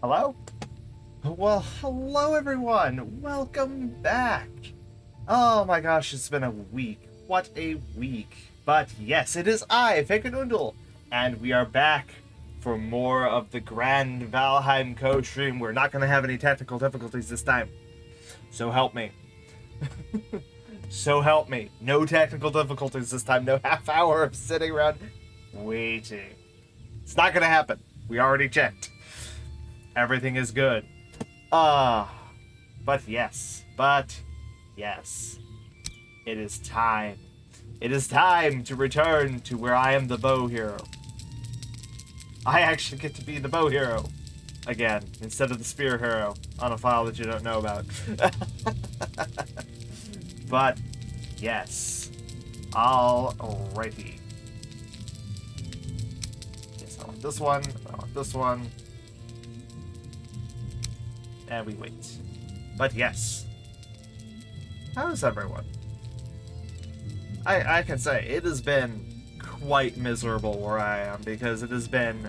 Hello? Well, hello everyone! Welcome back! Oh my gosh, it's been a week. What a week. But yes, it is I, Noodle, and we are back for more of the Grand Valheim co-stream. We're not going to have any technical difficulties this time. So help me. So help me. No technical difficulties this time. No half hour of sitting around waiting. It's not going to happen. We already checked. Everything is good. But yes. It is time. It is time to return to where I am the bow hero. I actually get to be the bow hero again, instead of the spear hero, on a file that you don't know about. But, yes. Alrighty. Yes, I want this one, I want this one. And we wait. But yes. How's everyone? I can say, it has been quite miserable where I am, because it has been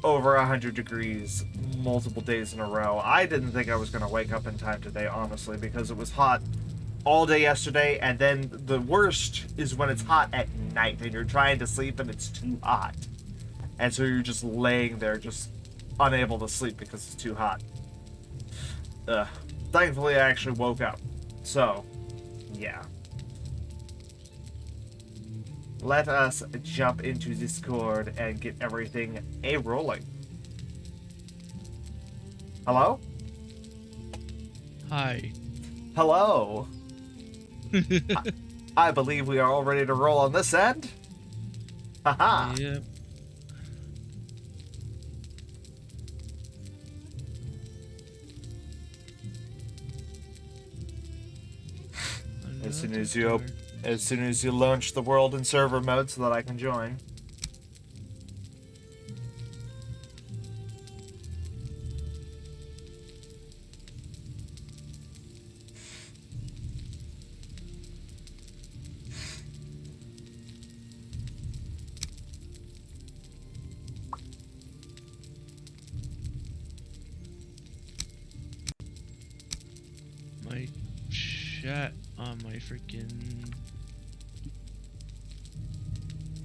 over 100 degrees multiple days in a row. I didn't think I was going to wake up in time today, honestly, because it was hot all day yesterday, and then the worst is when it's hot at night, and you're trying to sleep and it's too hot. And so you're just laying there, just unable to sleep because it's too hot. Thankfully, I actually woke up. So, yeah. Let us jump into Discord and get everything a-rolling. Hello? Hi. Hello. I believe we are all ready to roll on this end. Haha. Yep. As soon as you launch the world in server mode so that I can join. My chat on my freaking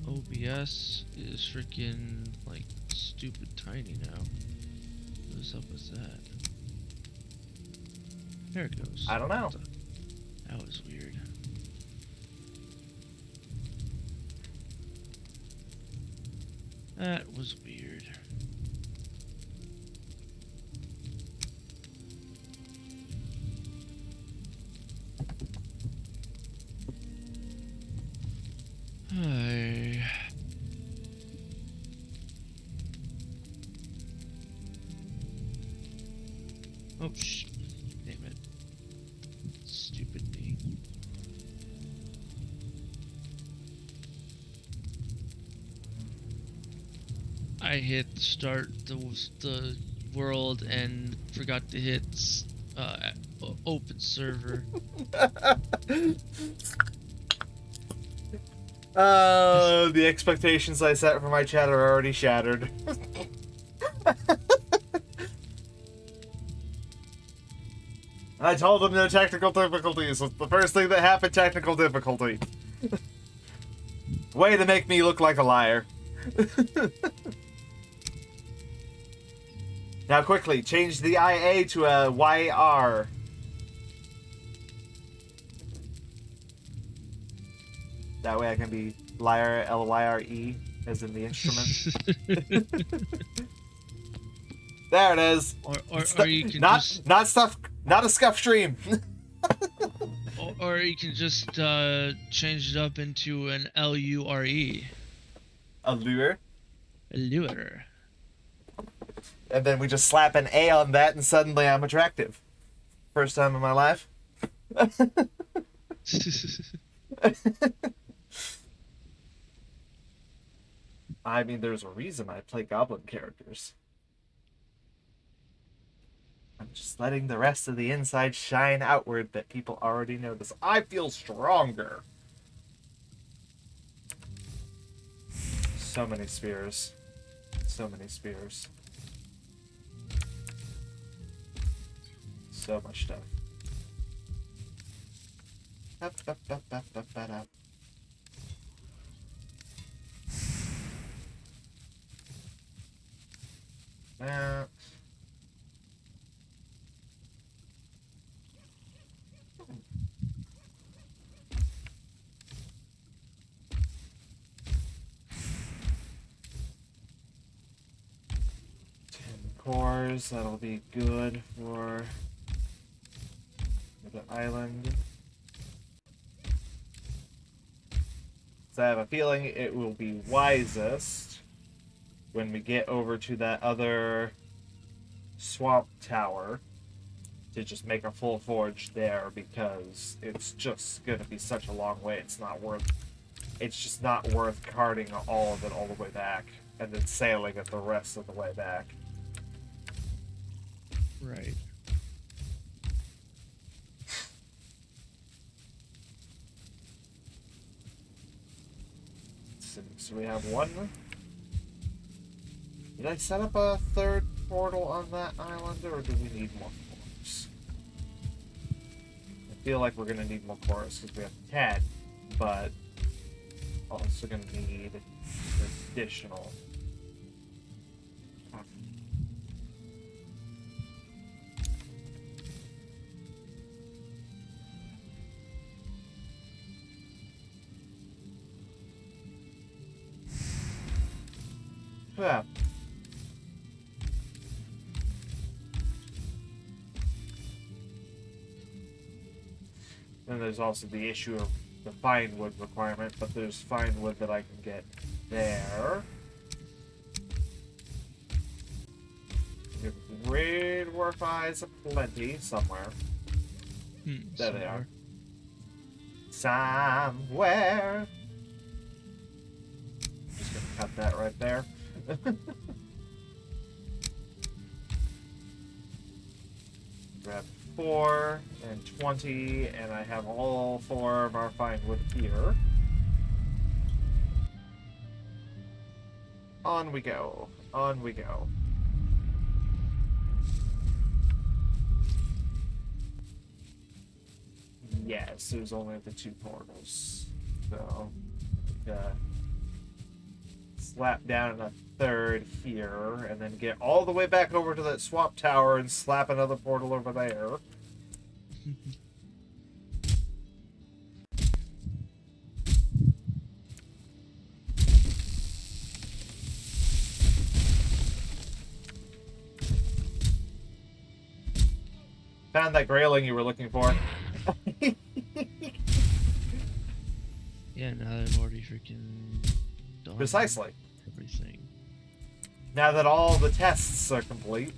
OBS is freaking like stupid tiny now. What's up with that? There it goes. I don't know. That was weird. That was weird. Hi. Oh, damn it. Stupid me. I hit start the world and forgot to hit open server. Oh, the expectations I set for my chat are already shattered. I told them no technical difficulties. The first thing that happened, technical difficulty. Way to make me look like a liar. Now quickly, change the IA to a YR. That way I can be liar, L-Y-R-E, as in the instrument. There it is. Or you can not a scuff stream. or you can just change it up into an L-U-R-E. Allure. Allure. And then we just slap an A on that and suddenly I'm attractive. First time in my life. I mean, there's a reason I play goblin characters. I'm just letting the rest of the inside shine outward that people already notice. I feel stronger. So many spears. So many spears. so much stuff. Up, up, up, up, up, up, up. That. 10 cores, that'll be good for the island. So I have a feeling it will be wisest when we get over to that other swamp tower to just make a full forge there, because it's just gonna be such a long way. It's just not worth carting all of it all the way back and then sailing it the rest of the way back. Right. So we have one. Did I set up a third portal on that island, or do we need more cores? I feel like we're gonna need more cores because we have 10, but also gonna need additional. Yeah. Then there's also the issue of the fine wood requirement, but there's fine wood that I can get there. Raid Warp Eyes aplenty somewhere. There they are. Somewhere. Just gonna cut that right there. Grab 4 and 20, and I have all 4 of our fine wood here. On we go. On we go. Yes, there's only the 2 portals. So, slap down a third here, and then get all the way back over to that swamp tower and slap another portal over there. Found that grayling you were looking for. Yeah, now that I'm already freaking done Precisely. everything. Now that all the tests are complete.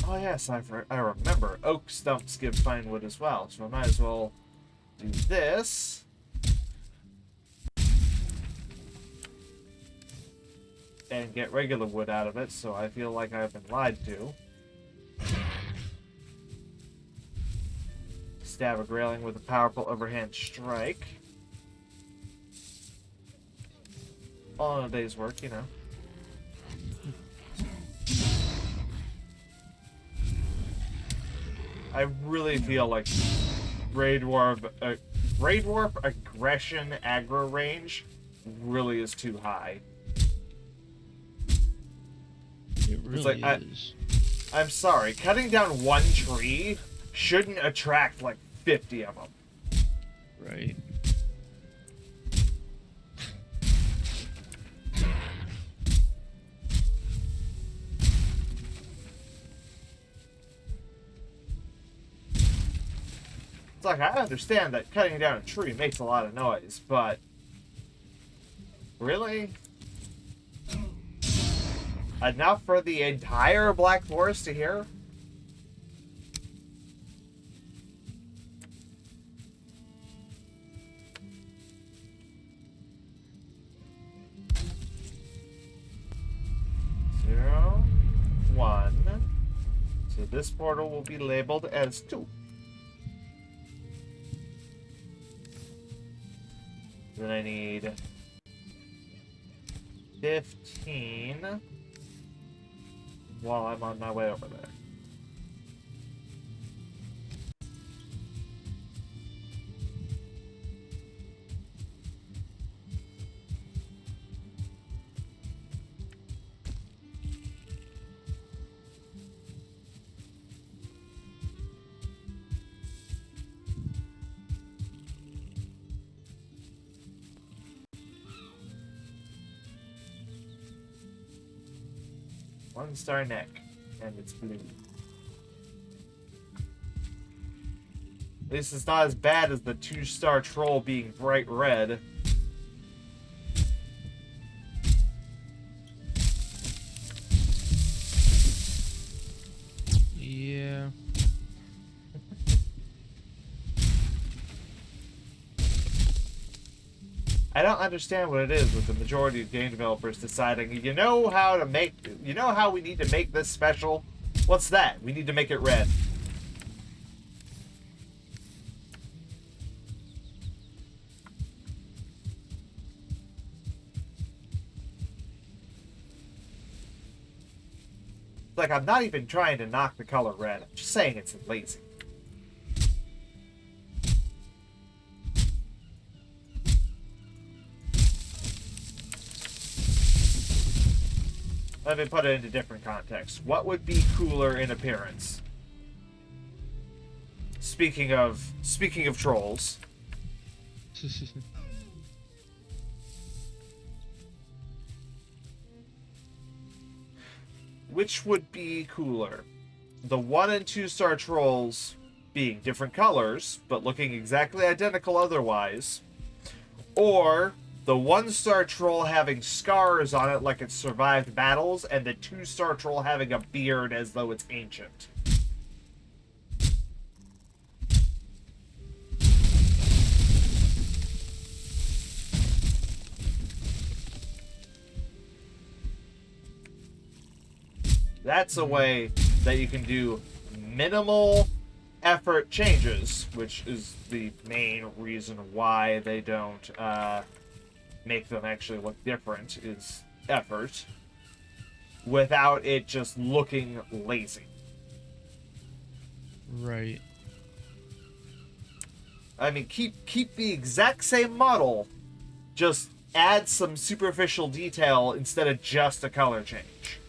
Oh yes, I remember. Oak stumps give fine wood as well, so I might as well do this. And get regular wood out of it, so I feel like I've been lied to. Stab a grayling with a powerful overhand strike. All in a day's work, you know. I really feel like Raid Warp aggression aggro range really is too high. It really like, is. I'm sorry, cutting down one tree shouldn't attract like 50 of them. Right. It's like, I understand that cutting down a tree makes a lot of noise, but really? Enough for the entire Black Forest to hear? this portal will be labeled as 2. Then I need 15 while I'm on my way over there. One star neck, and it's blue. At least it's not as bad as the 2-star troll being bright red. Yeah. I don't understand what it is with the majority of game developers deciding, you know how we need to make this special? What's that? We need to make it red. Like, I'm not even trying to knock the color red. I'm just saying it's lazy. Let me put it into different context. What would be cooler in appearance? Speaking of trolls. Which would be cooler? The 1 and 2-star trolls being different colors, but looking exactly identical otherwise. Or the 1-star troll having scars on it like it's survived battles, and the 2-star troll having a beard as though it's ancient. That's a way that you can do minimal effort changes, which is the main reason why they don't make them actually look different, is effort, without it just looking lazy. Right. I mean, keep the exact same model, just add some superficial detail instead of just a color change.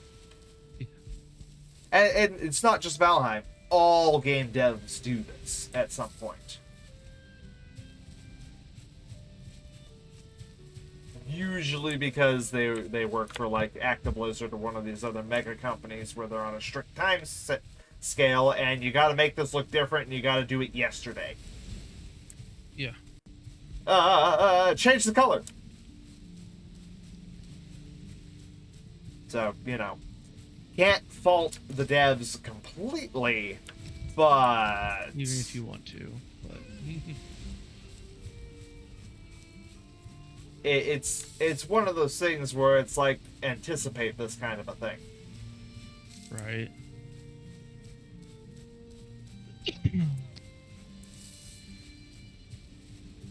And it's not just Valheim. All game devs do this at some point. Usually because they work for like Actiblizzard or one of these other mega companies where they're on a strict time scale, and you got to make this look different, and you got to do it yesterday. Yeah. Change the color. So, you know, can't fault the devs completely, but even if you want to, but it's one of those things where it's like, anticipate this kind of a thing. Right.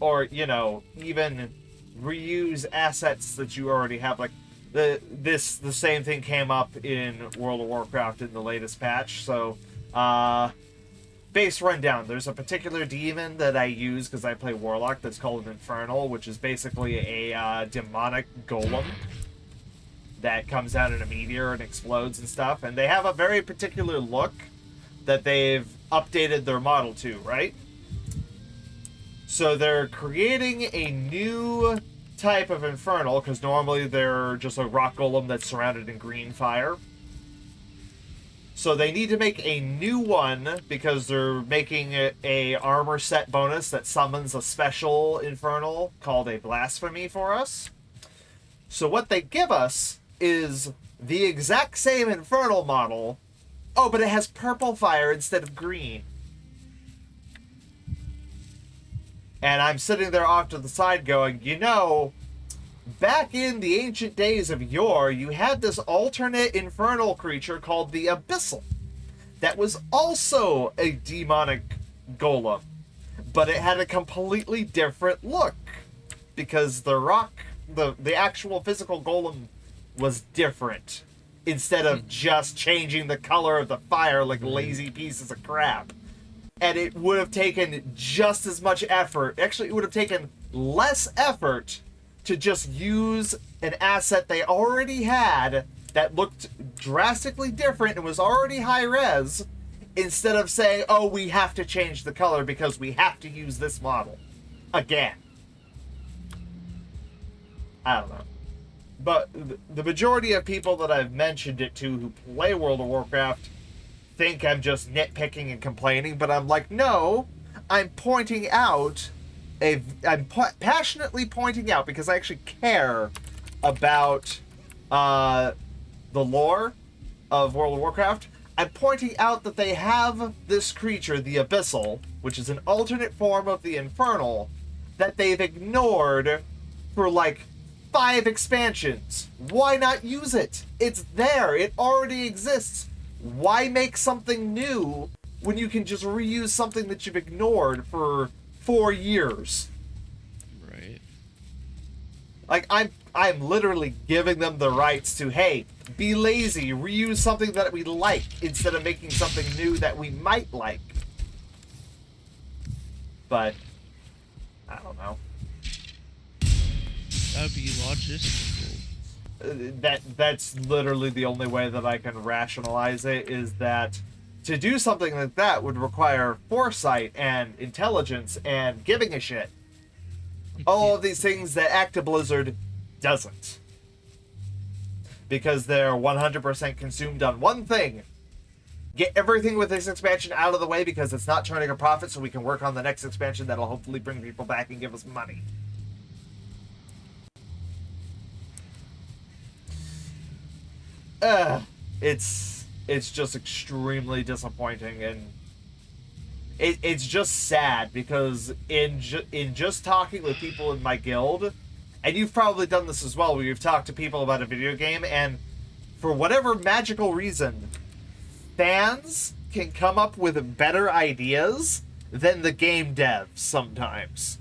Or, you know, even reuse assets that you already have. Like the same thing came up in World of Warcraft in the latest patch. So base rundown, there's a particular demon that I use because I play Warlock that's called an Infernal, which is basically a demonic golem that comes out in a meteor and explodes and stuff. And they have a very particular look that they've updated their model to, right? So they're creating a new type of Infernal, because normally they're just a rock golem that's surrounded in green fire. So they need to make a new one because they're making a armor set bonus that summons a special Infernal called a Blasphemy for us. So what they give us is the exact same Infernal model. Oh, but it has purple fire instead of green. And I'm sitting there off to the side going, you know, back in the ancient days of yore, you had this alternate infernal creature called the Abyssal. that was also a demonic golem, but it had a completely different look because the actual physical golem was different instead of just changing the color of the fire like lazy pieces of crap. And it would have taken just as much effort. Actually, it would have taken less effort to just use an asset they already had that looked drastically different and was already high res, instead of saying, oh, we have to change the color because we have to use this model again. I don't know. But the majority of people that I've mentioned it to who play World of Warcraft think I'm just nitpicking and complaining, but I'm like, no, I'm pointing out I'm passionately pointing out, because I actually care about the lore of World of Warcraft. I'm pointing out that they have this creature, the Abyssal, which is an alternate form of the Infernal, that they've ignored for like 5 expansions. Why not use it? It's there. It already exists. Why make something new when you can just reuse something that you've ignored for 4 years? Right. Like, I'm literally giving them the rights to, hey, be lazy, reuse something that we like instead of making something new that we might like. But I don't know. That would be logistical. That's literally the only way that I can rationalize it, is that to do something like that would require foresight and intelligence and giving a shit. All of these things that Blizzard doesn't. Because they're 100% consumed on one thing. Get everything with this expansion out of the way because it's not turning a profit, so we can work on the next expansion that'll hopefully bring people back and give us money. It's just extremely disappointing, and it's just sad because in just talking with people in my guild, and you've probably done this as well, where you've talked to people about a video game, and for whatever magical reason, fans can come up with better ideas than the game devs sometimes.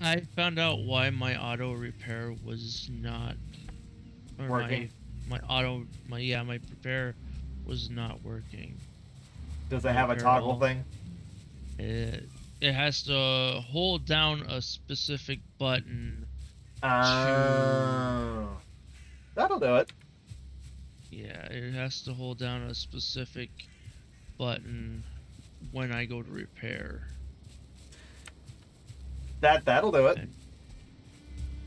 I found out why my auto repair was not, or Working. my repair was not working. Does it have a toggle thing? It has to hold down a specific button. That'll do it. Yeah, it has to hold down a specific button when I go to repair. That'll do it.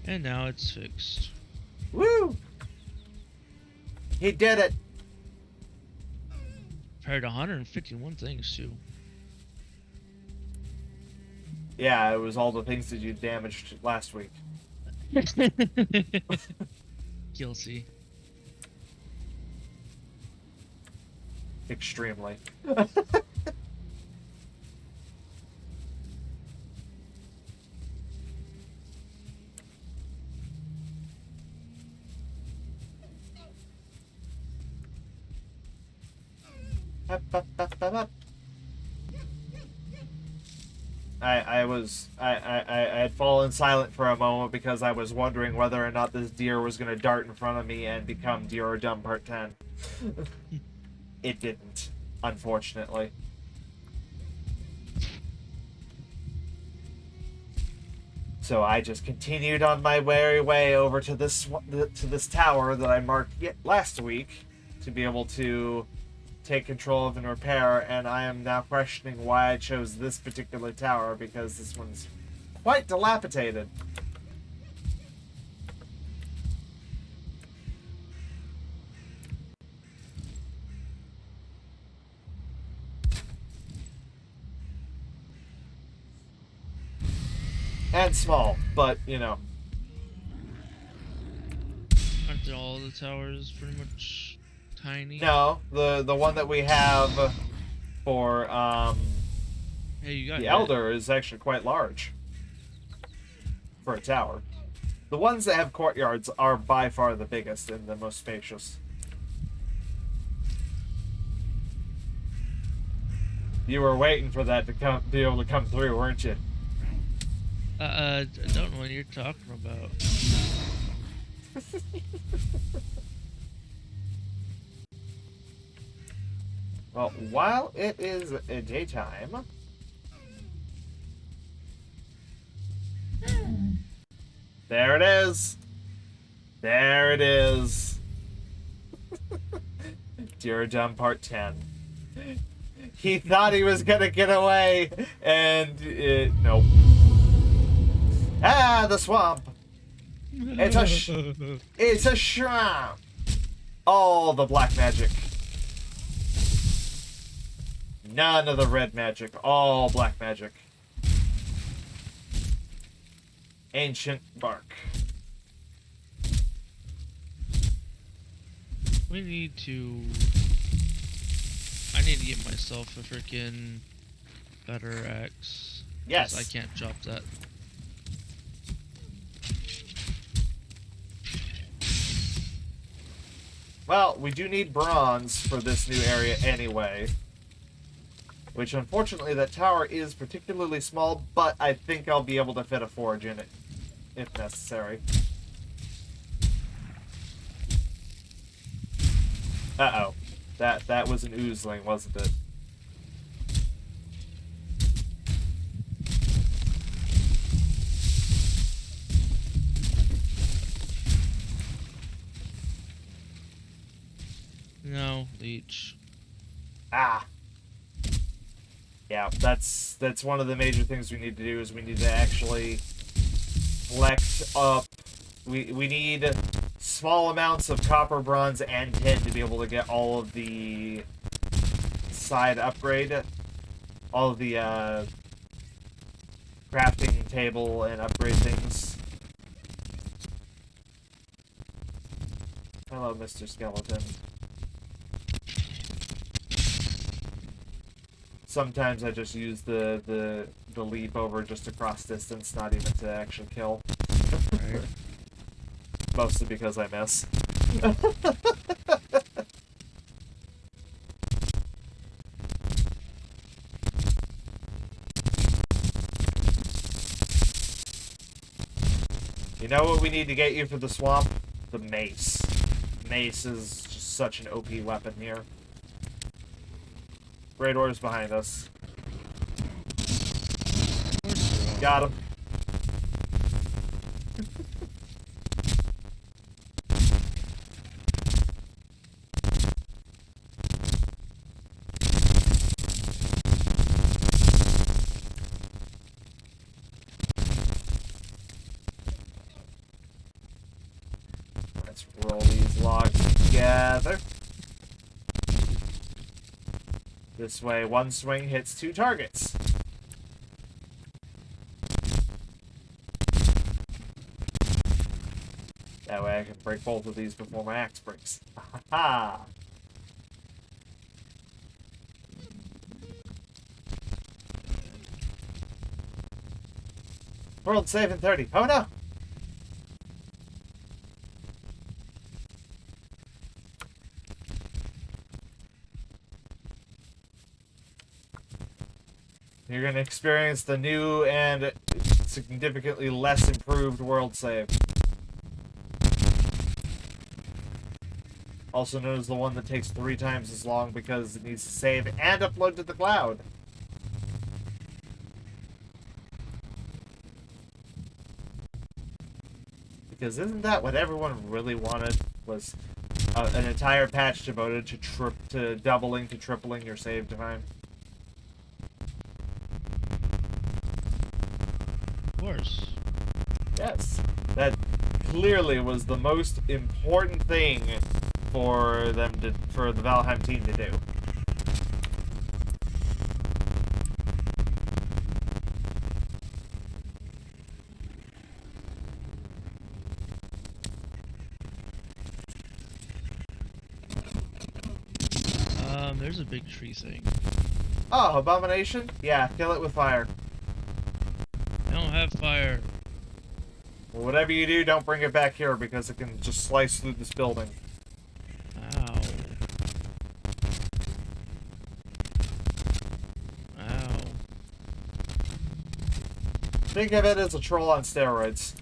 And now it's fixed. Woo! He did it. Repaired 151 things too. Yeah, it was all the things that you damaged last week. Guilty. Extremely. I had fallen silent for a moment because I was wondering whether or not this deer was going to dart in front of me and become Deer or Dumb Part 10. It didn't, unfortunately. So I just continued on my merry way over to this tower that I marked last week to be able to take control of and repair, and I am now questioning why I chose this particular tower, because this one's quite dilapidated. And small, but, you know. Aren't all the towers pretty much tiny? No, the one that we have for Hey, you got the hit. Elder is actually quite large for a tower. The ones that have courtyards are by far the biggest and the most spacious. You were waiting for that to be able to come through, weren't you? I don't know what you're talking about. Well, while it is daytime, there it is. There it is. Dear Dumb Part 10. He thought he was gonna get away, and nope. Ah, the swamp. It's a swamp. All the black magic. None of the red magic. All black magic. Ancient bark. We need to... I need to get myself a freaking better axe. Yes. I can't chop that. Well, we do need bronze for this new area anyway. Which, unfortunately, that tower is particularly small, but I think I'll be able to fit a forge in it, if necessary. Uh-oh. That was an oozling, wasn't it? No, leech. Ah. Yeah, that's one of the major things we need to do is we need to actually collect up. We need small amounts of copper, bronze, and tin to be able to get all of the side upgrade, all of the crafting table and upgrade things. Hello, Mr. Skeleton. Sometimes I just use the leap over just to cross distance, not even to actually kill. Right. Mostly because I miss. You know what we need to get you for the swamp? The mace. Mace is just such an OP weapon here. Great orders behind us. Got him. Let's roll these logs together. This way, one swing hits 2 targets. That way I can break both of these before my axe breaks. Ha ha! World save in 30. Oh no! You're going to experience the new and significantly less improved world save. Also known as the one that takes 3 times as long because it needs to save and upload to the cloud. Because isn't that what everyone really wanted? Was an entire patch devoted to doubling to tripling your save time? Of course. Yes, that clearly was the most important thing for the Valheim team to do. There's a big tree thing. Oh, abomination? Yeah, kill it with fire. I don't have fire. Whatever you do, don't bring it back here because it can just slice through this building. Ow. Ow. Think of it as a troll on steroids.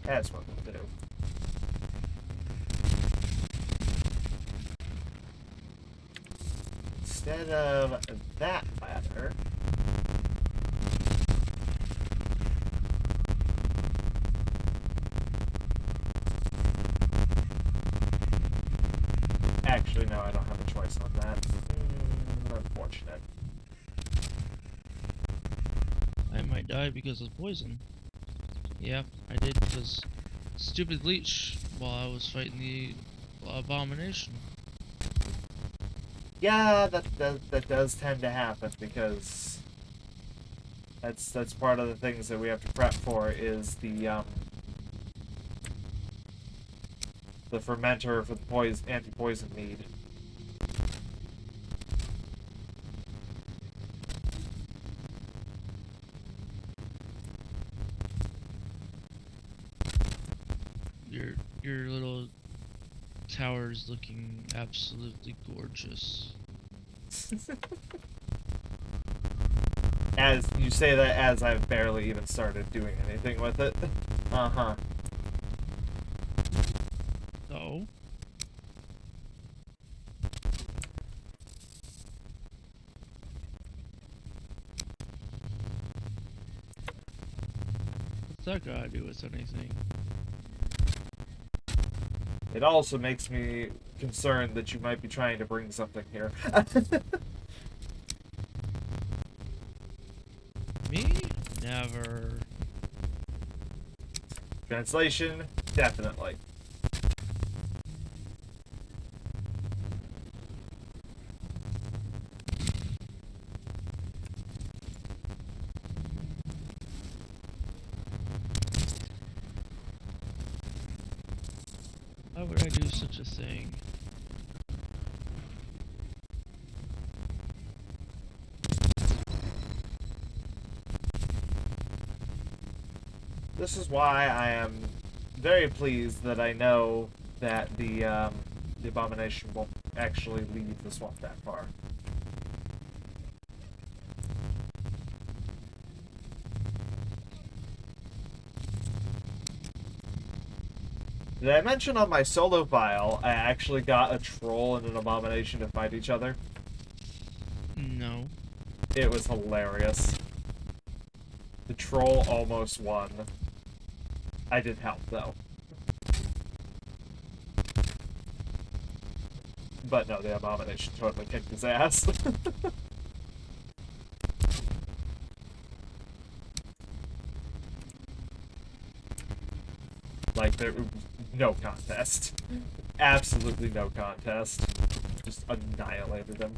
That's what we'll do. Instead of that ladder... Actually, no, I don't have a choice on that. Unfortunate. I might die because of poison. Yep, I did because stupid leech while I was fighting the abomination. Yeah, that does tend to happen because that's part of the things that we have to prep for is the fermenter for the anti-poison mead. Your little tower is looking absolutely gorgeous. As you say that, as I've barely even started doing anything with it. Uh-huh. Oh. What's that got to do with anything? It also makes me concerned that you might be trying to bring something here. Me? Never. Translation, definitely. Why would I do such a thing? This is why I am very pleased that I know that the abomination won't actually leave the swamp that far. Did I mention on my solo file I actually got a troll and an abomination to fight each other? No. It was hilarious. The troll almost won. I did help, though. But no, the abomination totally kicked his ass. Like, there was no contest. Absolutely no contest. Just annihilated him.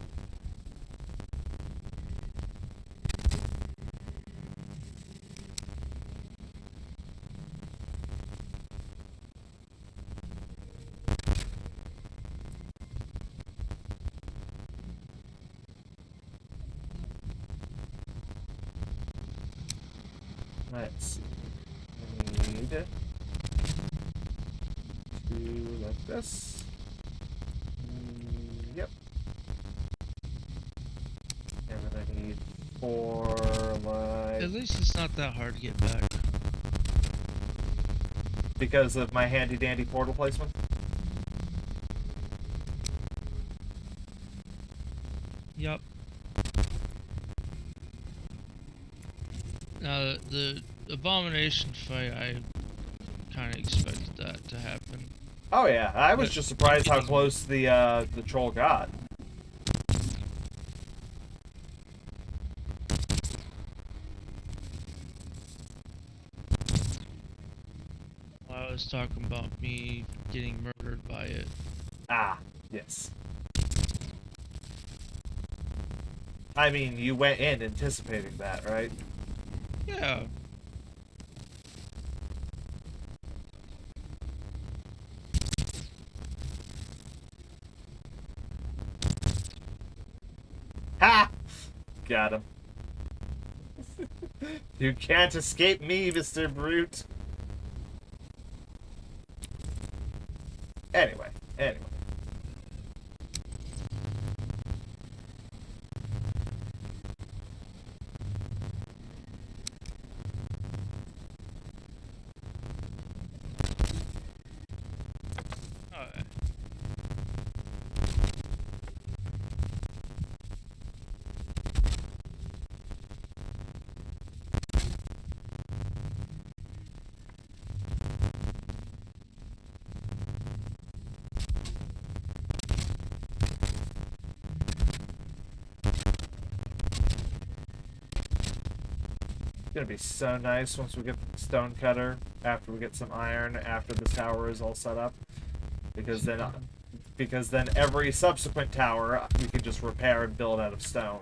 Let's see. I need to like this. Yep. And then I need 4 like At least it's not that hard to get back. because of my handy dandy portal placement. Yup. Now the abomination fight, I kind of expected that to happen. Oh yeah, I was But just surprised how getting- close the troll got. was talking about me getting murdered by it. Ah, yes. I mean, you went in anticipating that, right? Yeah. Ha! Got him. You can't escape me, Mr. Brute. Anyway. Alright. It's gonna be so nice once we get the stone cutter, after we get some iron, after this tower is all set up. Because then every subsequent tower we can just repair and build out of stone.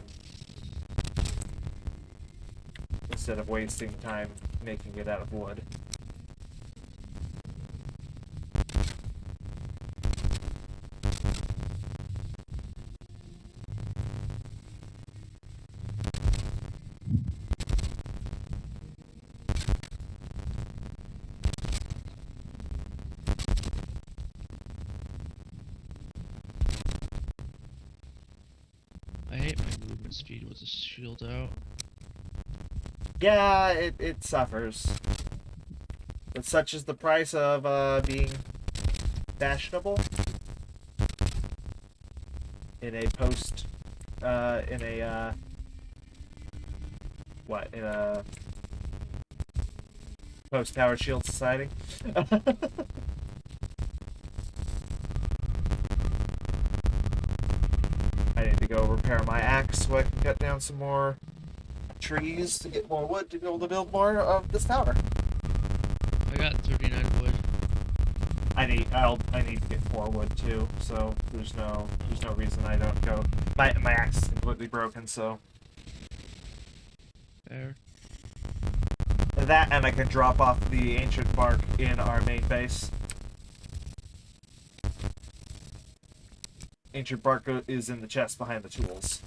Instead of wasting time making it out of wood. I hate my movement speed with the shield out. Yeah, it suffers. But such is the price of being fashionable in a post in a what, in a post Tower Shield society. I need to go repair my axe so I can cut down some more trees to get more wood to be able to build more of this tower. I got 39 wood. I need to get 4 wood too, so there's no reason I don't go. My axe is completely broken, so There. that, and I can drop off the ancient bark in our main base. Ancient bark is in the chest behind the tools.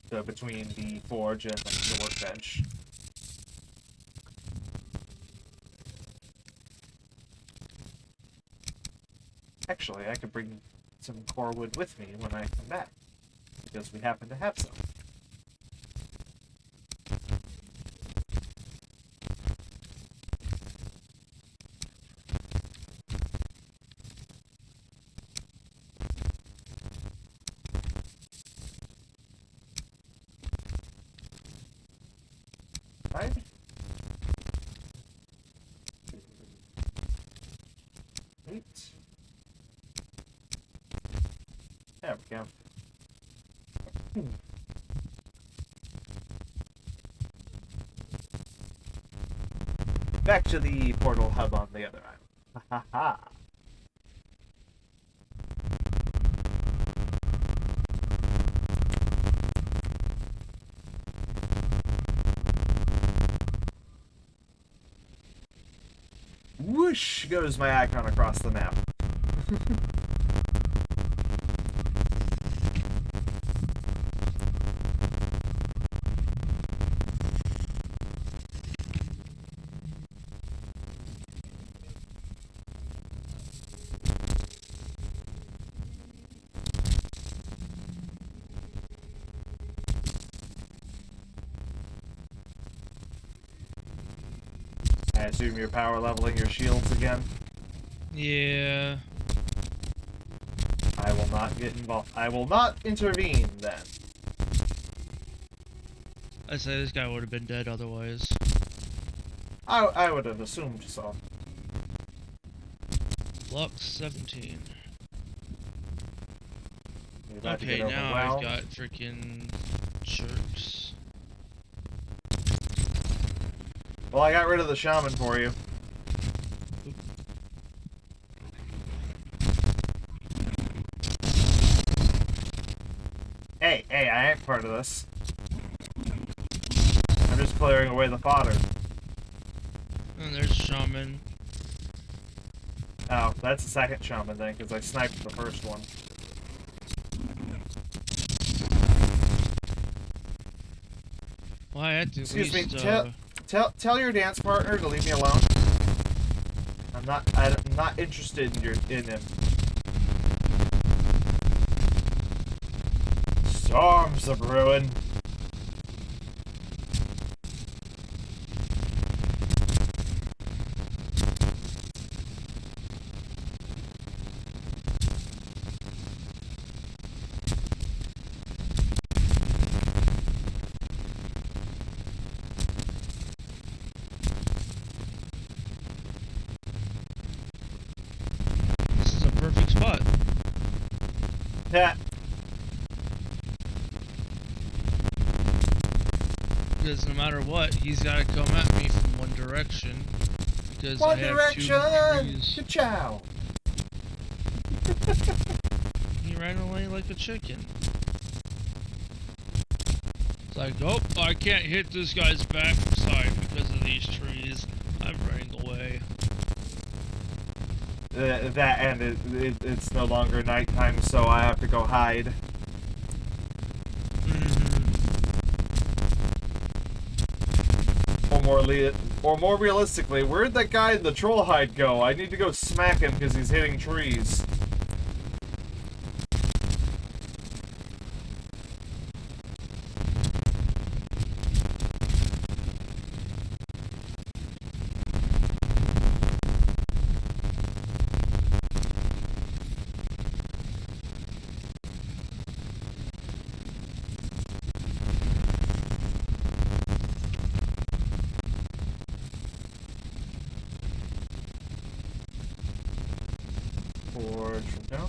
So between the forge and the workbench. Actually, I could bring some core wood with me when I come back, because we happen to have some. Right? Eight. There we go. Back to the portal hub on the other island. Ha ha ha. Whoosh goes my icon across the map. I assume you're power leveling your shields again. Yeah. I will not get involved. I will not intervene then. I say this guy would have been dead otherwise. I would have assumed so. Lux 17. You're about to Okay, get now I've overwhelmed. got freaking jerks. Well, I got rid of the shaman for you. part of this. I'm just clearing away the fodder. And there's Shaman. Oh, that's the second shaman then, because I sniped the first one. Well, I had to Excuse me, least, tell your dance partner to leave me alone. I'm not interested in him. Storms are brewing. this is a perfect spot. Yeah. Because no matter what, he's got to come at me from one direction. Because One I have direction. two trees. Ka-chow. He ran away like a chicken. It's like, oh, I can't hit this guy's backside because of these trees. I'm running away. That and it's no longer nighttime, so I have to go hide. Or more realistically, where'd that guy in the troll hide go? I need to go smack him because he's hitting trees. Forge from now.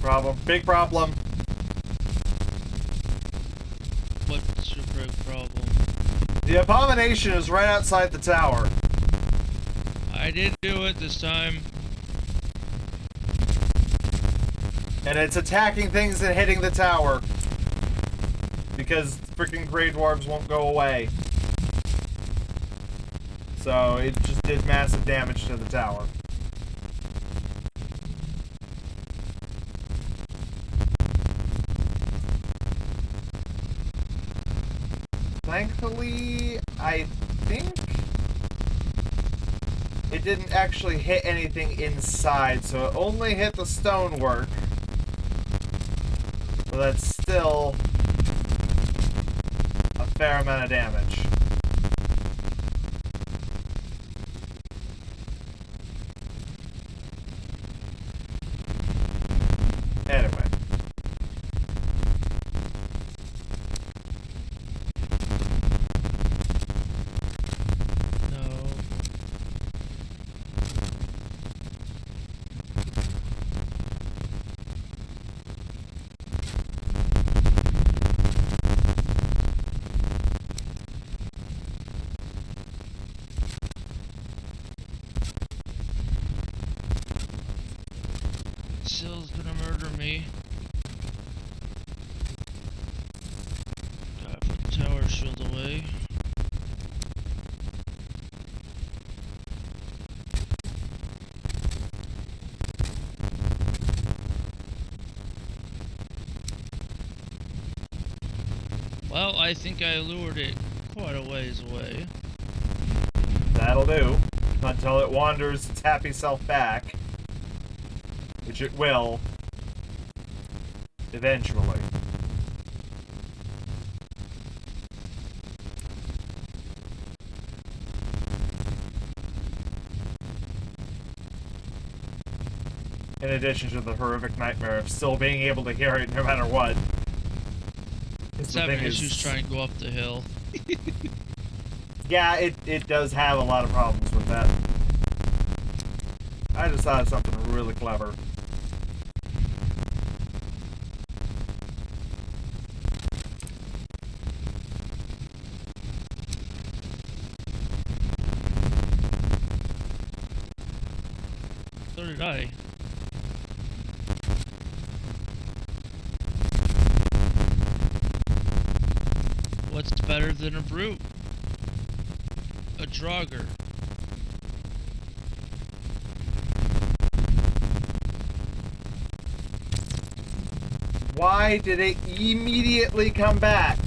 Problem. Big problem. What's your big problem? The abomination is right outside the tower. I did do it this time. And it's attacking things and hitting the tower. Because freaking Grey Dwarves won't go away. So it just did massive damage to the tower. Thankfully, I think it didn't actually hit anything inside, so it only hit the stonework. But that's still a fair amount of damage. Anyway. Sill's gonna murder me. Gotta put the tower shield away. Well, I think I lured it quite a ways away. That'll do. Until it wanders its happy self back. Which it will. Eventually. In addition to the horrific nightmare of still being able to hear it no matter what. It's having issues trying to go up the hill. Yeah, it does have a lot of problems with that. I just thought of something really clever. did I. What's better than a brute? A drogger. Why did it immediately come back?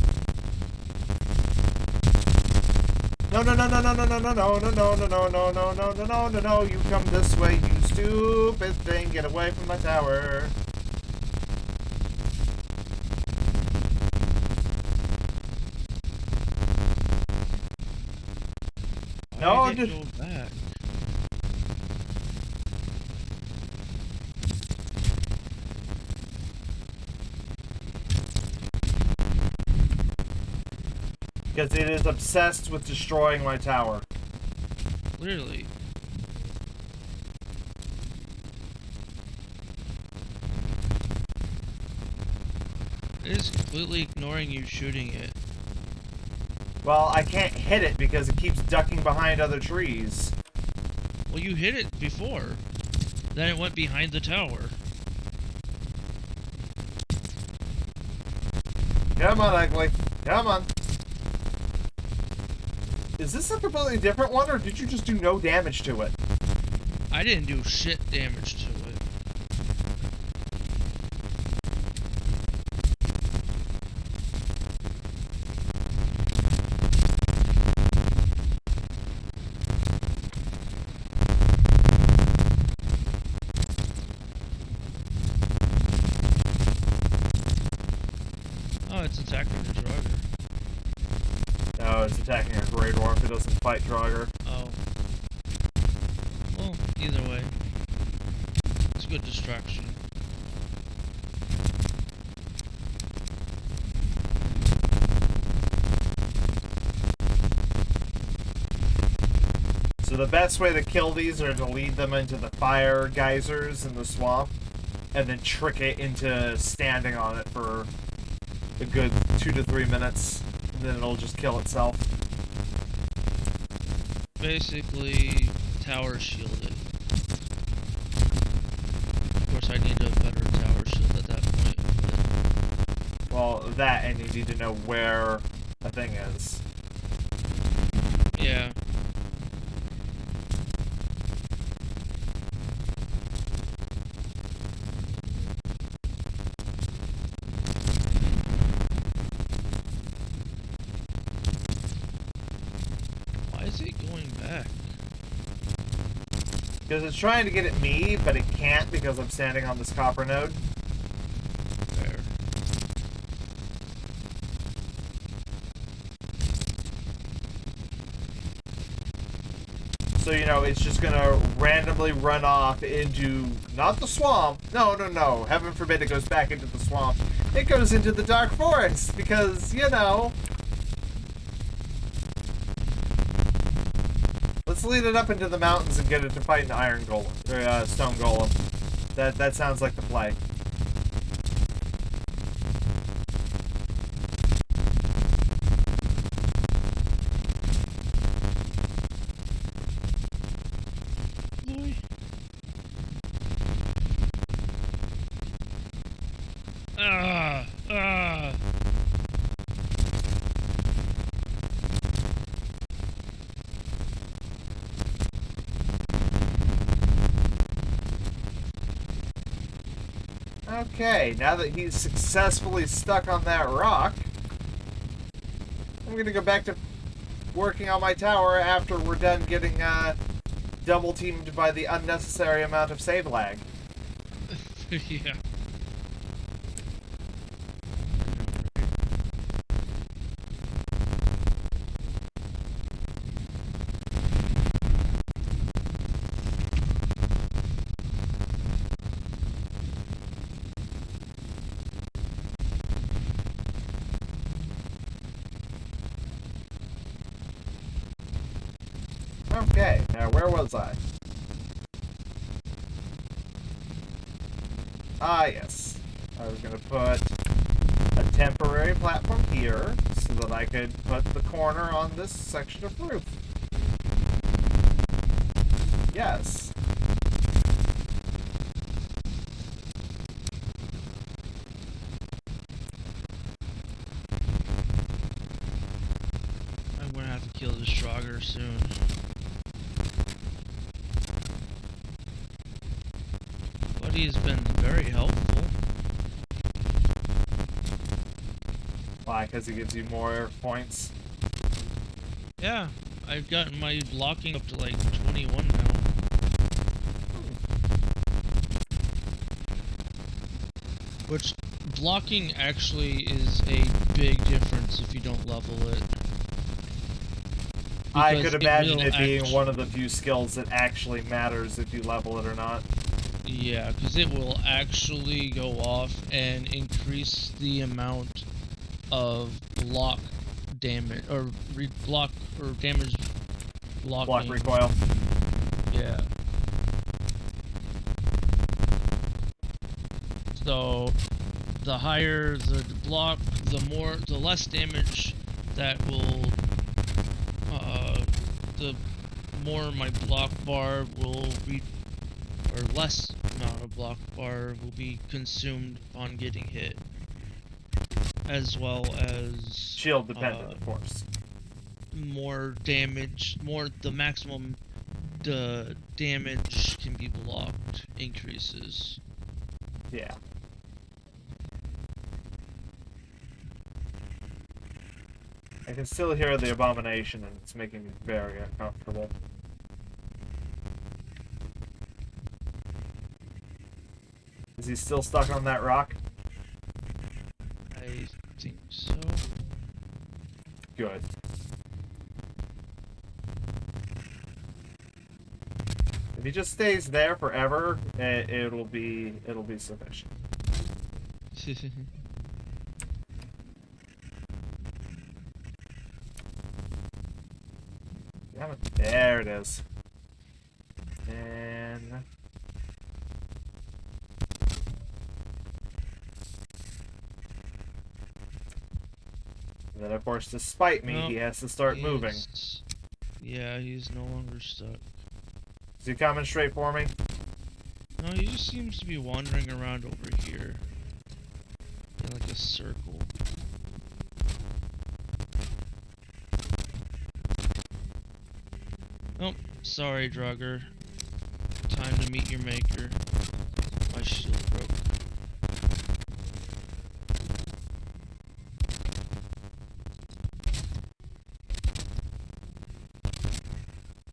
No, no, no, no, no, no, no, no, no, no, no, no, no, no, no, no, no, no, no, no, you come this way, you stupid thing, get away from my tower. No, Why did it go back? because it is obsessed with destroying my tower. Clearly. It is completely ignoring you shooting it. Well, I can't hit it because it keeps ducking behind other trees. Well, you hit it before. Then it went behind the tower. Come on, ugly. Come on. Is this a completely different one, or did you just do no damage to it? I didn't do shit damage to it. Oh, it's attacking the Draugr. No, it's attacking a Grey Dwarf. It doesn't fight Draugr. Oh. Well, either way. It's a good distraction. So the best way to kill these are to lead them into the fire geysers in the swamp, and then trick it into standing on it for a good 2 to 3 minutes, and then it'll just kill itself. Basically, tower shielded. Of course, I need a better tower shield at that point. But Well, that, and you need to know where a thing is. yeah. Why is it going back? Because it's trying to get at me, but it can't because I'm standing on this copper node. Fair. So, you know, it's just gonna randomly run off into, not the swamp. No, no, no. Heaven forbid it goes back into the swamp. It goes into the dark forest because, you know. Let's lead it up into the mountains and get it to fight an iron golem, or stone golem. That sounds like the play. Boy. Ah! Ah! Okay, now that he's successfully stuck on that rock, I'm gonna go back to working on my tower after we're done getting double teamed by the unnecessary amount of save lag. Yeah. Okay, now where was I? Ah, yes. I was going to put a temporary platform here so that I could put the corner on this section of roof. Yes. have to kill this Draugr soon. But he's been very helpful. Why? Because he gives you more points? Yeah, I've gotten my blocking up to like 21 now. Which, blocking actually is a big difference if you don't level it. I Because could imagine will it being one of the few skills that actually matters if you level it or not. Yeah, because it will actually go off and increase the amount of block damage, or block, or damage blocking. Block recoil. Yeah. So, the higher the block, the less damage that will, the more my block bar will be, or less amount of block bar will be consumed on getting hit. As well as Shield dependent, of course. More damage, the maximum damage can be blocked increases. Yeah. I can still hear the abomination, and it's making me very uncomfortable. Is he still stuck on that rock? I think so. Good. If he just stays there forever, it'll be sufficient. Damn it. There it is. And then, of course, despite me, he has to start moving. Yeah, he's no longer stuck. Is he coming straight for me? No, he just seems to be wandering around over here. In like a circle. Oh, sorry, Draugr. Time to meet your maker. My shield broke.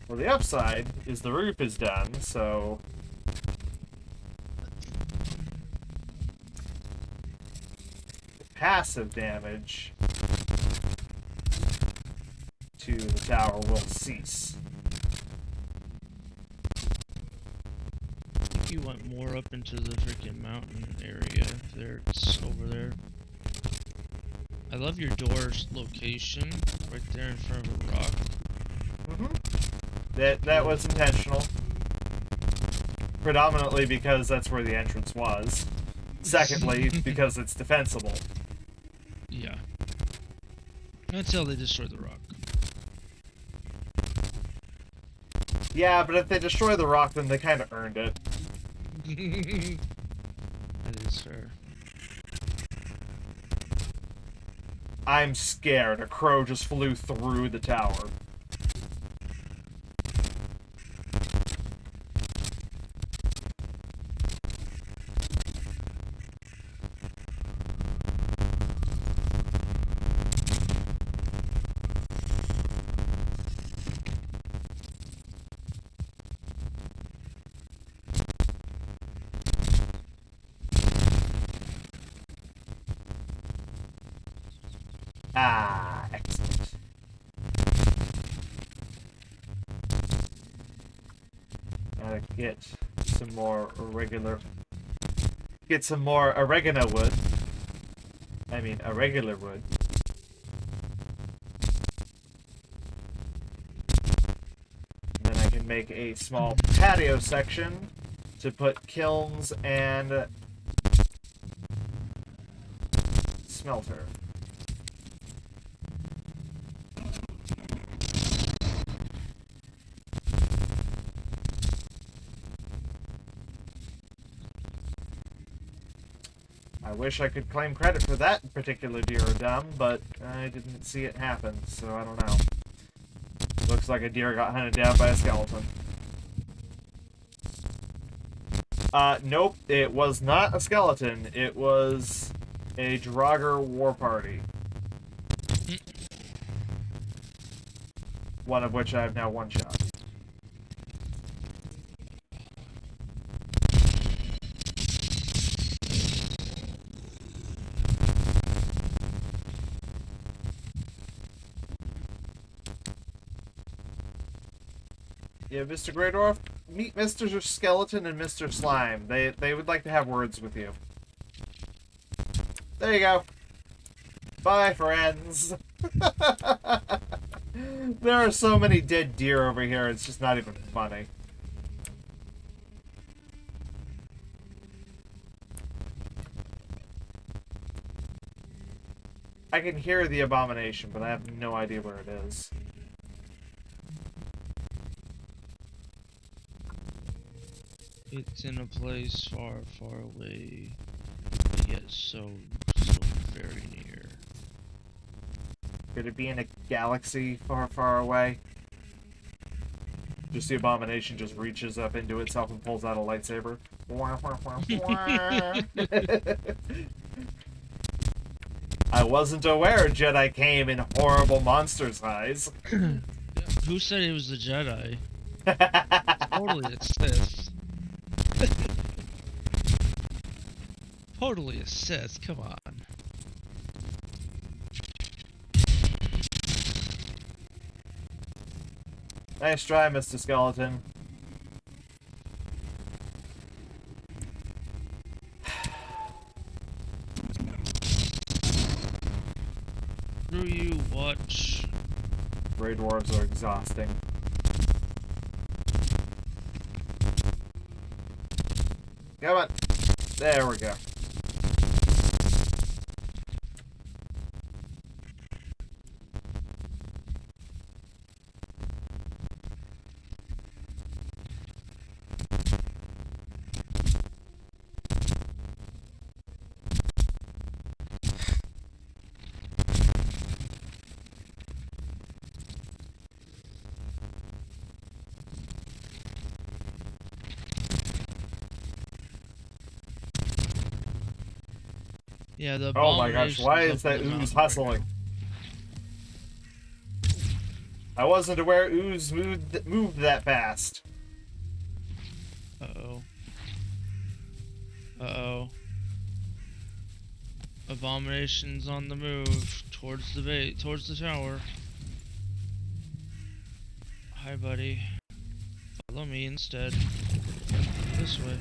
Well, the upside is the roof is done, so passive damage to the tower will cease. I think you went more up into the freaking mountain area. There, it's over there. I love your door's location, right there in front of a rock. That was intentional. Predominantly because that's where the entrance was. Secondly, because it's defensible. Yeah. Until they destroy the rock. Yeah, but if they destroy the rock, then they kind of earned it. That is fair. I'm scared. A crow just flew through the tower. Ah, excellent. Gotta get some more Get some more oregano wood. I mean, irregular wood. And then I can make a small patio section to put kilns and smelter. I wish I could claim credit for that particular Dirodum, but I didn't see it happen, so I don't know. looks like a deer got hunted down by a skeleton. Nope, it was not a skeleton. It was a Draugr war party. One of which I have now one shot. Yeah, Mr. Greydwarf, meet Mr. Skeleton and Mr. Slime. They would like to have words with you. There you go. Bye, friends. There are so many dead deer over here, it's just not even funny. I can hear the abomination, but I have no idea where it is. It's in a place far, far away, yet so very near. Could it be in a galaxy far, far away? Just the abomination just reaches up into itself and pulls out a lightsaber. I wasn't aware Jedi came in horrible monster size. Who said he was a Jedi? Totally a Sith. Totally a Sith, come on. Nice try, Mr. Skeleton. Screw you, watch. Grey Dwarves are exhausting. Come on. There we go. Yeah, the Oh my gosh, why is abomination's that up in the ooze mountain right hustling? I wasn't aware ooze moved that fast. here. Uh-oh. Uh-oh. Abomination's on the move towards the tower. Hi, buddy. Follow me instead. This way.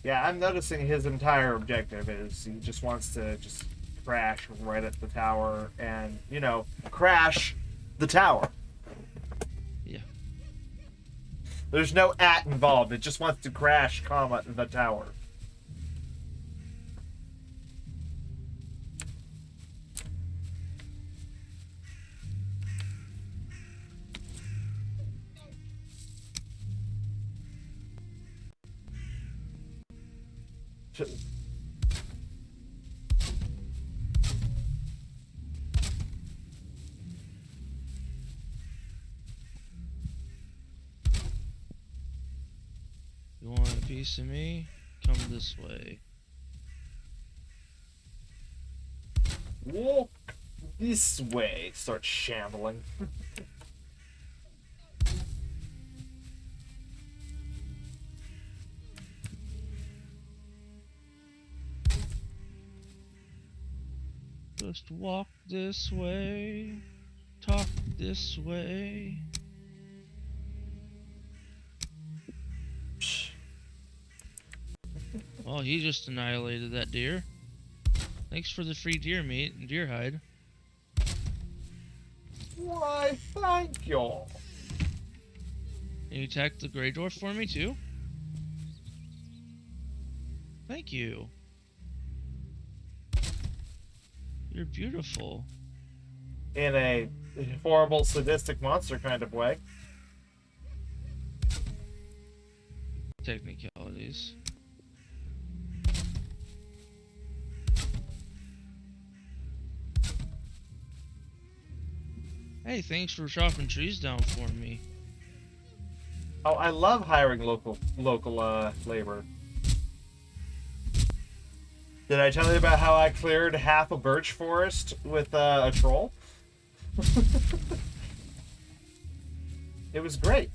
Yeah, I'm noticing his entire objective is he just wants to just crash right at the tower and, you know, crash the tower. Yeah. There's no at involved. It just wants to crash, comma, the tower. You want a piece of me? Come this way. Walk this way. Start shambling. Just walk this way. Talk this way. Well, he just annihilated that deer. Thanks for the free deer meat and deer hide. Why, thank you. Can you attack the Grey Dwarf for me too? Thank you. You're beautiful. In a horrible, sadistic monster kind of way. Technicalities. Hey, thanks for chopping trees down for me. Oh, I love hiring local labor. Did I tell you about how I cleared half a birch forest with a troll? It was great.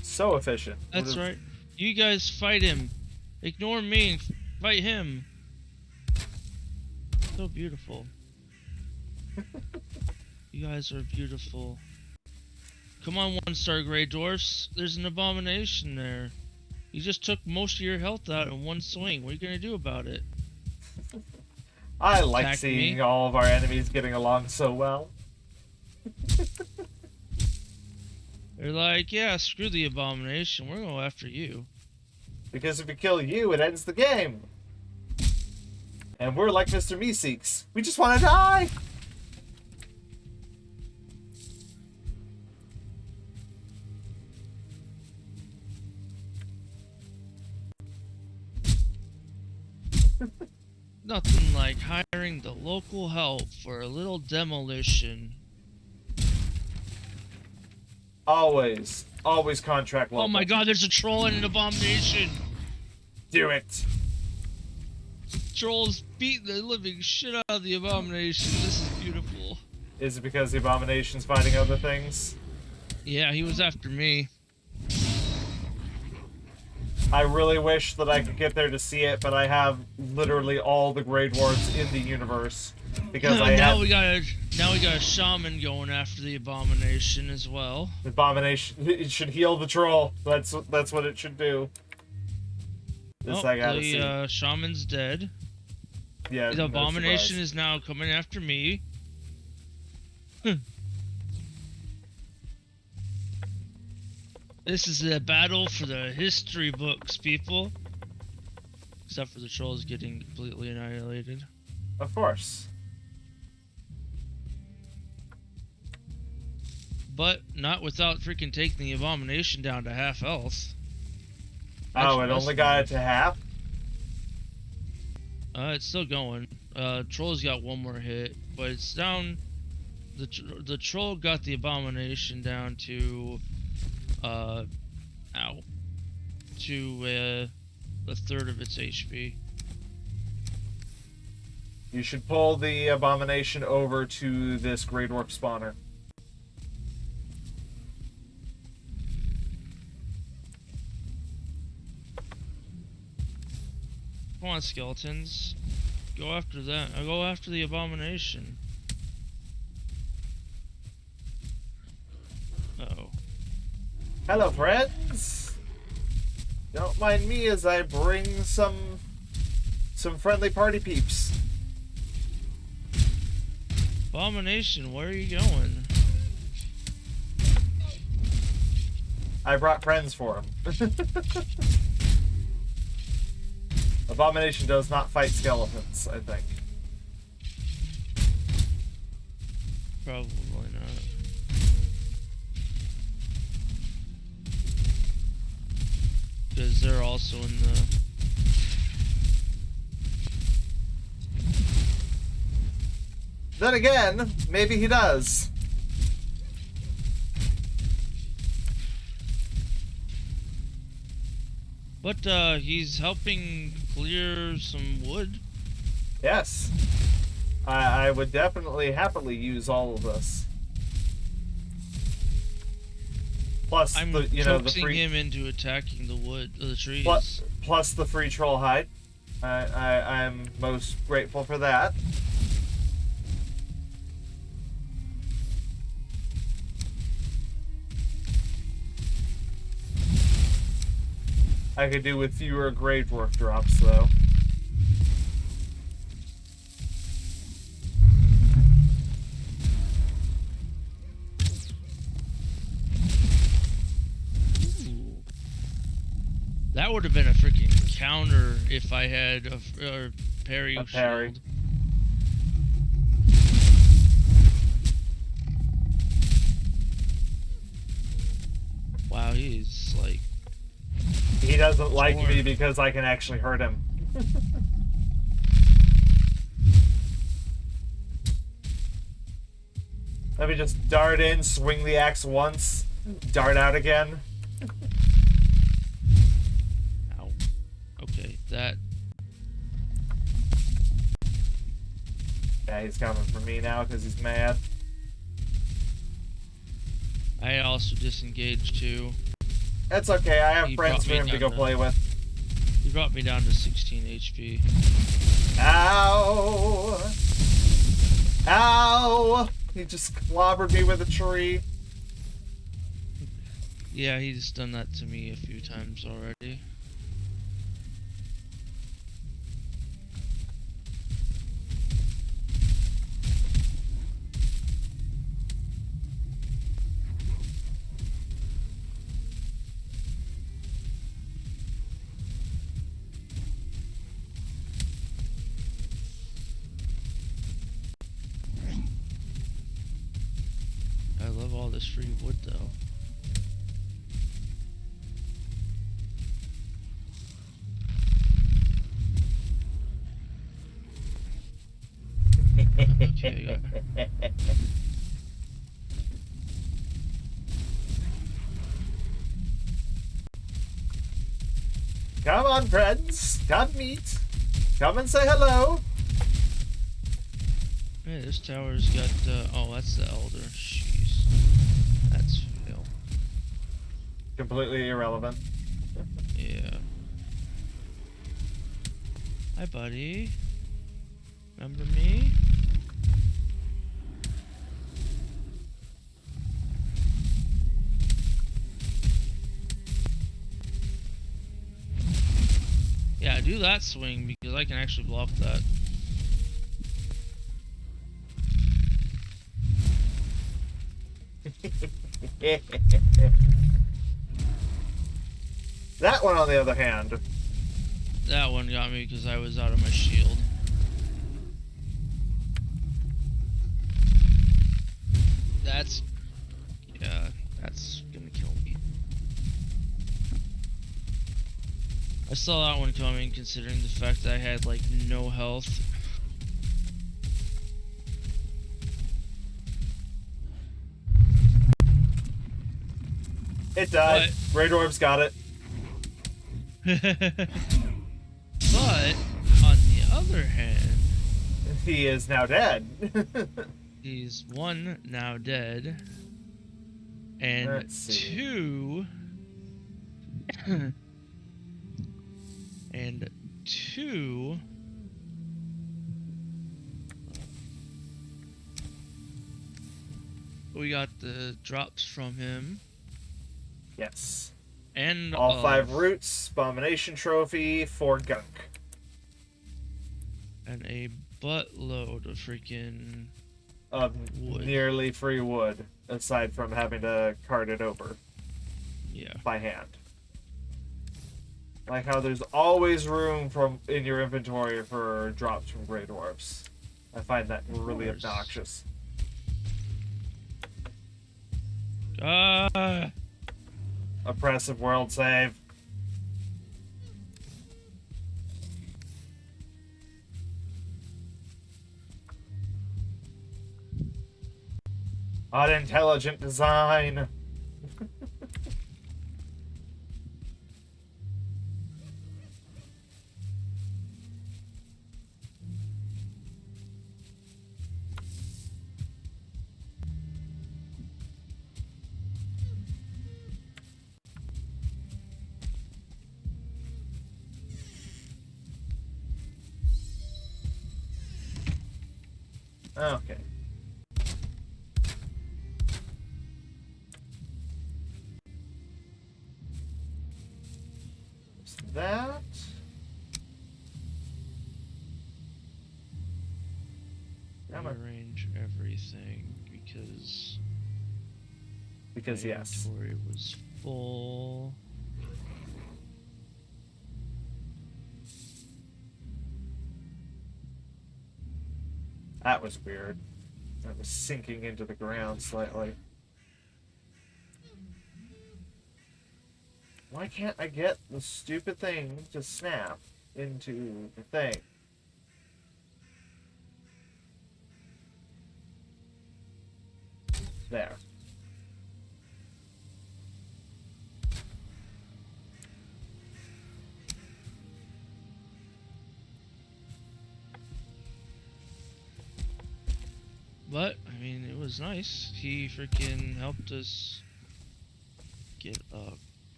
So efficient. That's right. You guys fight him. Ignore me and fight him. So beautiful. You guys are beautiful. Come on, 1-star Grey Dwarfs. There's an abomination there. You just took most of your health out in one swing. What are you gonna do about it? I like Attack seeing me? all of our enemies getting along so well. They're like, yeah, screw the abomination. We're going after you. Because if we kill you, it ends the game. And we're like Mr. Meeseeks. We just want to die! Nothing like hiring the local help for a little demolition. Always. Always contract local. Oh my god, there's a troll and an abomination! Do it! Trolls beat the living shit out of the abomination. This is beautiful. Is it because the abomination's fighting other things? Yeah, he was after me. I really wish that I could get there to see it, but I have literally all the Grey Dwarves in the universe. Because now we got a shaman going after the abomination as well. The abomination, it should heal the troll. That's what it should do. This I gotta see. The shaman's dead. Yeah. The abomination is now coming after me. This is a battle for the history books, people. Except for the trolls getting completely annihilated. Of course. But not without freaking taking the abomination down to half health. Oh, it only got it to half? It's still going. Troll's got one more hit, but it's down. The troll got the abomination down to, a third of its HP. You should pull the abomination over to this Grey Dwarf spawner. Come on, skeletons. Go after that. I'll go after the abomination. Uh-oh. Hello, friends! Don't mind me as I bring some friendly party peeps. Abomination, where are you going? I brought friends for him. Abomination does not fight skeletons, I think. Probably not. Because they're also in the... Then again, maybe he does. But, he's helping clear some wood. Yes. I would definitely happily use all of this. Plus, I'm coaxing him into attacking the wood, the trees. Plus the free troll hide. I'm most grateful for that. I could do with fewer Grey Dwarf drops, though. Ooh. That would have been a freaking counter if I had a parry shield. Wow, he's like... He doesn't like me because I can actually hurt him. Let me just dart in, swing the axe once, dart out again. Ow. Okay, that. Yeah, he's coming for me now because he's mad. I also disengaged too. That's okay, I have He friends brought for me him to down go to- play with. He brought me down to 16 HP. Ow! Ow! He just clobbered me with a tree. Yeah, he's done that to me a few times already. I love all this free wood though. Okay, Come on, friends. Come meet. Come and say hello. hey, this tower's got, oh, that's the Elder. Jeez. That's fail. Completely irrelevant. Yeah. Hi, buddy. Remember me? Yeah, do that swing because I can actually block that. That one, on the other hand. That one got me because I was out of my shield. That's... yeah, that's gonna kill me. I saw that one coming considering the fact that I had like no health. It died. Grey Dwarf's got it. But on the other hand, He is now dead. he's one now dead, and Let's see. two, and two. We got the drops from him, Yes. and All 5 roots, Abomination Trophy, 4 gunk. and a buttload of freaking Of wood. nearly free wood, aside from having to cart it over Yeah. by hand. Like how there's always room in your inventory for drops from Grey Dwarfs. I find that really course. obnoxious. Oppressive world save. Unintelligent design. Okay. There's that. Rearrange everything because my yes. inventory was full. That was weird. That was sinking into the ground slightly. Why can't I get the stupid thing to snap into the thing? But I mean, it was nice. He freaking helped us get a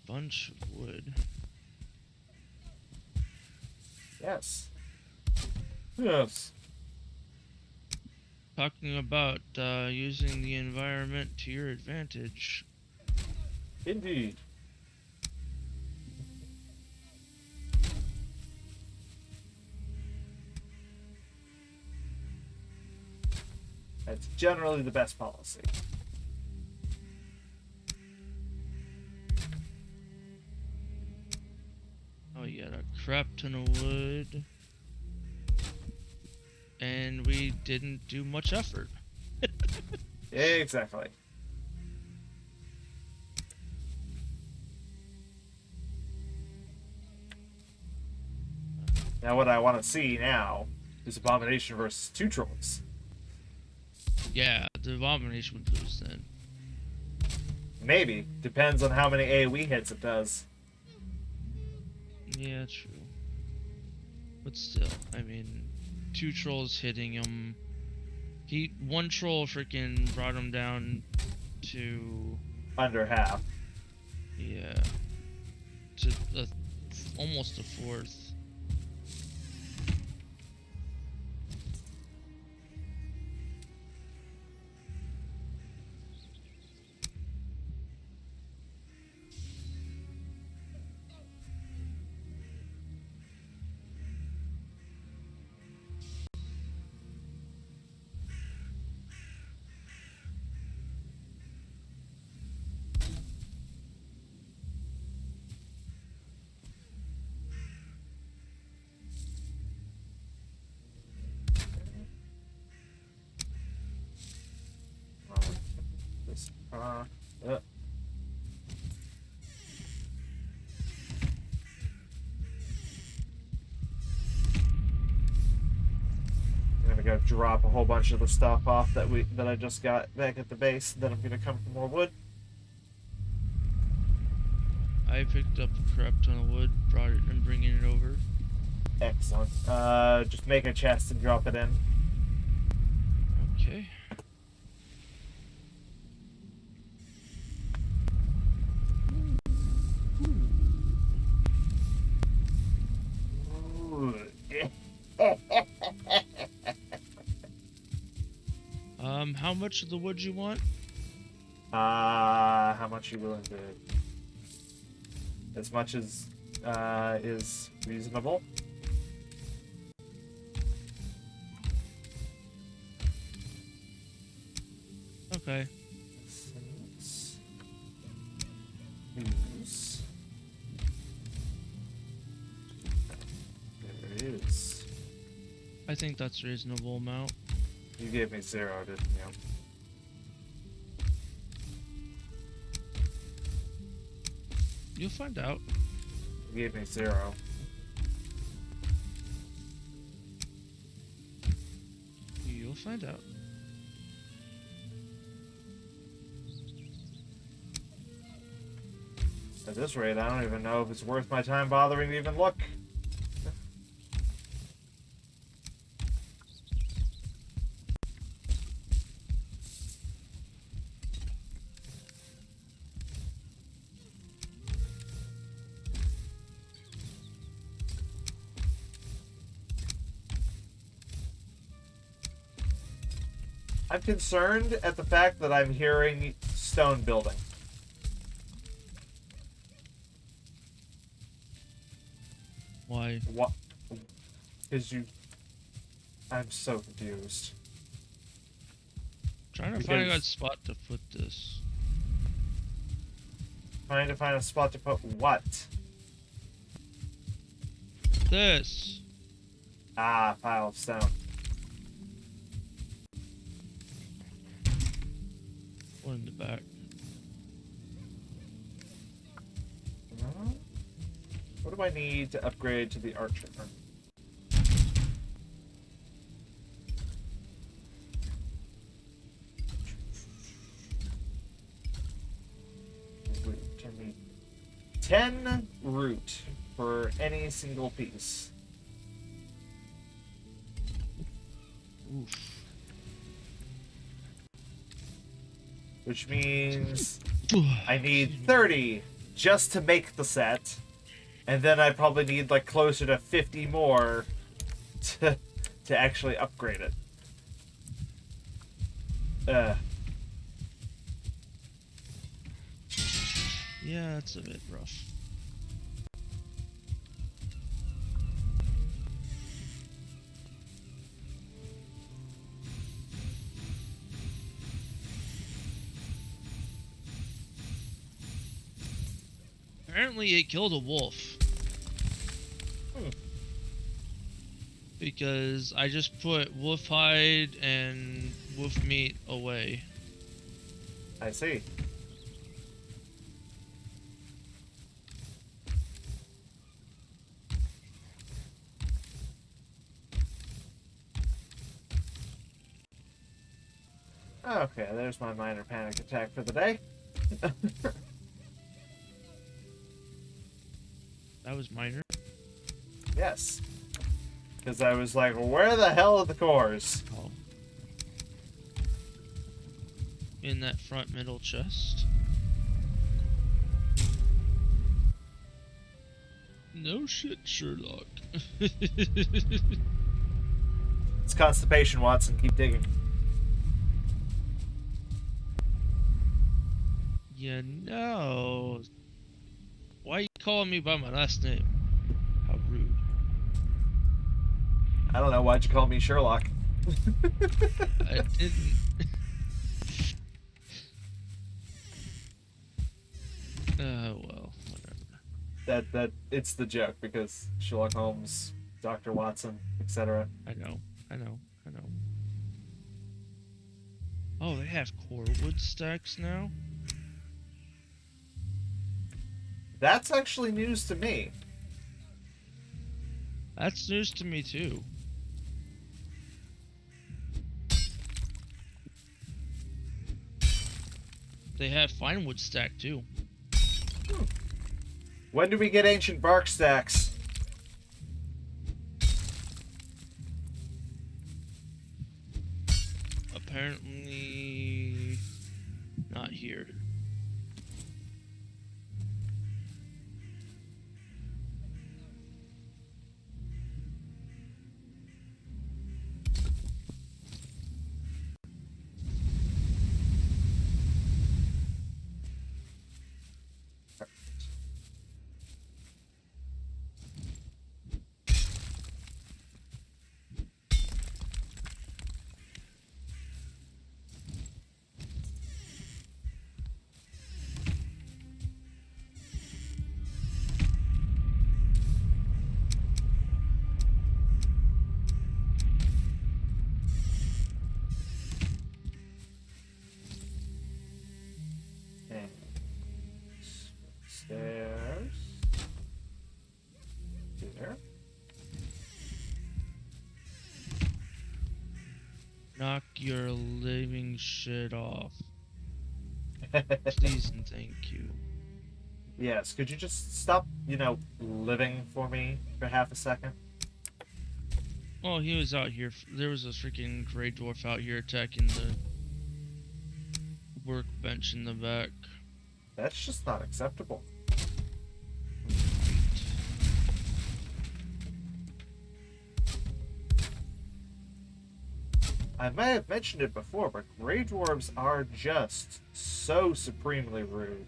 bunch of wood. Yes. Yes. Talking about using the environment to your advantage. Indeed. That's generally the best policy. Oh, yeah, a crap ton of wood. And we didn't do much effort. Exactly. Now what I want to see now is Abomination versus two trolls. Yeah, the abomination would lose then. Maybe. Depends on how many AoE hits it does. Yeah, true. But still, I mean, two trolls hitting him. One troll freaking brought him down to, Under half. yeah, to almost a fourth. This, I'm gonna go drop a whole bunch of the stuff off that I just got back at the base. Then I'm gonna come for more wood. I picked up a crap ton of wood, brought it, and bringing it over. Excellent. Just make a chest and drop it in. Okay. Ooh. How much of the wood you want? How much you willing to? As much as is reasonable. Okay. Use. There it is. I think that's a reasonable amount. You gave me 0, didn't you? You'll find out. You gave me 0. You'll find out. At this rate, I don't even know if it's worth my time bothering to even look. I'm concerned at the fact that I'm hearing stone building. Why? What? Because you... I'm so confused. Trying to find a good spot to put this. Trying to find a spot to put what? This. Ah, pile of stone. One in the back. What do I need to upgrade to the archer? Root. I need 10 root for any single piece. Oof. which means I need 30 just to make the set, and then I probably need like closer to 50 more to actually upgrade it. Yeah, it's a bit rough. Apparently it killed a wolf. Because I just put wolf hide and wolf meat away. I see. Okay, there's my minor panic attack for the day. That was minor. Yes. Because I was like, where the hell are the cores? Oh. In that front middle chest. No shit, Sherlock. It's constipation, Watson. Keep digging. You know. Why are you calling me by my last name? How rude. I don't know. Why'd you call me Sherlock? I didn't. Well, whatever. That it's the joke because Sherlock Holmes, Dr. Watson, etc. I know. Oh, they have core wood stacks now? That's actually news to me. That's news to me too. They have fine wood stack too. When do we get ancient bark stacks? Apparently not here. And stairs. Here. Knock your living shit off. Please and thank you. Yes, could you just stop, living for me for half a second? Oh, he was out here. There was a freaking gray dwarf out here attacking the workbench in the back. That's just not acceptable. I may have mentioned it before, but gray dwarves are just so supremely rude.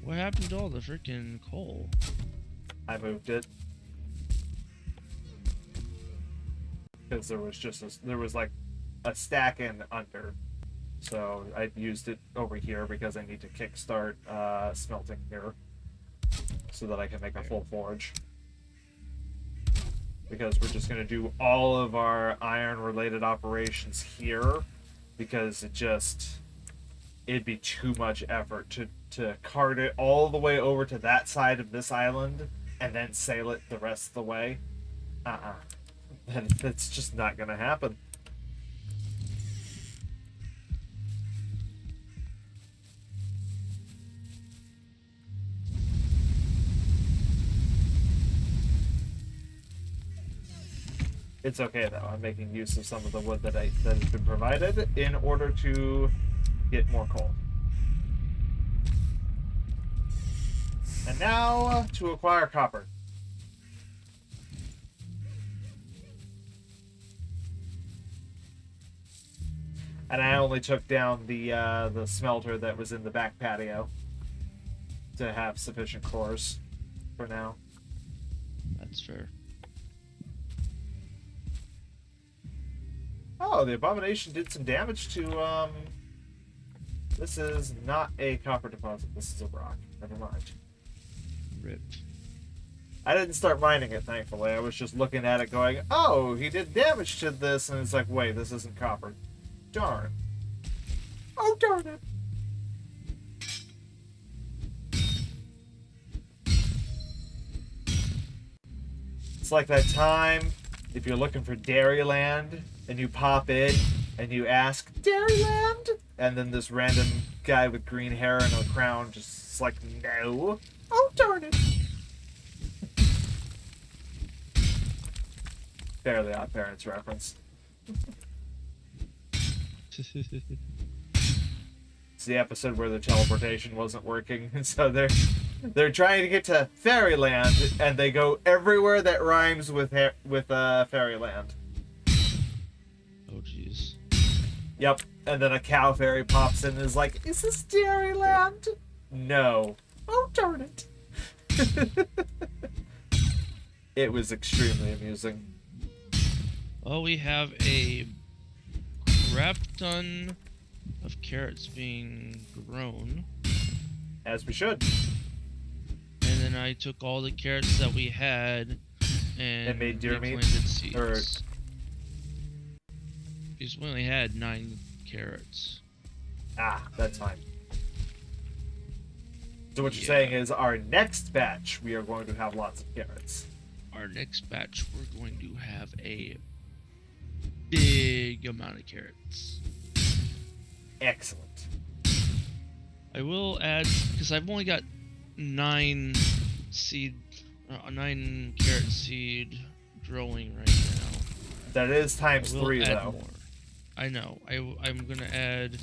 What happened to all the freaking coal? I moved it because there was like a stack in under, so I used it over here because I need to kickstart smelting here so that I can make a full forge. Because we're just going to do all of our iron related operations here because it'd be too much effort to cart it all the way over to that side of this island and then sail it the rest of the way. That's just not gonna happen. It's okay though. I'm making use of some of the wood that has been provided in order to get more coal. And now to acquire copper. And I only took down the smelter that was in the back patio to have sufficient cores for now. That's fair. Oh, the abomination did some damage to This is not a copper deposit. This is a rock. Never mind. Rip. I didn't start mining it, thankfully. I was just looking at it going, oh, he did damage to this, and it's like, wait, this isn't copper. Darn. Oh, darn it. It's like that time if you're looking for Dairyland and you pop in and you ask, Dairyland? And then this random guy with green hair and a crown just is like, no. Oh, darn it. Fairly Odd Parents reference. It's the episode where the teleportation wasn't working, so they're trying to get to Fairyland, and they go everywhere that rhymes with Fairyland. Oh jeez. Yep, and then a cow fairy pops in and is like, "Is this Dairyland?" No. Oh darn it! It was extremely amusing. Oh, we have a crap ton of carrots being grown. As we should. And then I took all the carrots that we had and made deer meat? replanted seeds. Or... Because we only had 9 carrots. Ah, that's fine. So what you're saying is our next batch, we are going to have lots of carrots. Our next batch, we're going to have a big amount of carrots. Excellent. I will add, because I've only got 9 carrot seed growing right now. That is times 3 though. More. I know. I'm gonna add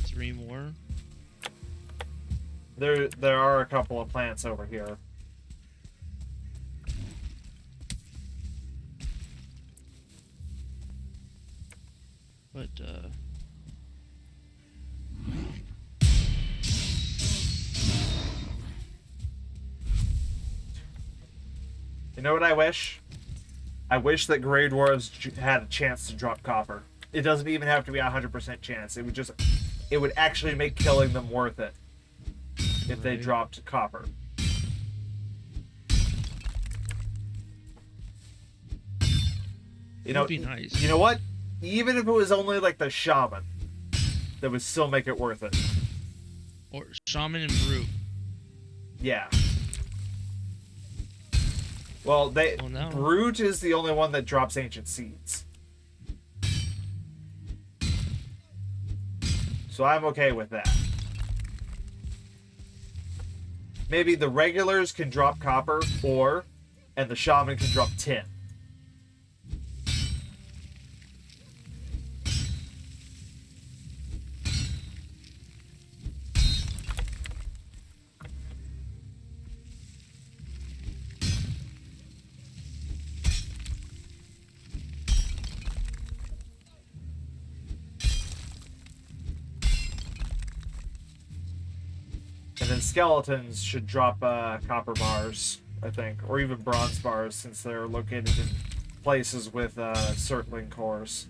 3 more. There are a couple of plants over here. But you know what I wish? I wish that Grey Dwarves had a chance to drop copper. It doesn't even have to be a 100% chance. It would actually make killing them worth it if they dropped copper. You know, that'd be nice. You know what? Even if it was only like the shaman, that would still make it worth it. Or shaman and brute. Yeah. Well, no. Brute is the only one that drops ancient seeds. So I'm okay with that. Maybe the regulars can drop copper, and the shaman can drop tin. And then skeletons should drop copper bars, I think, or even bronze bars, since they're located in places with circling cores.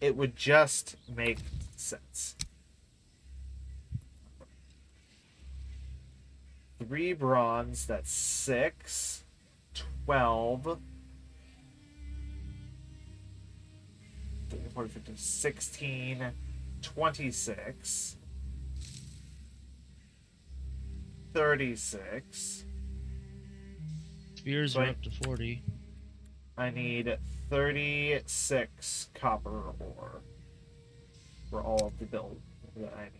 It would just make sense. 3 bronze, that's 6, 12, 14, 15, 16, 26, 36. Spears So are up to 40. I need 36 copper ore for all of the build that I need.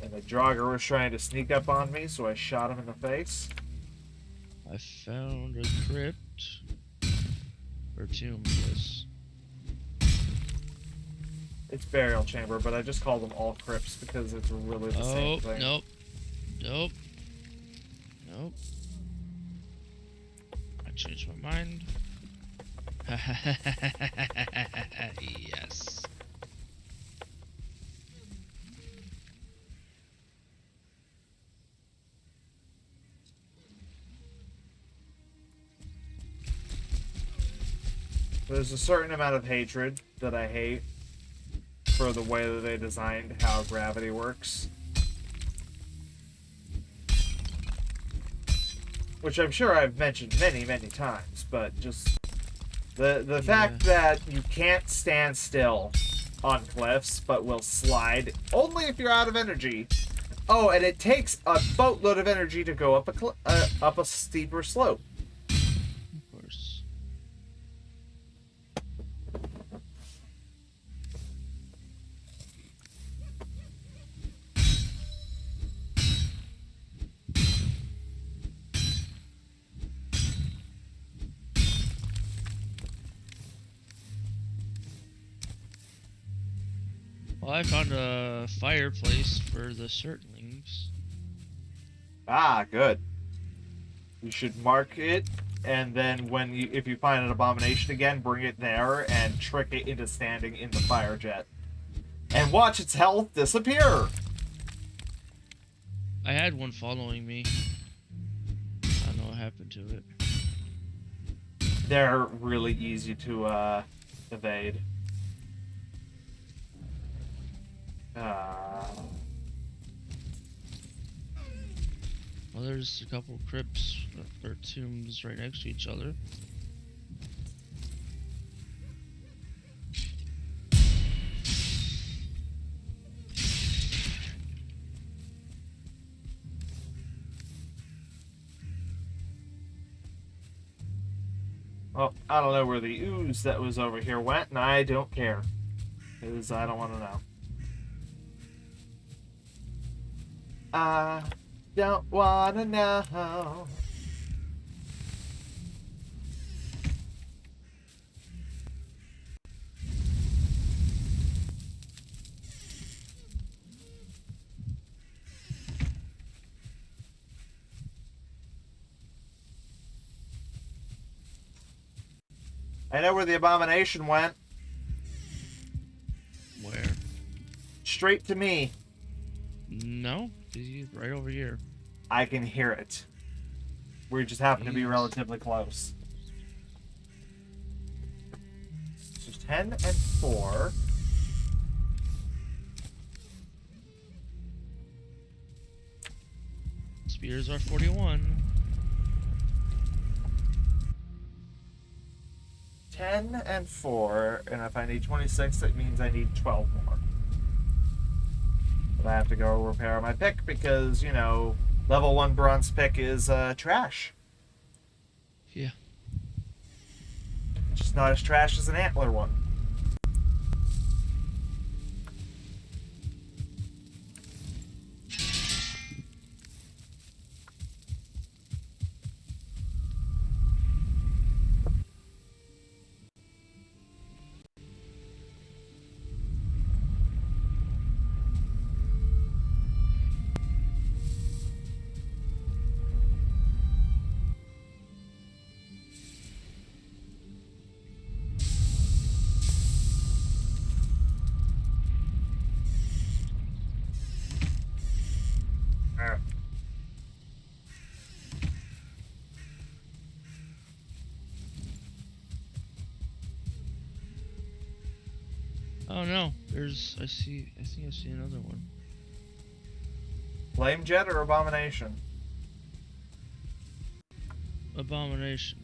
And the Draugr was trying to sneak up on me, so I shot him in the face. I found a crypt. Or tomb, yes. It's burial chamber, but I just call them all crypts because it's really the same thing. Nope. Nope. Nope. I changed my mind. Yes. There's a certain amount of hatred that I hate for the way that they designed how gravity works. Which I'm sure I've mentioned many, many times, but just the fact that you can't stand still on cliffs, but will slide only if you're out of energy. Oh, and it takes a boatload of energy to go up up a steeper slope. Of course. Well, I found a fireplace for the certlings. Ah, good. You should mark it, and then if you find an abomination again, bring it there and trick it into standing in the fire jet. And watch its health disappear! I had one following me. I don't know what happened to it. They're really easy to evade. Well, there's a couple crypts or tombs right next to each other. Well, I don't know where the ooze that was over here went, and I don't care. Because I don't want to know. I don't want to know. I know where the abomination went. Where? Straight to me. No, he's right over here. I can hear it. We just happen to be Jeez. relatively close. So 10 and 4. Spears are 41. 10 and 4, and if I need 26, that means I need 12 more. But I have to go repair my pick because, you know, level 1 bronze pick is trash. Yeah. Just not as trash as an antler one. Oh no, there's. I think I see another one. Flame jet or abomination? Abomination.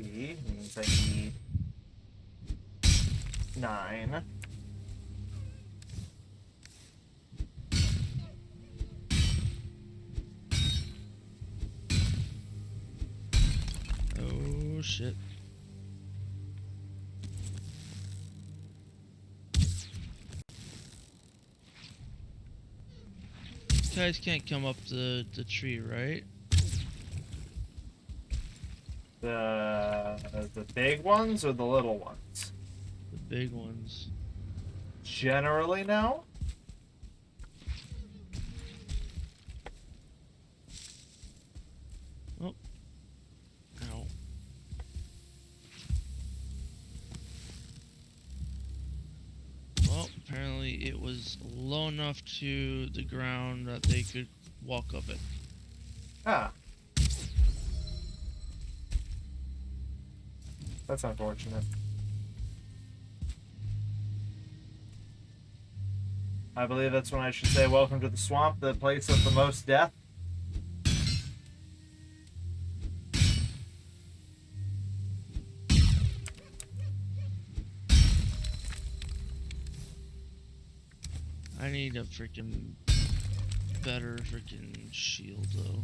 3 means I need 9. Oh shit. You guys can't come up the tree, right? The big ones or the little ones? The big ones. Generally, no. Oh. Ow. Well, apparently it was low enough to the ground that they could walk up it. Ah. That's unfortunate. I believe that's when I should say welcome to the swamp, the place of the most death. I need a freaking better freaking shield though.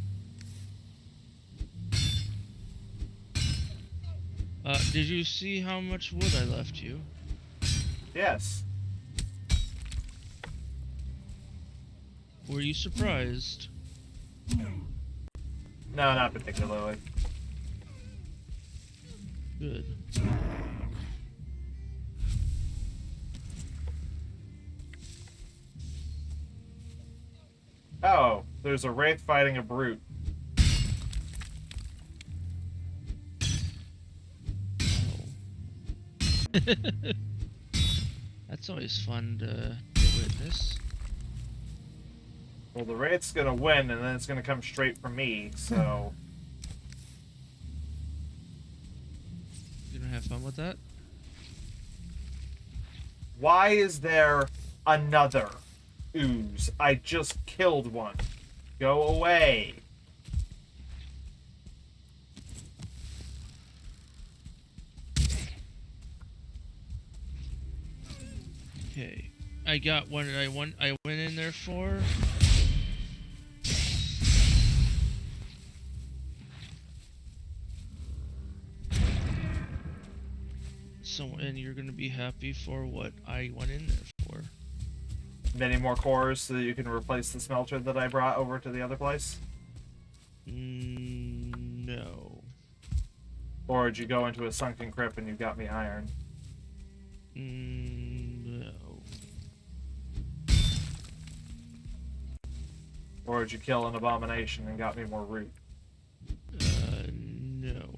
Did you see how much wood I left you? Yes. Were you surprised? No, not particularly. Good. Oh, there's a wraith fighting a brute. Oh. That's always fun to witness. Well, the wraith's gonna win, and then it's gonna come straight for me, so... You gonna have fun with that? Why is there another ooze? I just killed one. Go away. Okay. I got what I went in there for. So, and you're gonna be happy for what I went in there for. Many more cores so that you can replace the smelter that I brought over to the other place? No. Or did you go into a sunken crypt and you got me iron? No. Or did you kill an abomination and got me more root? No.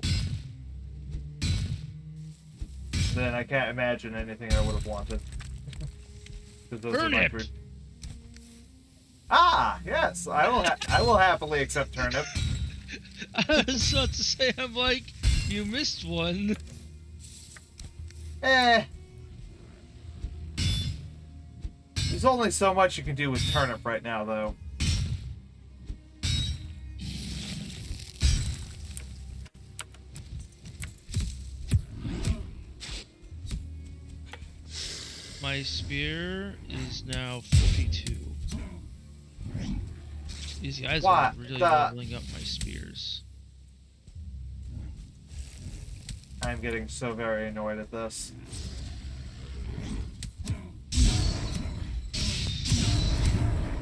Then I can't imagine anything I would have wanted. Turnip! Ah, yes, I will happily accept turnip. I was about to say, I'm like, you missed one. There's only so much you can do with turnip right now, though. My spear is now 42. These guys are really leveling up my spears. I'm getting so very annoyed at this.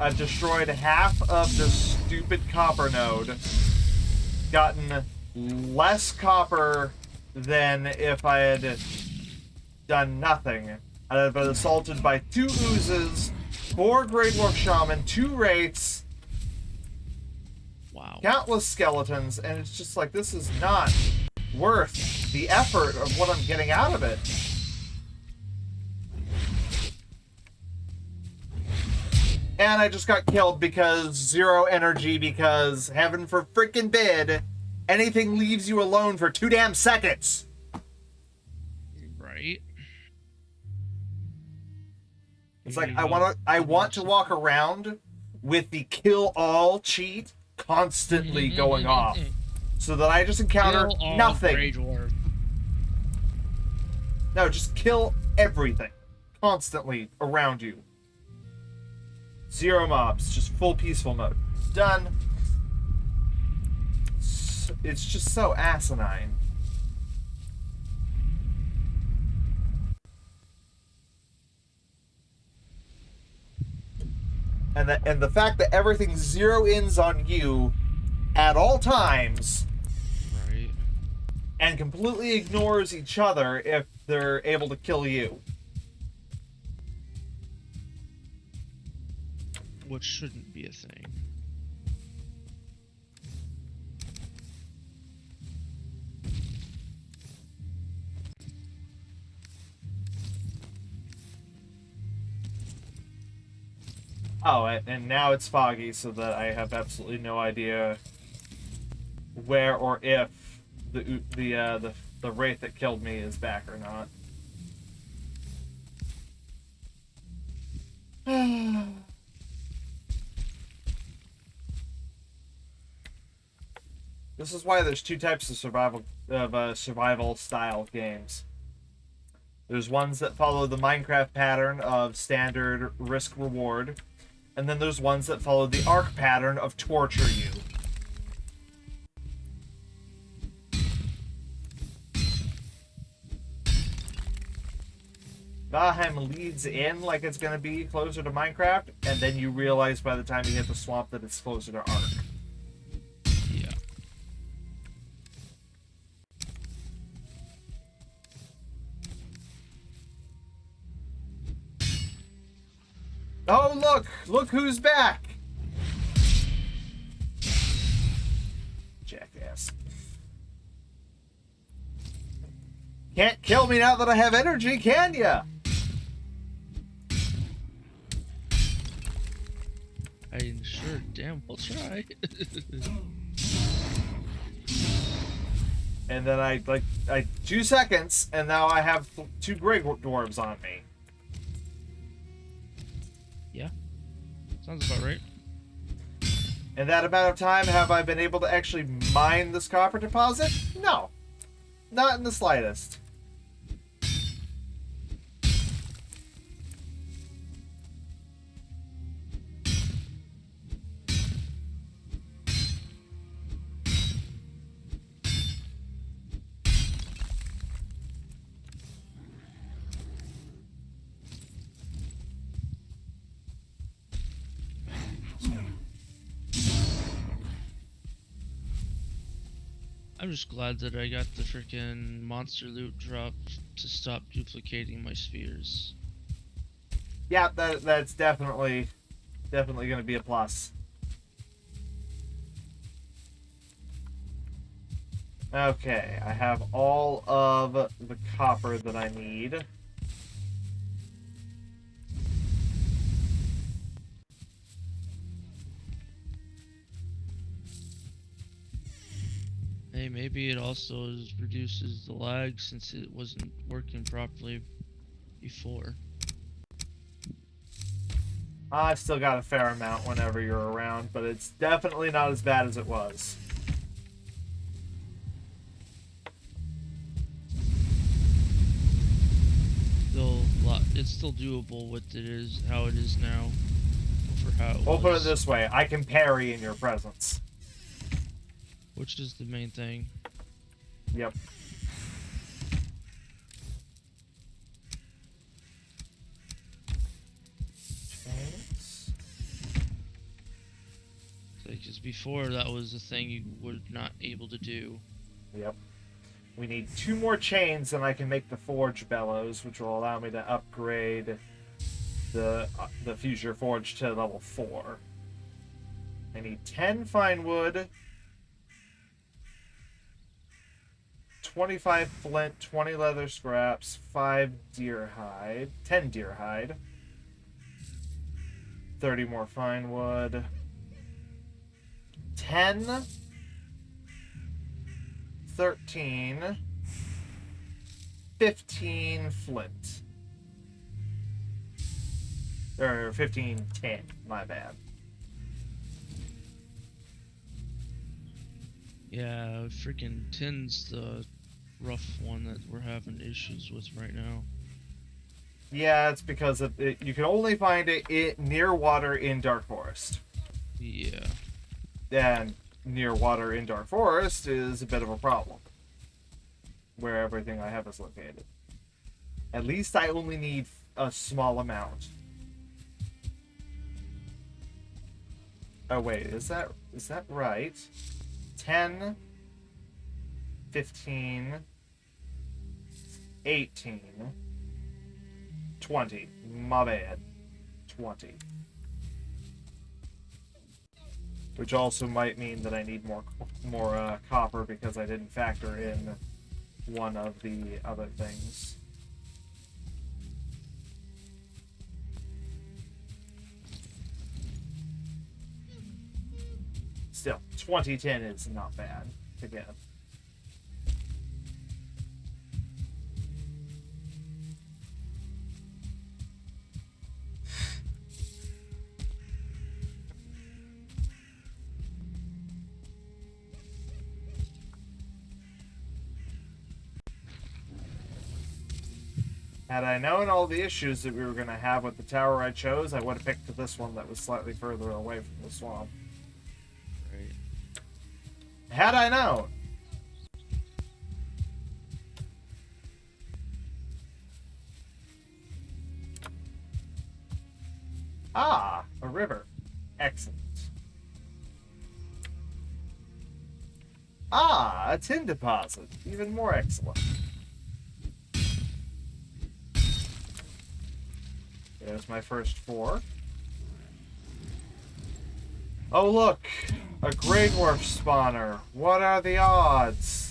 I've destroyed half of the stupid copper node. Gotten less copper than if I had done nothing. I've been assaulted by 2 oozes, 4 Grey Dwarf Shaman, 2 Wraiths, wow, countless skeletons, and it's just like, this is not worth the effort of what I'm getting out of it. And I just got killed because 0 energy, because heaven for frickin' bid, anything leaves you alone for 2 damn seconds. Right. It's like I want to walk around with the kill all cheat constantly going off, so that I just encounter nothing. No, just kill everything. Constantly around you. 0 mobs. Just full peaceful mode. Done. It's just so asinine. And the fact that everything zero ins on you at all times, Right. and completely ignores each other if they're able to kill you. Which shouldn't be a thing. Oh, and now it's foggy, so that I have absolutely no idea where or if the wraith that killed me is back or not. This is why there's two types of survival style games. There's ones that follow the Minecraft pattern of standard risk reward, and then there's ones that follow the Ark pattern of torture you. Valheim leads in like it's going to be closer to Minecraft, and then you realize by the time you hit the swamp that it's closer to Ark. Yeah. Oh, look! Look who's back! Jackass. Can't kill me now that I have energy, can ya? I sure damn will try. And then I 2 seconds, and now I have 2 Grey Dwarves on me. Yeah. Sounds about right. In that amount of time, have I been able to actually mine this copper deposit? No. Not in the slightest. I'm just glad that I got the freaking monster loot drop to stop duplicating my spheres. Yeah, that's definitely going to be a plus. Okay, I have all of the copper that I need. Hey, maybe it also reduces the lag since it wasn't working properly before. I still got a fair amount whenever you're around, but it's definitely not as bad as it was. It's still doable with how it is now. For how it We'll was. put it this way, I can parry in your presence. Which is the main thing. Yep. Because before that was a thing you were not able to do. Yep. We need 2 more chains, and I can make the Forge Bellows, which will allow me to upgrade the Future Forge to level 4. I need 10 fine wood, 25 flint, 20 leather scraps, 5 deer hide, 10 deer hide, 30 more fine wood, 10, 13, 15 flint. Or 15, 10, my bad. Yeah, freaking tin's the rough one that we're having issues with right now. Yeah, it's because of it, you can only find it near water in Dark Forest. Yeah. And near water in Dark Forest is a bit of a problem. Where everything I have is located. At least I only need a small amount. Oh wait, is that right? 10, 15, 18, 20. My bad. 20. Which also might mean that I need more copper because I didn't factor in one of the other things. Still, 2010 is not bad to get. Had I known all the issues that we were going to have with the tower I chose, I would have picked this one that was slightly further away from the swamp. Right. Had I known. Ah, a river. Excellent. Ah, a tin deposit. Even more excellent. There's my first 4. Oh look! A Grey Dwarf spawner. What are the odds?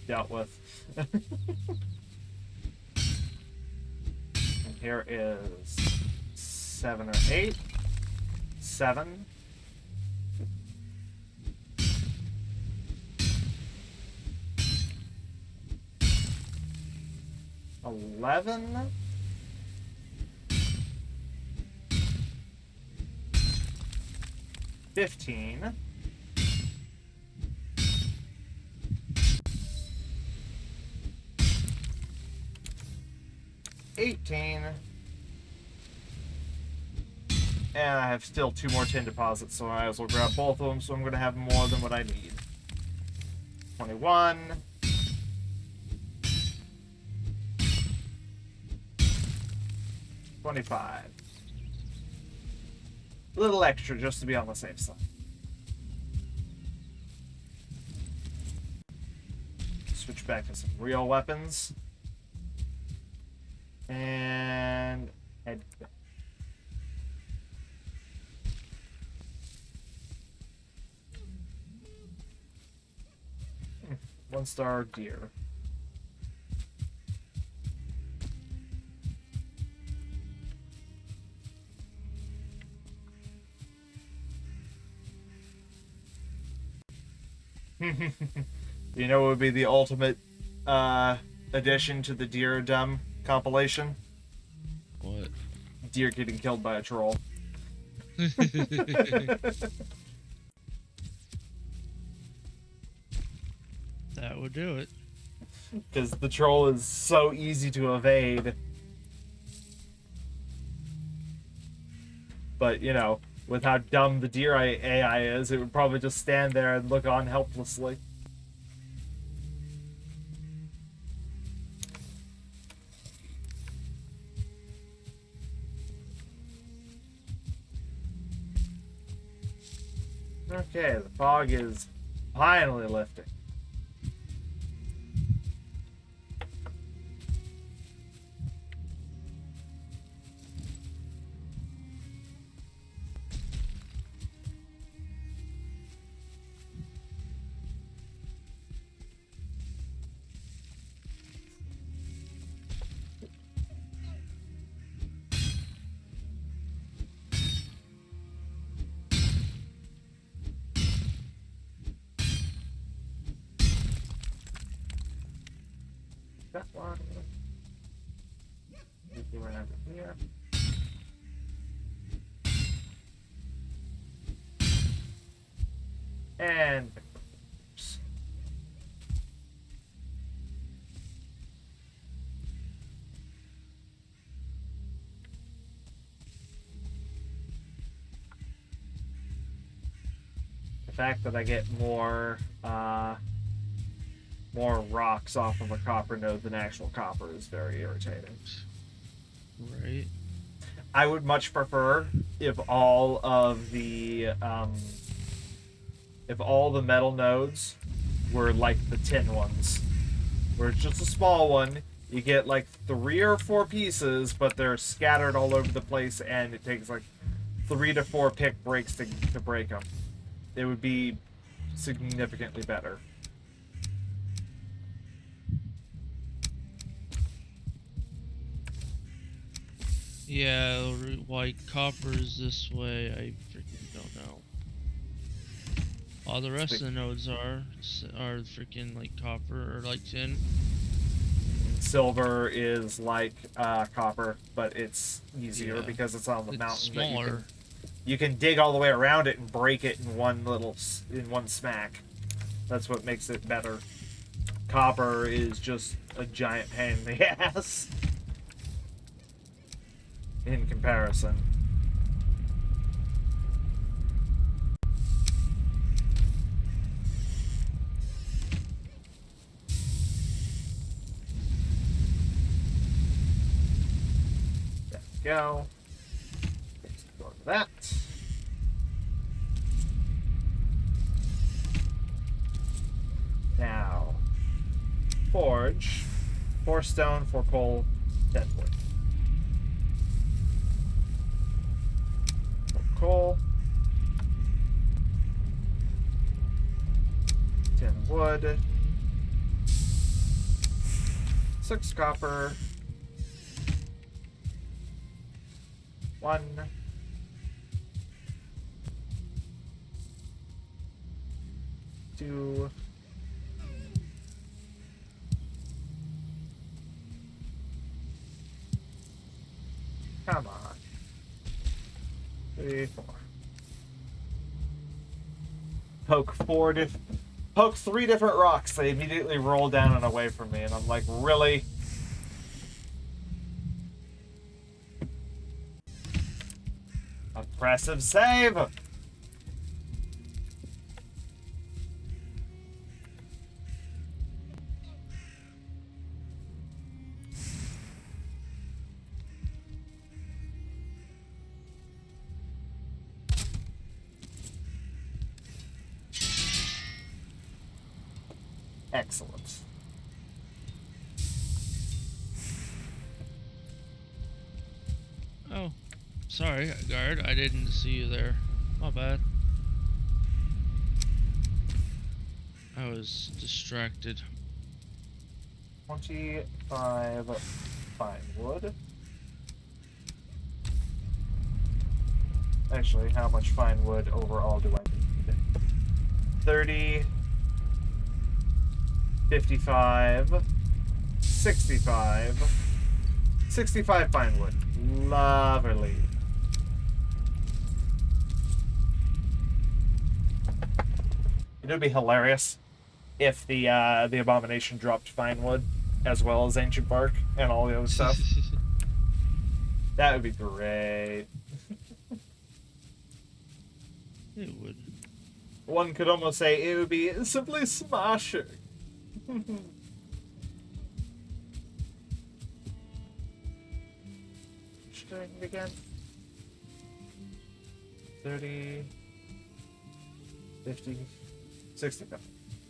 Dealt with. And here is 7 or 8. 7. 11. 15. 18. And I have still 2 more tin deposits, so I might as well grab both of them, so I'm going to have more than what I need. 21. 25. A little extra just to be on the safe side. Switch back to some real weapons. And head back. One-star deer. You know what would be the ultimate addition to the deer dumb compilation? What? Deer getting killed by a troll. That would do it. Because the troll is so easy to evade. But, you know, with how dumb the deer AI is, it would probably just stand there and look on helplessly. Okay, the fog is finally lifting. that one. Maybe right over here. And the fact that I get more rocks off of a copper node than actual copper is very irritating. Right. I would much prefer if all the metal nodes were like the tin ones, where it's just a small one. You get like 3 or 4 pieces, but they're scattered all over the place, and it takes like 3 to 4 pick breaks to break them. It would be significantly better. Yeah, why copper is this way, I freaking don't know. All the rest of the nodes are freaking like copper or like tin. Silver is like copper, but it's easier Yeah. because it's on the It's mountain. smaller. You can dig all the way around it and break it in one smack. That's what makes it better. Copper is just a giant pain in the ass in comparison. There we go. Let's go to that. Now, forge. 4 stone, 4 coal, 10 wood. 4 coal. 10 wood. 6 copper. 1. 2. 'Come on. 3, 4. Poke 3 different rocks. They immediately roll down and away from me, and I'm like, really? Impressive save! Excellent. Oh, sorry, guard. I didn't see you there. My bad. I was distracted. 25 fine wood. Actually, how much fine wood overall do I need? 30, 55, 65, 65 fine wood. Lovely. It would be hilarious if the abomination dropped fine wood as well as ancient bark and all the other stuff. That would be great. It would. One could almost say it would be simply smashing. Just doing it again. 30, 50, 65.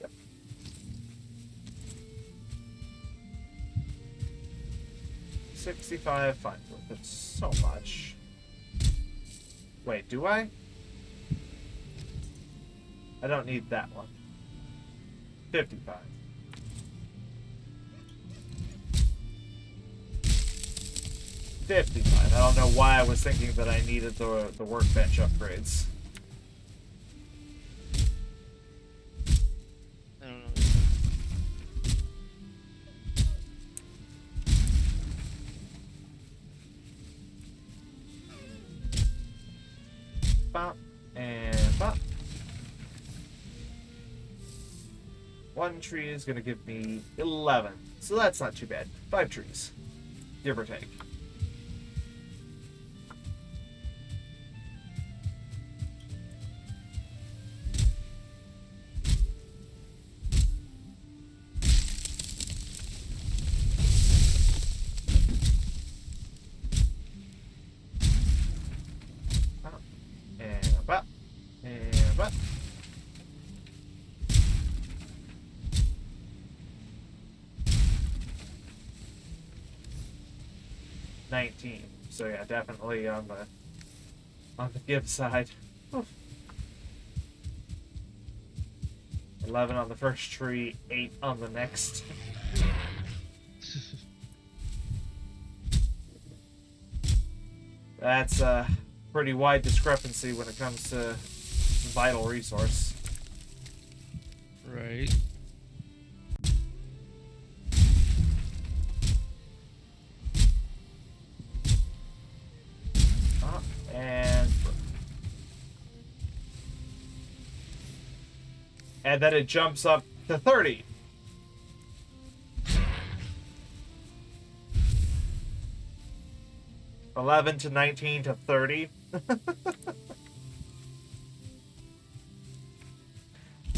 Yep. $65 fine wood. That's so much. Wait, do I? I don't need that one. 55. $55. I don't know why I was thinking that I needed the workbench upgrades. I don't know. bop, and bop. One tree is going to give me 11. So that's not too bad. 5 trees, give or take. Bop, and bop, and bop. 19. So yeah, definitely on the give side. Oof. 11 on the first tree, 8 on the next. That's a pretty wide discrepancy when it comes to vital resource. Right. And then it jumps up to 30. $11 to 19 to 30.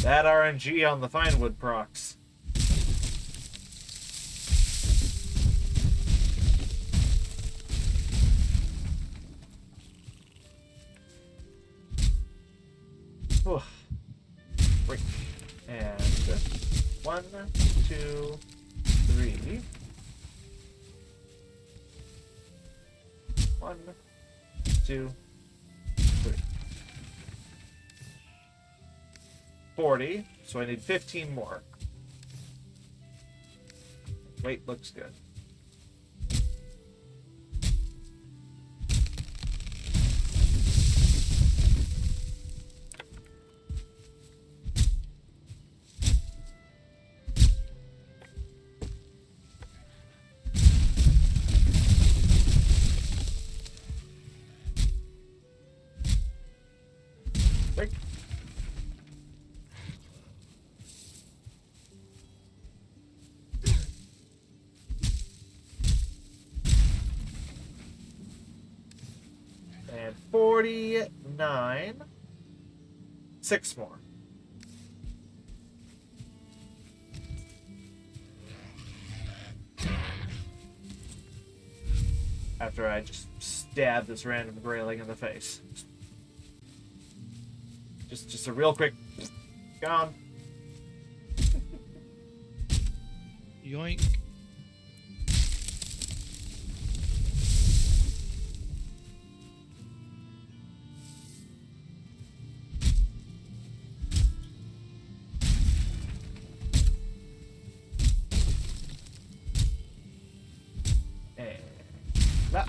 That RNG on the Finewood procs. Whew. Break. And 1, 2, 3. 1, 2, 3. 40. So I need 15 more. Weight looks good. Break. And 49. 6 more. After I just stab this random grayling in the face. Just a real quick gone. Yoink. And that.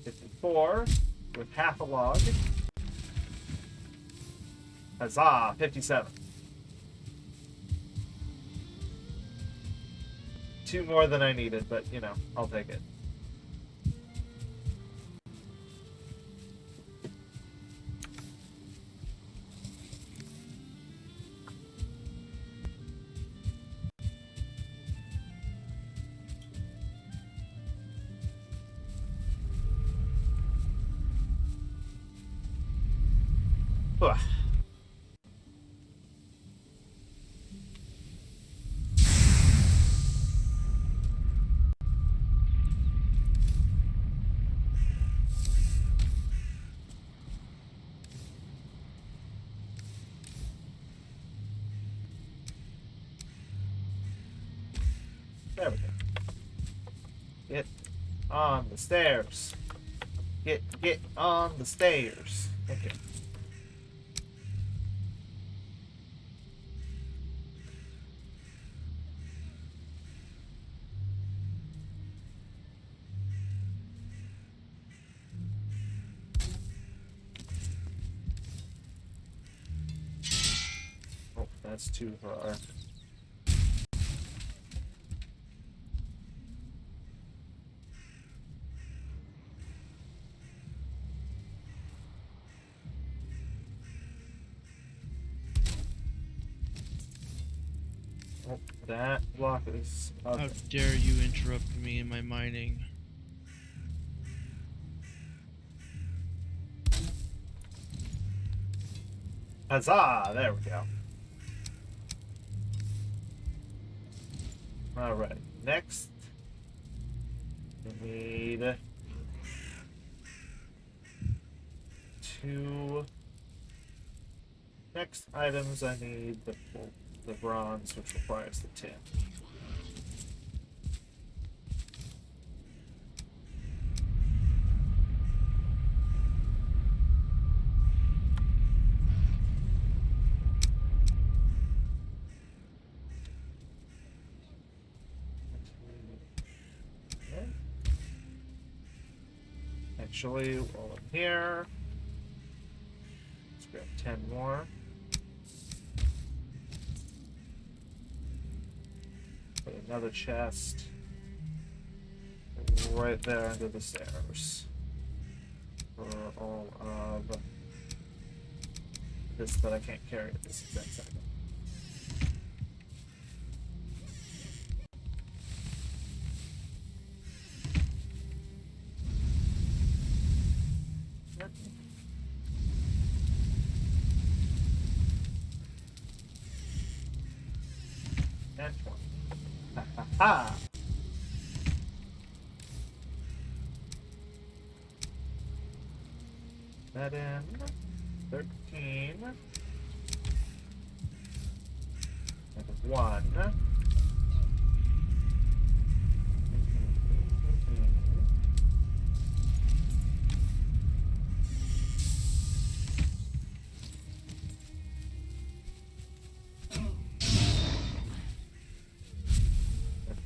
54 with half a log. Huzzah, 57. 2 more than I needed, but you know, I'll take it. Ugh. There we go. Get on the stairs. Get on the stairs. Okay. Oh, that's too far. Oh, that block is up. How dare you interrupt me in my mining? Huzzah! There we go. Alright, next we need 2. Next items I need the bronze, which requires the tin. Okay. Actually, while I'm here, let's grab 10 more. Put another chest right there under the stairs for all of this that I can't carry at this exact second. And 20. Ha ha ha! That in 13 and 1.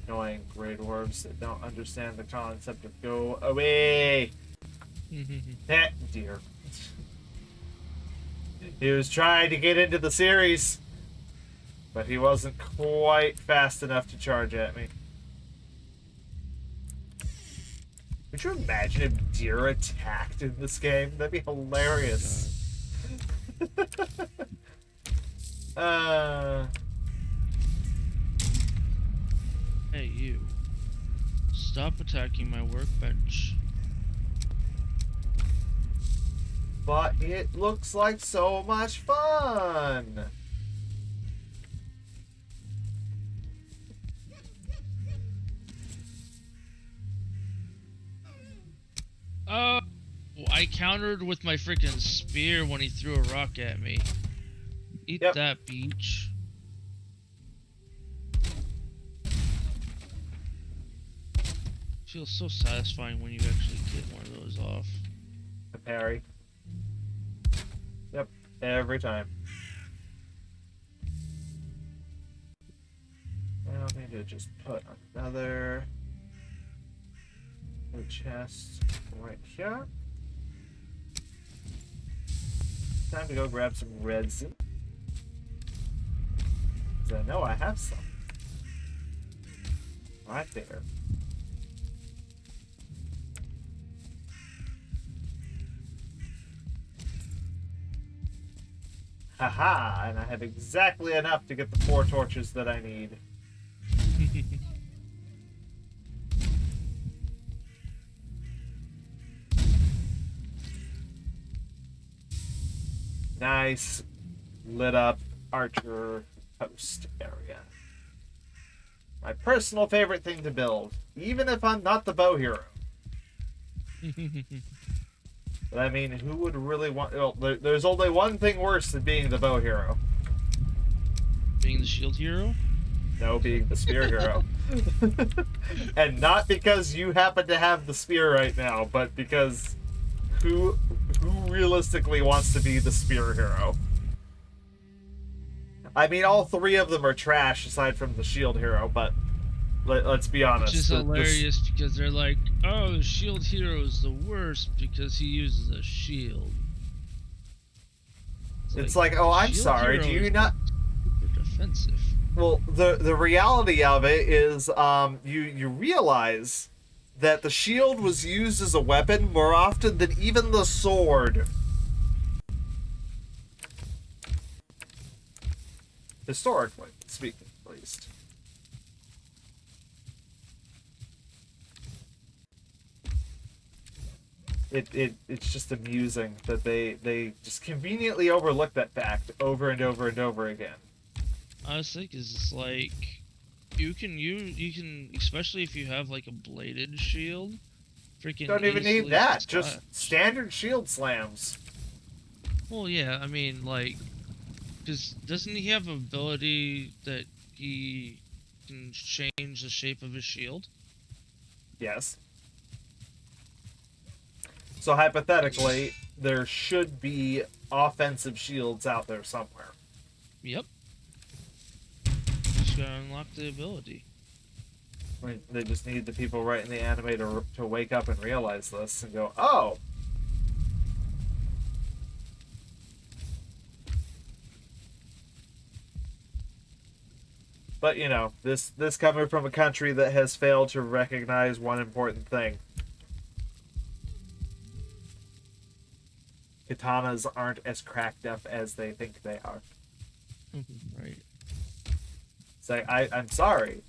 Annoying gray dwarves that don't understand the concept of go away. That dear. He was trying to get into the series, but he wasn't quite fast enough to charge at me. Could you imagine if deer attacked in this game? That'd be hilarious. Hey, you. Stop attacking my workbench. But it looks like so much fun. Oh, I countered with my freaking spear when he threw a rock at me. Eat that, beach. Feels so satisfying when you actually get one of those off. A parry. Yep, every time. Now I need to just put another chest right here. Time to go grab some resin. Because I know I have some. Right there. Haha, and I have exactly enough to get the 4 torches that I need. Nice lit up archer post area. My personal favorite thing to build, even if I'm not the bow hero. But I mean, who would really want... Well, there's only one thing worse than being the bow hero. Being the shield hero? No, being the spear hero. And not because you happen to have the spear right now, but because who realistically wants to be the spear hero? I mean, all 3 of them are trash aside from the shield hero, but let's be honest. Which is hilarious because they're like, oh, the shield hero is the worst because he uses a shield. It's like, oh, I'm sorry, do you not... Super defensive. Well, the reality of it is, you realize that the shield was used as a weapon more often than even the sword. Historically speaking, at least. It's just amusing that they just conveniently overlook that fact over and over and over again. Honestly, because it's like you can especially if you have like a bladed shield, freaking Don't even need easily that. slash. Just standard shield slams. Well, yeah, I mean like, because doesn't he have ability that he can change the shape of his shield? Yes. So hypothetically, there should be offensive shields out there somewhere. Yep. Just gotta unlock the ability. I mean, they just need the people writing the anime to wake up and realize this and go, oh, but you know, this coming from a country that has failed to recognize one important thing. Katanas aren't as cracked up as they think they are. Right. It's like, I'm sorry.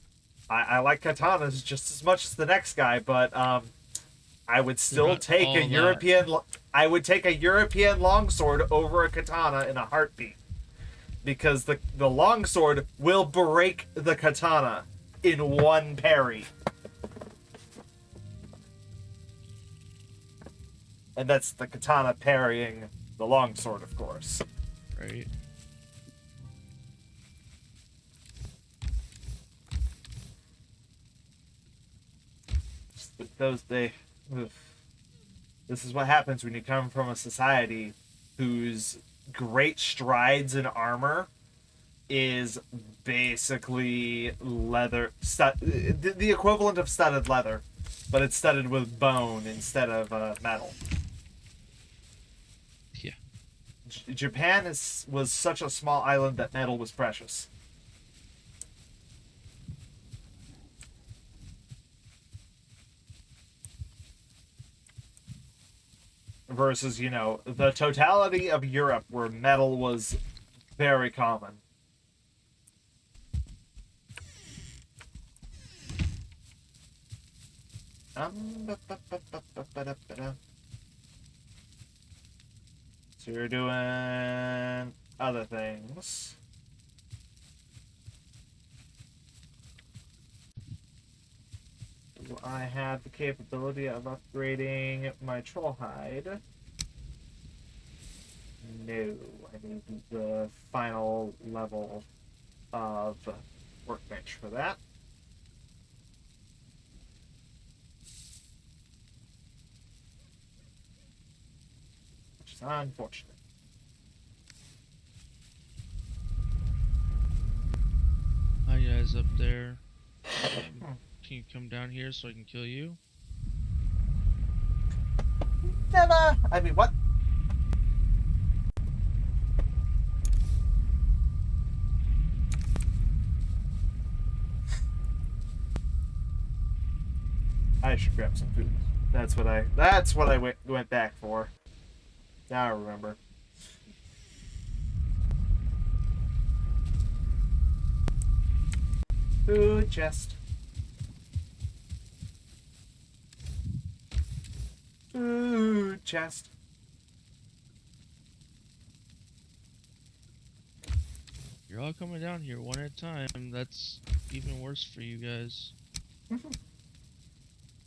I like katanas just as much as the next guy, but I would They're still not take a all that. European. I would take a European longsword over a katana in a heartbeat, because the longsword will break the katana in one parry, and that's the katana parrying the longsword, of course. Right. Those they. This is what happens when you come from a society whose great strides in armor is basically leather, the equivalent of studded leather, but it's studded with bone instead of metal. Yeah. Japan was such a small island that metal was precious. Versus, you know, the totality of Europe where metal was very common. So you're doing other things. Do I have the capability of upgrading my troll hide? No, I need the final level of workbench for that. Which is unfortunate. Hi guys up there. Can you come down here so I can kill you? Never! I mean, what? I should grab some food. That's what I went back for. Now I remember. Food chest. Food chest. You're all coming down here one at a time. That's even worse for you guys.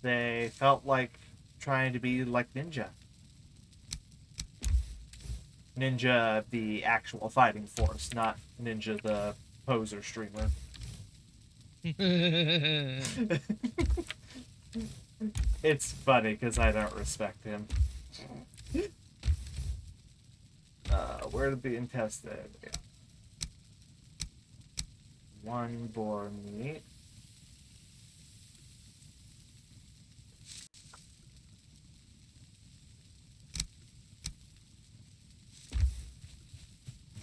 They felt like trying to be like Ninja. Ninja, the actual fighting force, not Ninja, the poser streamer. It's funny because I don't respect him. Where to be intested? Yeah. One boar meat.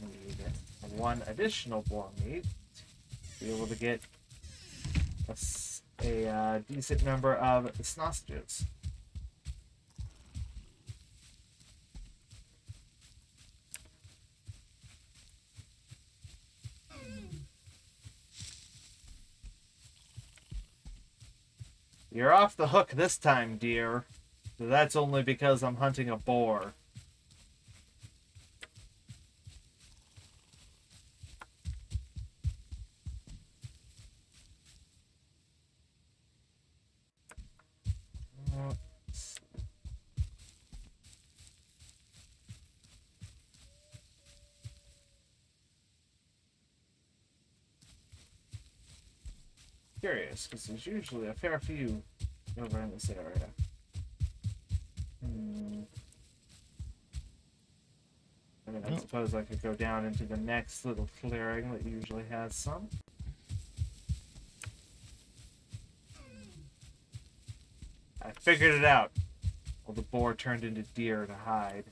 Need one additional boar meat to be able to get a decent number of sausages. You're off the hook this time, dear. That's only because I'm hunting a boar. Curious, because there's usually a fair few over in this area. I mean, I suppose I could go down into the next little clearing that usually has some. I figured it out. Well, the boar turned into deer to hide.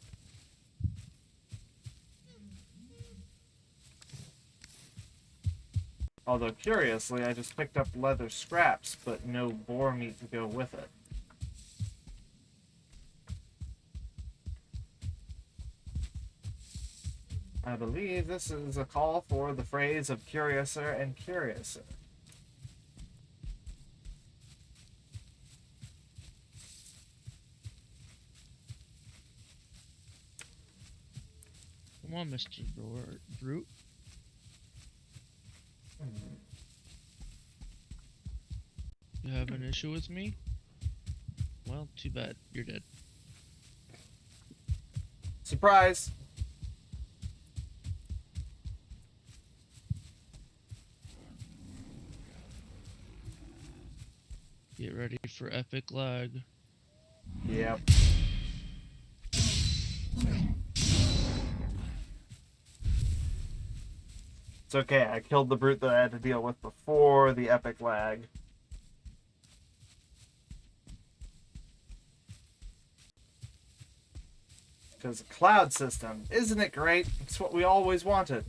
Although, curiously, I just picked up leather scraps, but no boar meat to go with it. I believe this is a call for the phrase of curiouser and curiouser. Come on, Mr. Brute. You have an issue with me? Well, too bad. You're dead. Surprise! Get ready for epic lag. Yep. It's okay, I killed the brute that I had to deal with before the epic lag. Because cloud system, isn't it great? It's what we always wanted.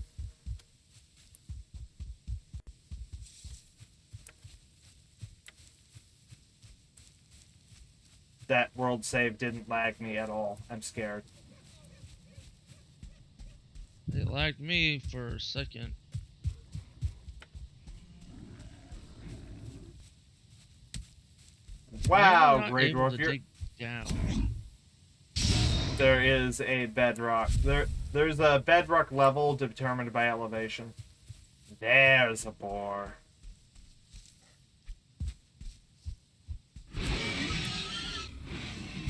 That world save didn't lag me at all. I'm scared. It lagged me for a second. Wow, Grey able Dwarf, to dig down. There is a bedrock. There's a bedrock level determined by elevation. There's a boar.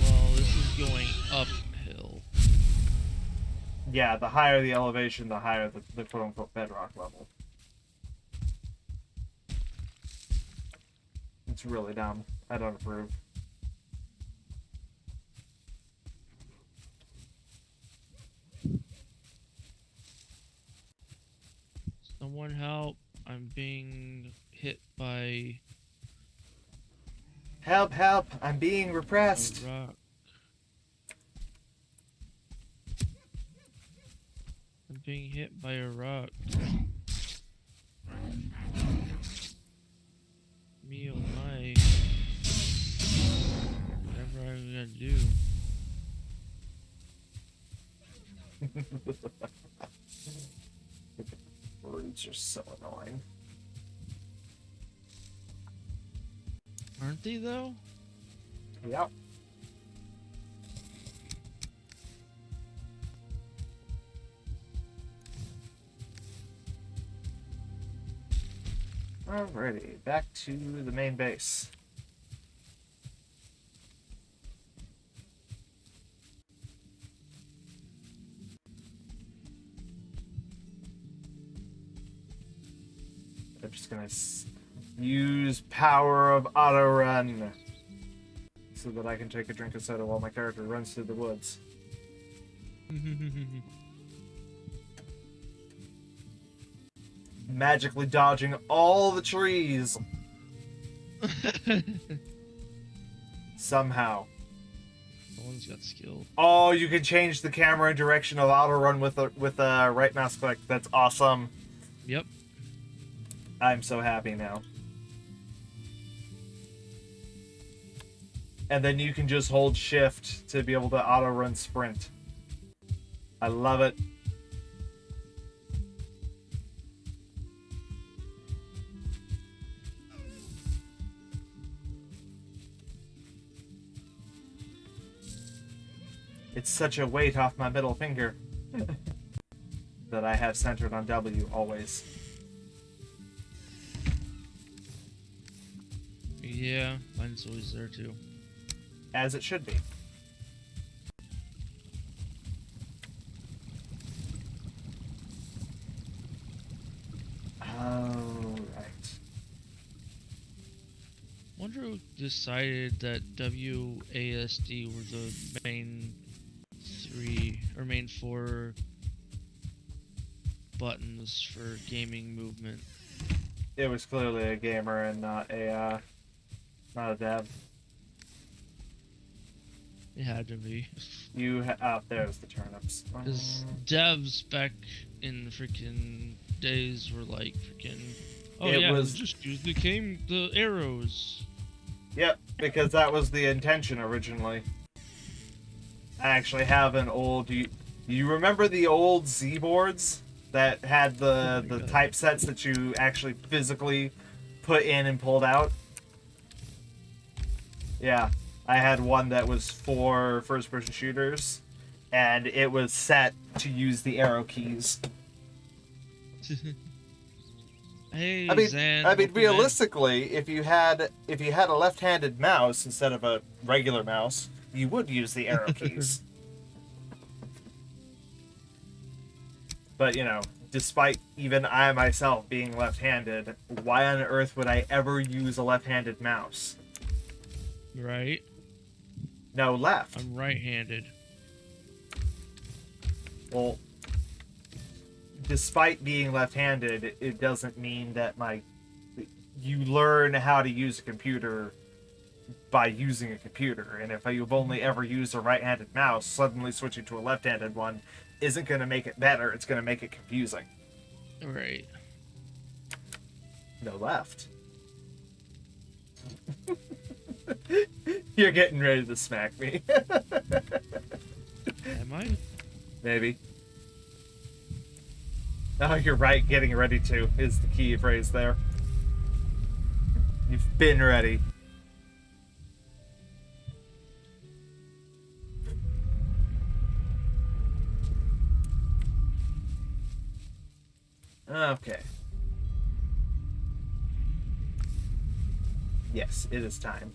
Well, this is going uphill. Yeah, the higher the elevation, the higher the quote-unquote bedrock level. It's really dumb. I don't approve. Someone help. I'm being hit by Help, help! I'm being a repressed. rock. I'm being hit by a rock. Me oh my. Whatever I'm gonna do. Words are so annoying. Aren't they though? Yep. Alrighty, back to the main base. I'm just gonna use power of auto run so that I can take a drink of soda while my character runs through the woods. Magically dodging all the trees. Somehow. Someone's got skill. Oh, you can change the camera direction of auto run with a right mouse click. That's awesome. Yep. I'm so happy now. And then you can just hold shift to be able to auto run sprint. I love it. It's such a weight off my middle finger that I have centered on W always. Yeah, mine's always there too. As it should be. Oh, right. Wonder who decided that WASD were the main main four buttons for gaming movement. It was clearly a gamer and not a dev. It had to be. There's the turnips. Because devs back in the freaking days were like freaking. Oh It yeah, was- just use the arrows. Yep, because that was the intention originally. I actually have an old. You remember the old Z boards that had the Oh my God. typesets that you actually physically put in and pulled out? Yeah, I had one that was for first-person shooters, and it was set to use the arrow keys. Hey, I mean, Zan, I mean, welcome in. realistically, if you had a left-handed mouse instead of a regular mouse, you would use the arrow keys. But you know, despite even I myself being left-handed, why on earth would I ever use a left-handed mouse? Right? No, left. I'm right-handed. Well, despite being left-handed, it doesn't mean that you learn how to use a computer by using a computer. And if you've only ever used a right-handed mouse, suddenly switching to a left-handed one isn't going to make it better. It's going to make it confusing. Right. No left. You're getting ready to smack me. Am I? Maybe. Oh, you're right. Getting ready to is the key phrase there. You've been ready. Okay. Yes, it is time.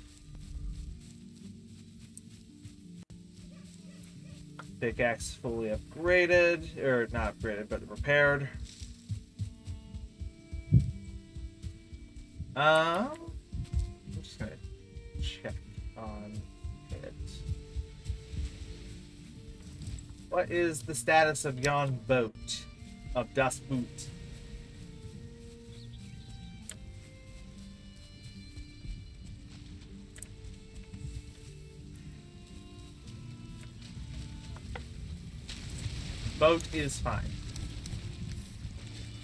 Pickaxe fully upgraded, or not upgraded, but repaired. I'm just gonna check on it. What is the status of yon boat? Of Das Boot? Boat is fine.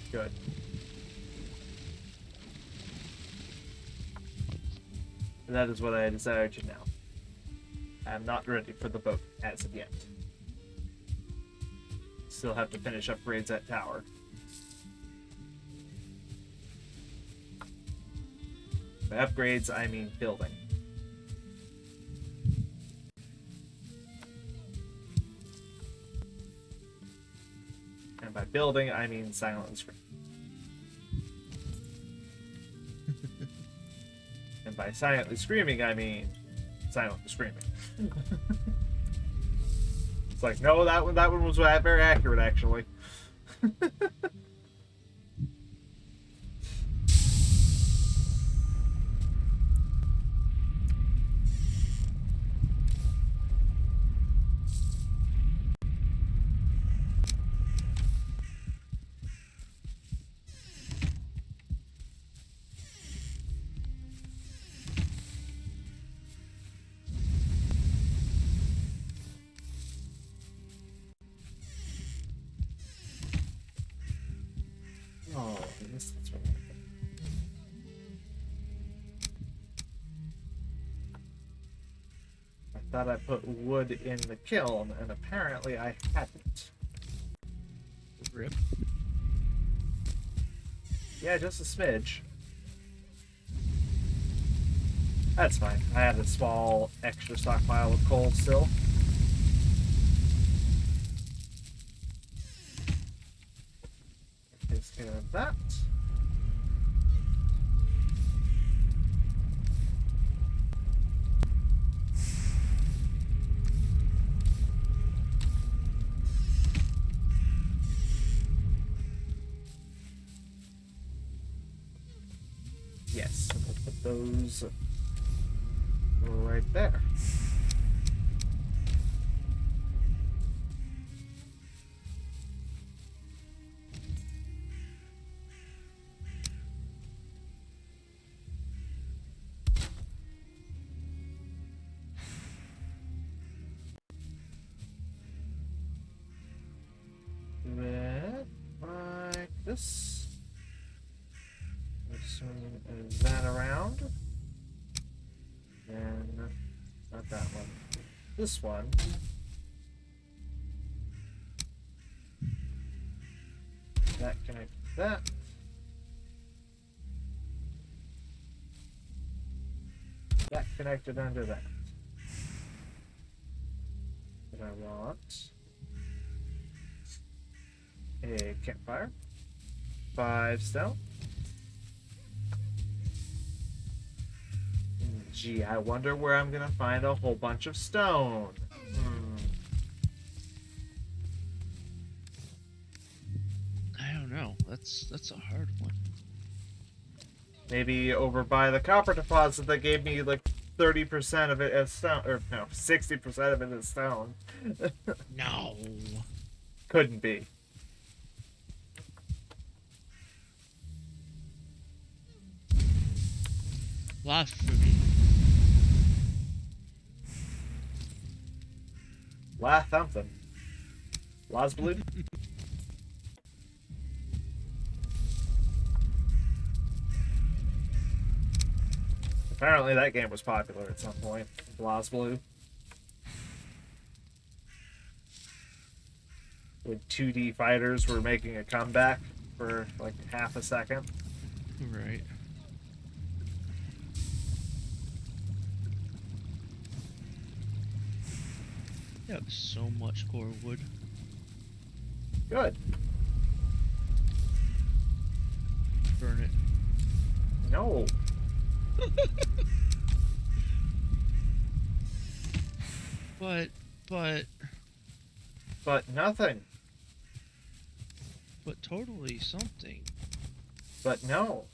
Good. And that is what I desire to know. I am not ready for the boat as of yet. Still have to finish upgrades at tower. By upgrades, I mean building. And by building, I mean silent scream. And by silently screaming, I mean silently screaming. It's like, no, that one was very accurate, actually. Oh, I guess that's what I thought I put wood in the kiln, and apparently I hadn't. Rip. Yeah, just a smidge. That's fine. I had a small extra stockpile of coal still. that. Yes, we'll put those right there. That, like this. Let's move that around. And not that one. This one. That connects to that. That connected under that. And I want a campfire. 5 stone. Gee, I wonder where I'm gonna find a whole bunch of stone. I don't know. That's a hard one. Maybe over by the copper deposit that gave me like 30% of it as stone, or no, 60% of it as stone. No. Couldn't be. Blasphemy. La something. Las blue. Apparently that game was popular at some point. Las blue. When 2D fighters were making a comeback for like half a second. Right. You have so much core wood. Good. Burn it. No. But nothing. But totally something. But no.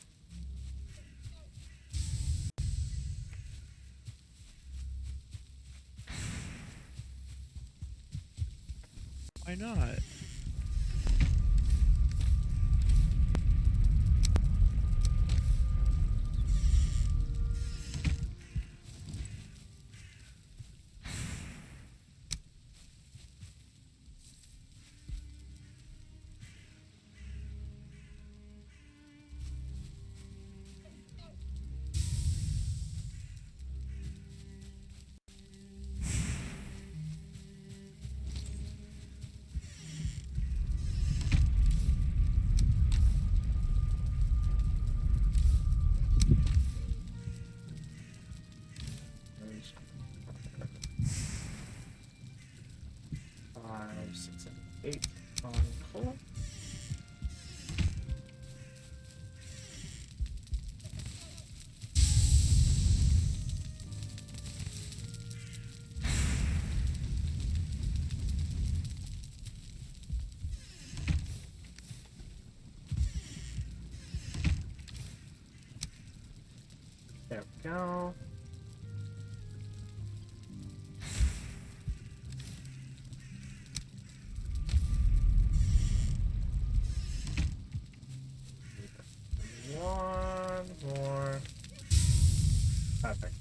Why not? Five, 6, 7, 8 on coal. There we go. One more. Perfect.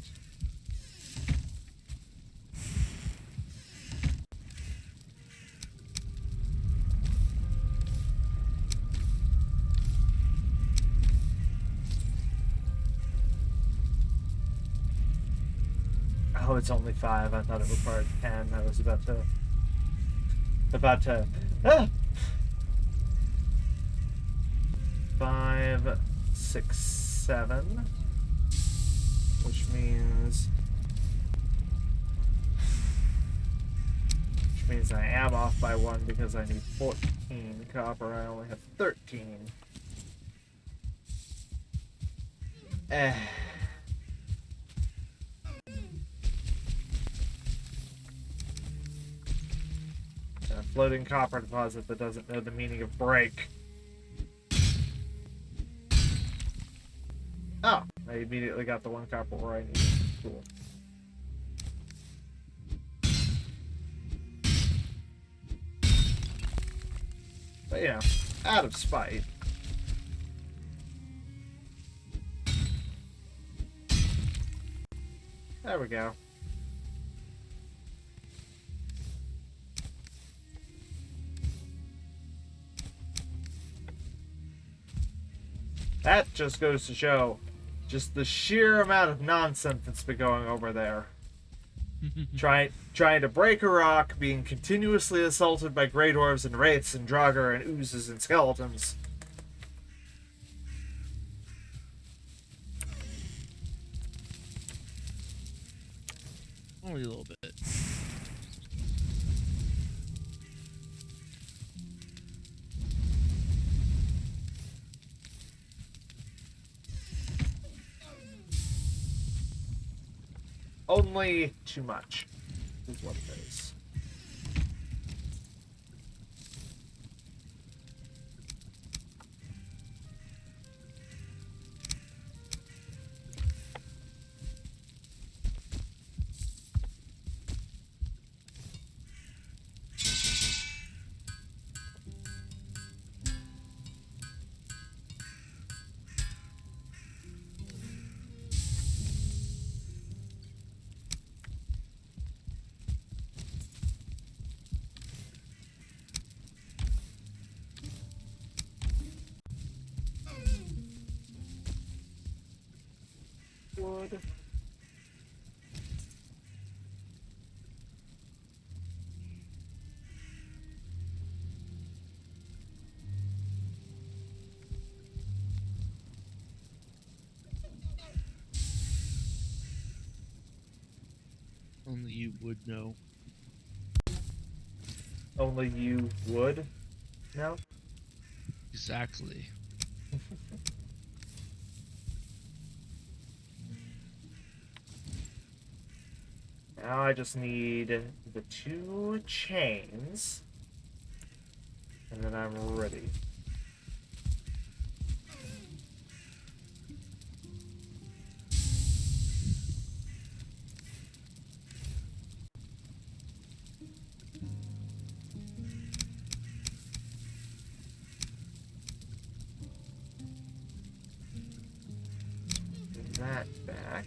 Oh, it's only 5. I thought it required 10. I was about to. Ah! 5, 6, 7. Which means I am off by 1 because I need 14 copper. I only have 13. Eh. A floating copper deposit that doesn't know the meaning of break. Oh, I immediately got the one copper where I needed it. Cool. But you know, out of spite. There we go. That just goes to show just the sheer amount of nonsense that's been going over there. trying to break a rock, being continuously assaulted by Grey Dwarves and Wraiths and Draugr and Oozes and Skeletons. Only a little bit. Only too much is what it is. Wood. Only you would know. Only you would? No? Exactly. Now I just need the 2 chains. And then I'm ready. Put that back.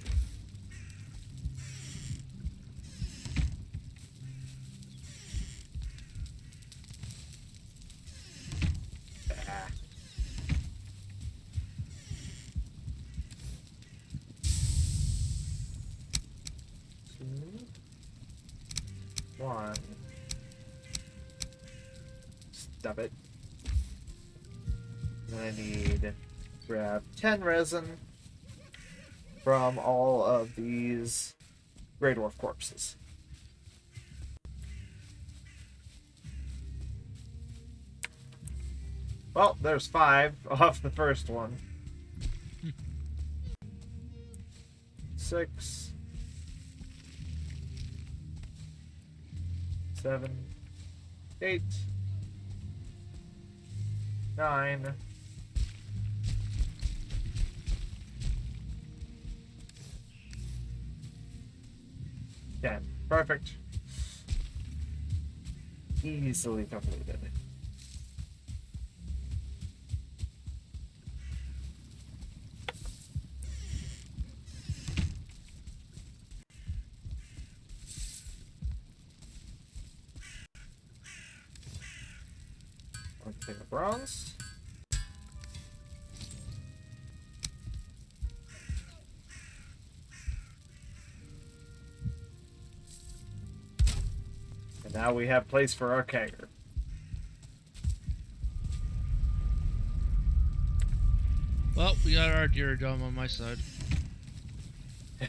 Back. 2, 1. Stop it. And I need to grab 10 resin from all of these Grey Dwarf corpses. Well, there's 5 off the first one. 6, 7, 8, 9, 10. Perfect. Easily completed. One thing of bronze. And now we have place for our kegger. Well, we got our deer dome on my side.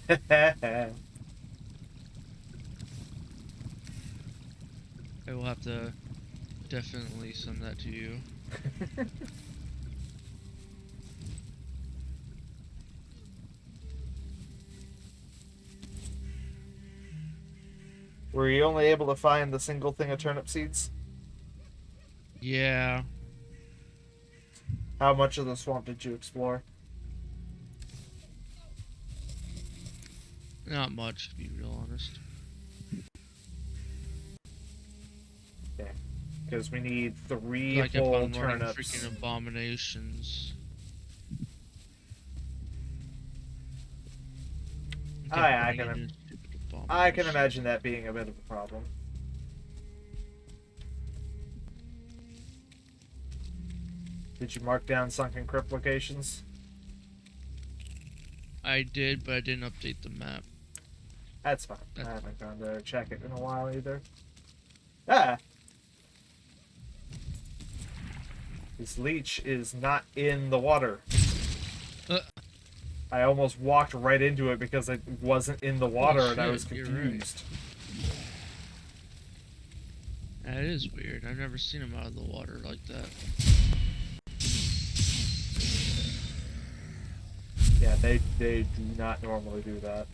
I will have to definitely send that to you. Were you only able to find the single thing of turnip seeds? Yeah, How much of the swamp did you explore? not much to be real honest. Okay. Because we need 3 'Cause I kept full on running freaking turnips. abominations. I Oh kept yeah, running into stupid I can abominations. imagine that being a bit of a problem. Did you mark down sunken crypt locations? I did, but I didn't update the map. That's fine. I That's haven't gone to check it in a while either. Ah! This leech is not in the water. uh, I almost walked right into it because it wasn't in the holy water and I was shit, you're right. confused. That is weird. I've never seen him out of the water like that. Yeah, they do not normally do that.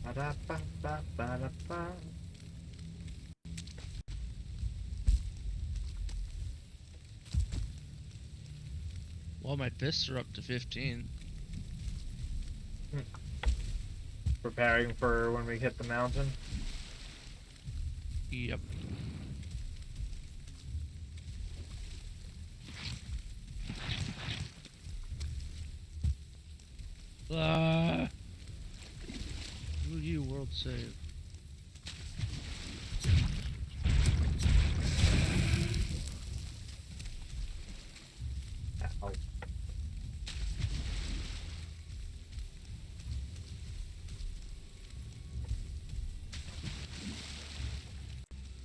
Ba-da-ba-ba-ba-da-ba. Well, my fists are up to 15. Preparing for when we hit the mountain. Yep. Ah! Ooh, you world save. Ow.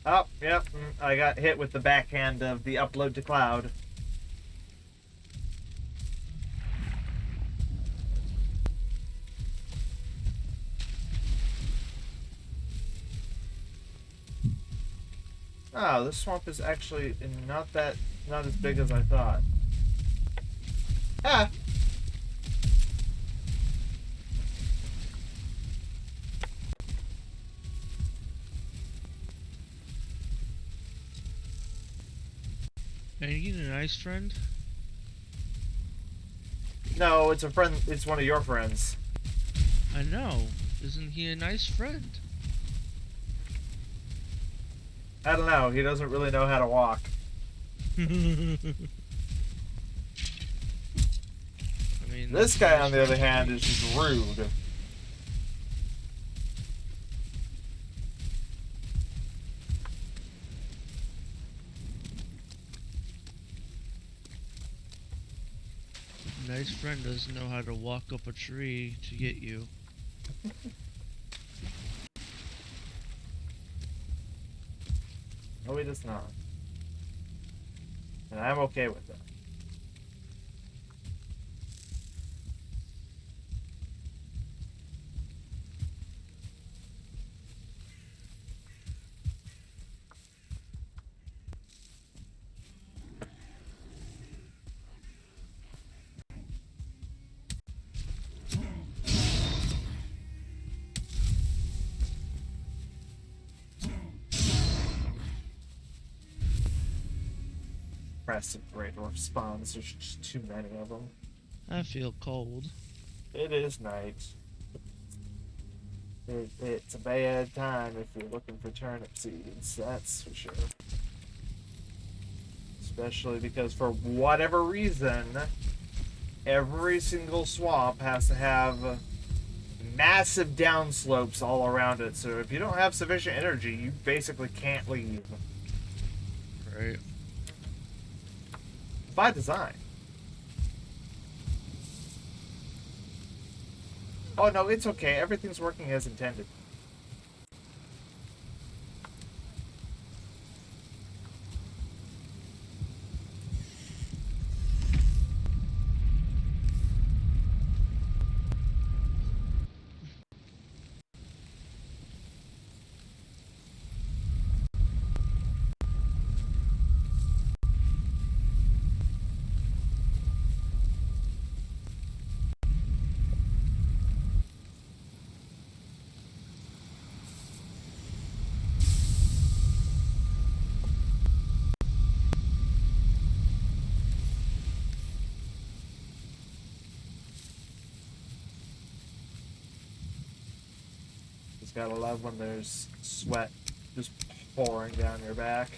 Oh, yep. I got hit with the backhand of the upload to cloud. Oh, this swamp is actually not as big as I thought. Ah! Are you getting a nice friend? No, it's a friend. It's one of your friends. I know. Isn't he a nice friend? I don't know. He doesn't really know how to walk. I mean, This that's a guy, nice on the other friend to hand, keep. is just rude. Nice friend doesn't know how to walk up a tree to get you. No, he does not. And I'm okay with that. Impressive Great Dwarf spawns. There's just too many of them. I feel cold. It is night. It's a bad time if you're looking for turnip seeds, that's for sure. Especially because for whatever reason, every single swamp has to have massive downslopes all around it. So if you don't have sufficient energy, you basically can't leave. Right. By design. Oh no, it's okay. Everything's working as intended. Just gotta love when there's sweat just pouring down your back.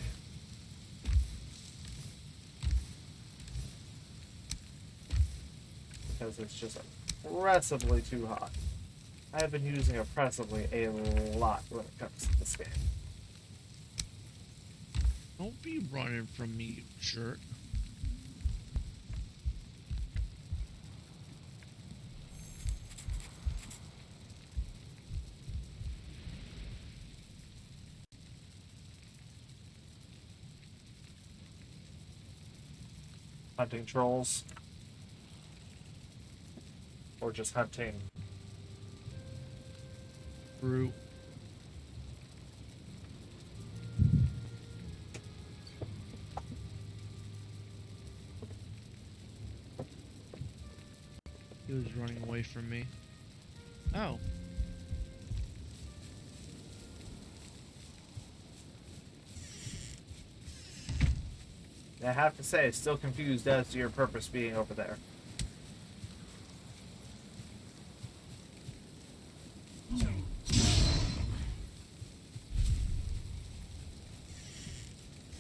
Because it's just oppressively too hot. I have been using oppressively a lot when it comes to this game. Don't be running from me, you jerk. Hunting trolls. Or just hunting. Fruit. He was running away from me. Oh. I have to say, still confused as to your purpose being over there.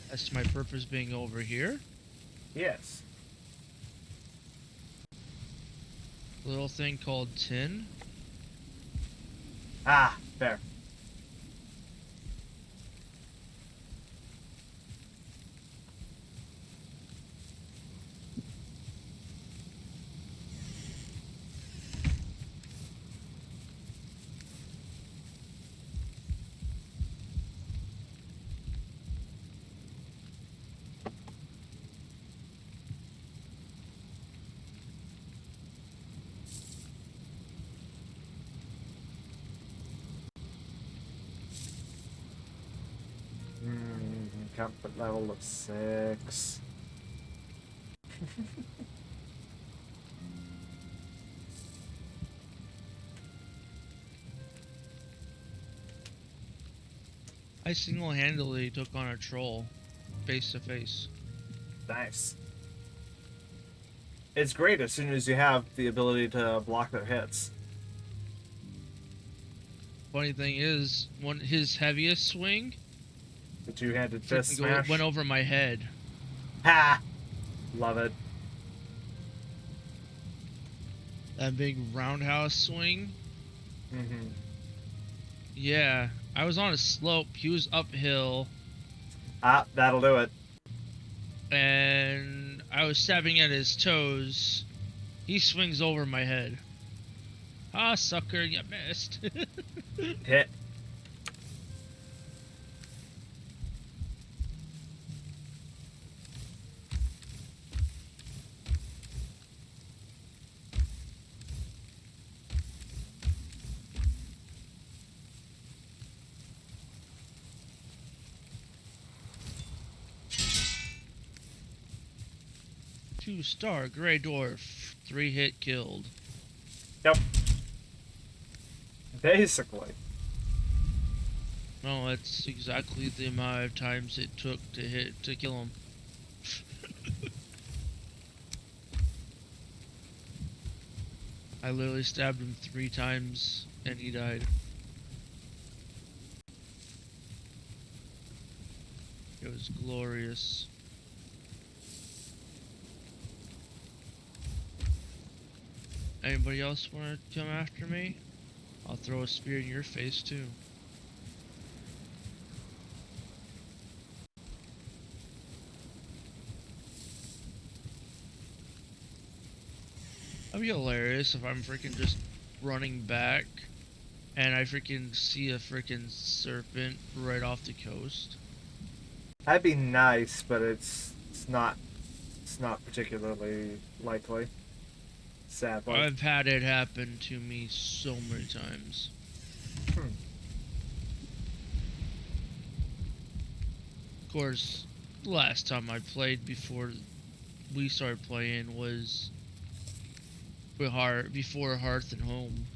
That's my purpose being over here? Yes. Little thing called tin? Ah, fair. Comfort level of 6. I single-handedly took on a troll. Face to face. Nice. It's great as soon as you have the ability to block their hits. Funny thing is, his heaviest swing The two-handed fist smash. went over my head. Ha! Love it. That big roundhouse swing. Mm-hmm. Yeah, I was on a slope. He was uphill, Ah, that'll do it. and I was stabbing at his toes. He swings over my head. Ah, sucker, you missed. Hit. Two-star Grey Dwarf. 3-hit killed. Yep. Basically. No, that's exactly the amount of times it took to kill him. I literally stabbed him 3 times and he died. It was glorious. Anybody else want to come after me? I'll throw a spear in your face too. That'd be hilarious if I'm freaking just running back and I freaking see a freaking serpent right off the coast. That'd be nice, but it's not particularly likely. Sadly. I've had it happen to me so many times. Of course, the last time I played before we started playing was before Hearth and Home.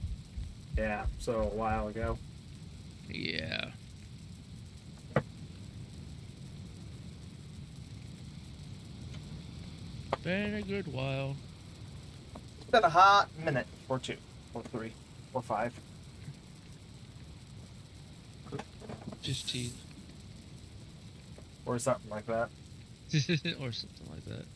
Yeah, so a while ago. Yeah. Been a good while. It's been a hot minute, or 2, or 3, or 5. Just teeth. Or something like that. Or something like that.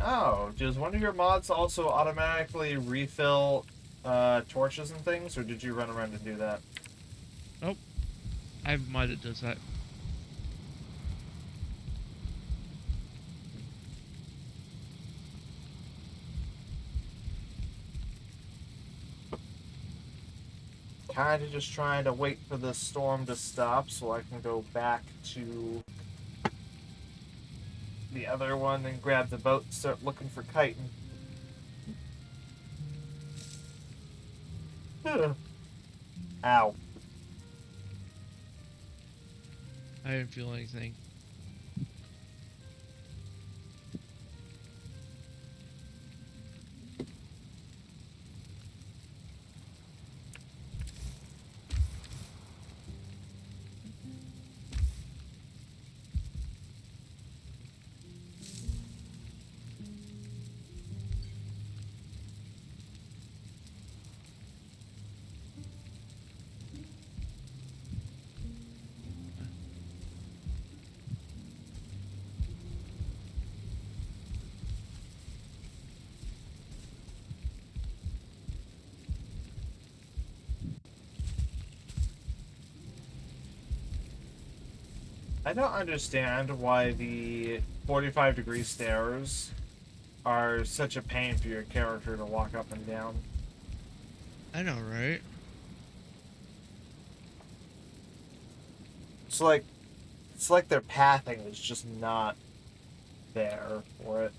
Oh, does one of your mods also automatically refill torches and things, or did you run around and do that? Oh, I have a mod that does that. Kinda just trying to wait for the storm to stop so I can go back to the other one and grab the boat and start looking for chitin. Ow. I didn't feel anything. I don't understand why the 45-degree stairs are such a pain for your character to walk up and down. I know, right? It's like their pathing is just not there for it.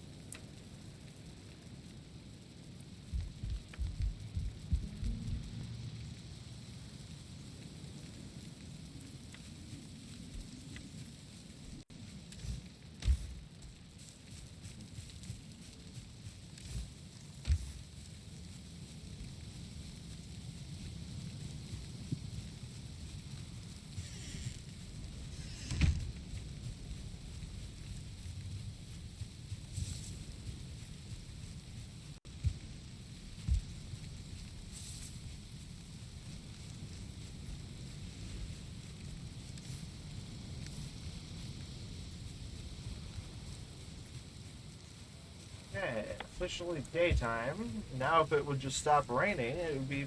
Okay, officially daytime. Now if it would just stop raining, it would be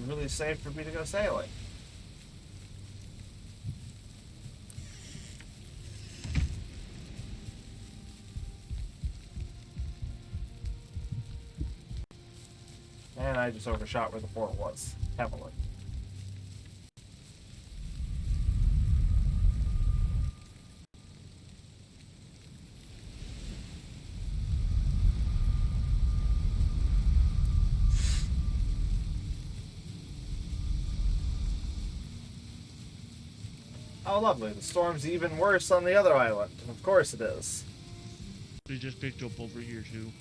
really safe for me to go sailing. And I just overshot where the port was, heavily. Oh, lovely. The storm's even worse on the other island. Of course it is. We just picked up over here too.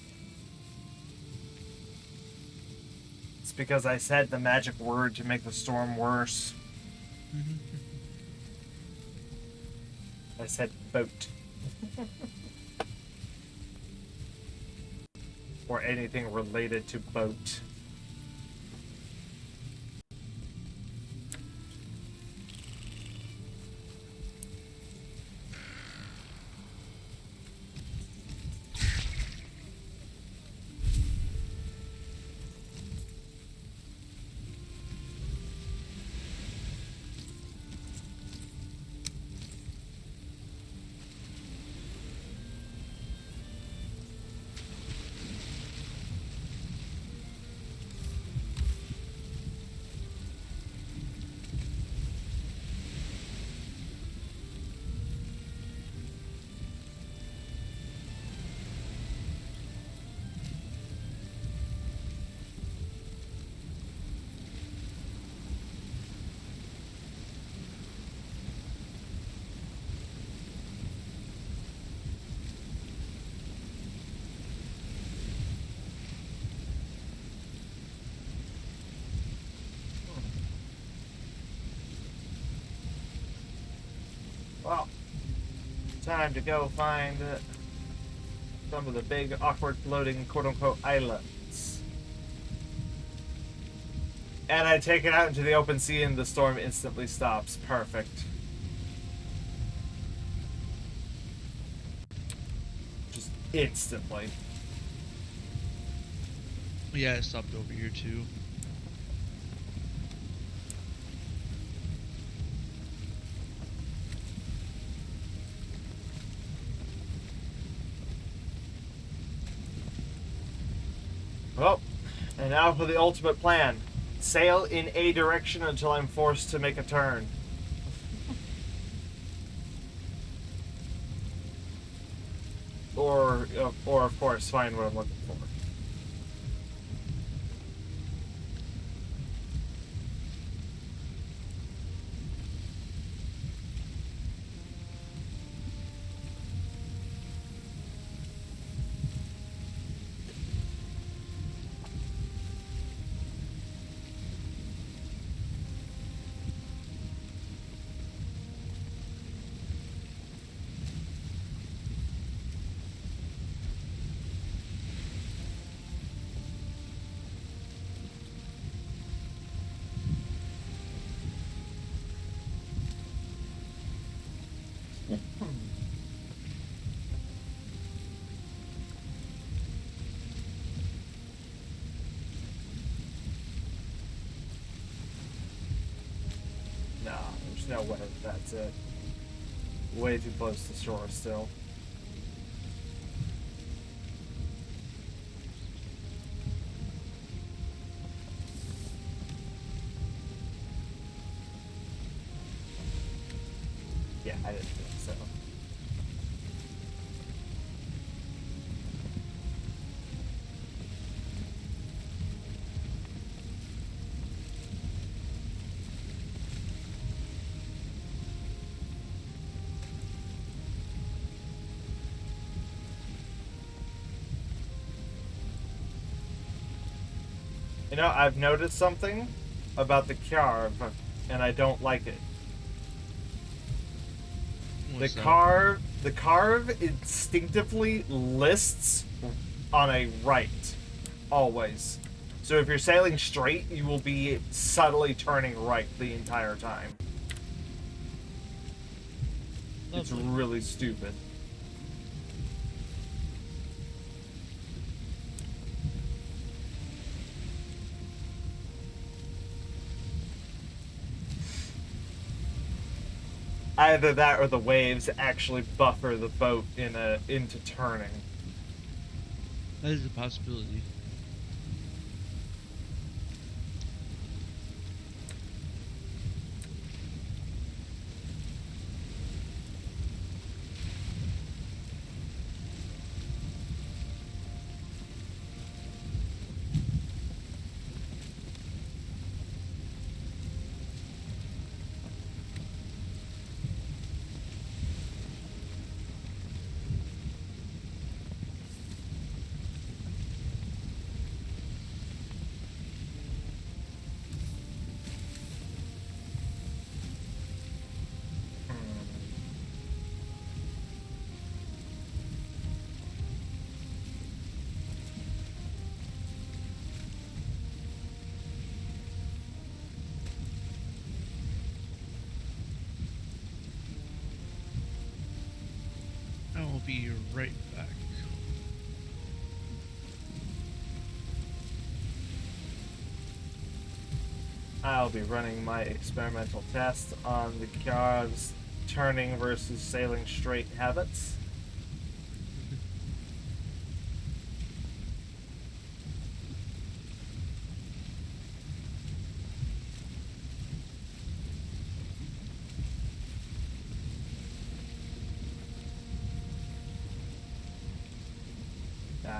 It's because I said the magic word to make the storm worse. I said boat. Or anything related to boat. Well, Time to go find some of the big, awkward, floating, quote-unquote, islands. And I take it out into the open sea and the storm instantly stops. Perfect. Just instantly. Yeah, it stopped over here too. Oh, and now for the ultimate plan. Sail in a direction until I'm forced to make a turn. Or of course, find what I'm looking for. No, there's no way that's it. Way too close to shore still. Yeah, I didn't think so. You know, I've noticed something about the carve, and I don't like it. What's that? The carve instinctively lists on a right, always. So if you're sailing straight, you will be subtly turning right the entire time. It's Lovely. really stupid. Either that or the waves actually buffer the boat into turning. That is a possibility. I will be right back. I'll be running my experimental test on the carve's turning versus sailing straight habits.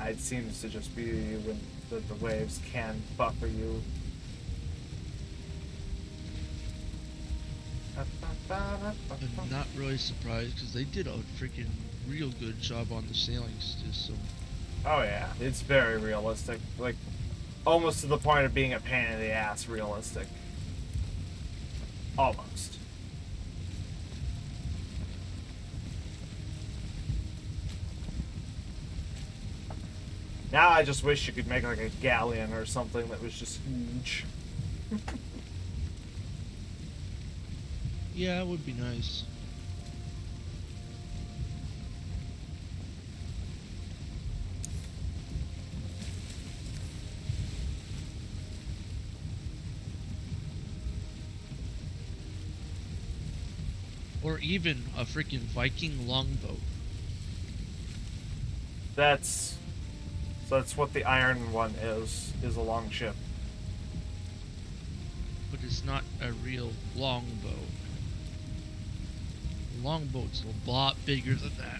It seems to just be when the waves can buffer you. I'm not really surprised because they did a freaking real good job on the sailing system. Oh yeah, it's very realistic. Like, almost to the point of being a pain in the ass realistic. Almost. Now I just wish you could make like a galleon or something that was just huge. Yeah, it would be nice. Or even a freaking Viking longboat. That's so that's what the iron one is a long ship. But it's not a real longboat. A longboat's a lot bigger than that.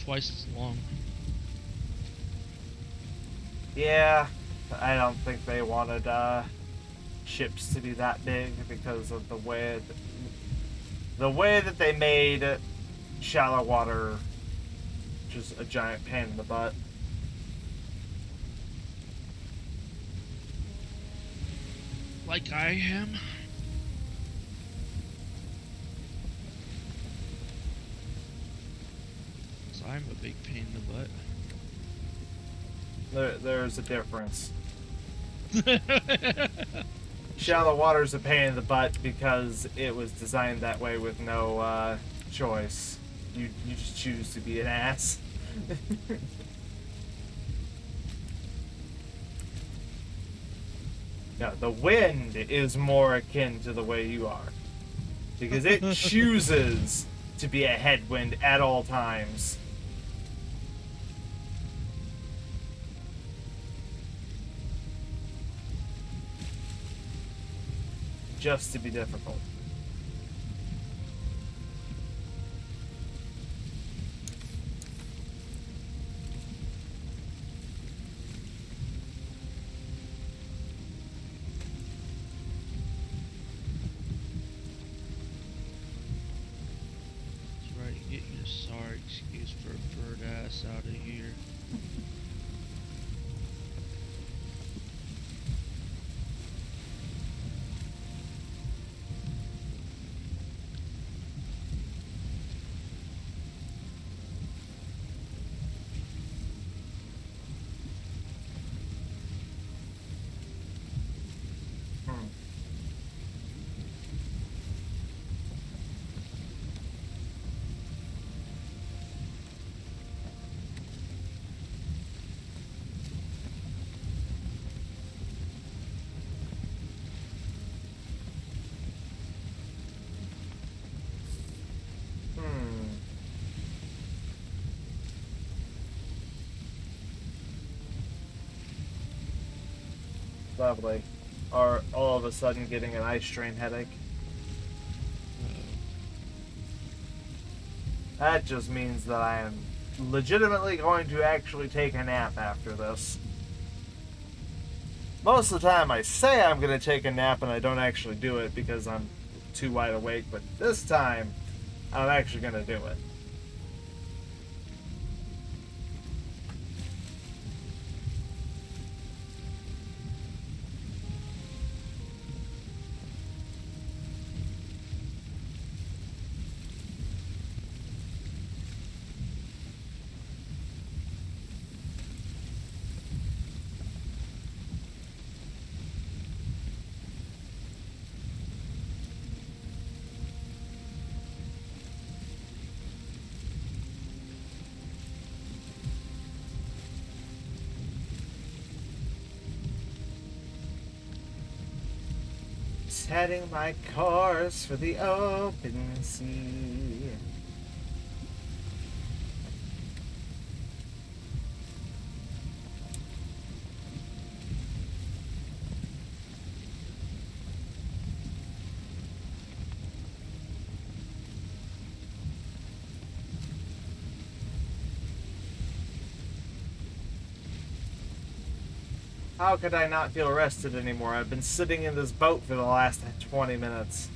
Twice as long. Yeah, I don't think they wanted ships to be that big because of the way that they made shallow water just a giant pain in the butt. Like I am. 'Cause I'm a big pain in There's a difference. the butt. Shallow water is a pain in the butt because it was designed that way with no choice. You just choose to be an ass. No, the wind is more akin to the way you are. Because it chooses to be a headwind at all times. Just to be difficult. That's right, get your sorry excuse for a bird ass out of here. Hmm. Hmm. Lovely. Or all of a sudden getting an ice train headache. Uh-oh. That just means that I am legitimately going to actually take a nap after this. Most of the time I say I'm going to take a nap and I don't actually do it because I'm too wide awake, but this time I'm actually going to do it. Setting my course for the open sea. How could I not feel rested anymore? I've been sitting in this boat for the last 20 minutes.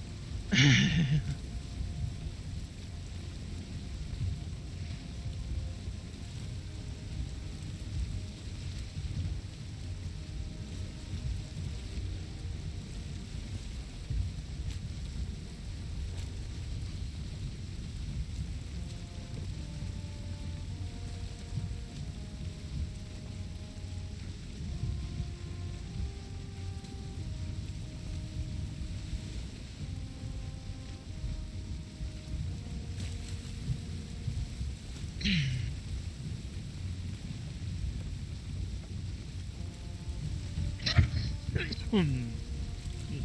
Excuse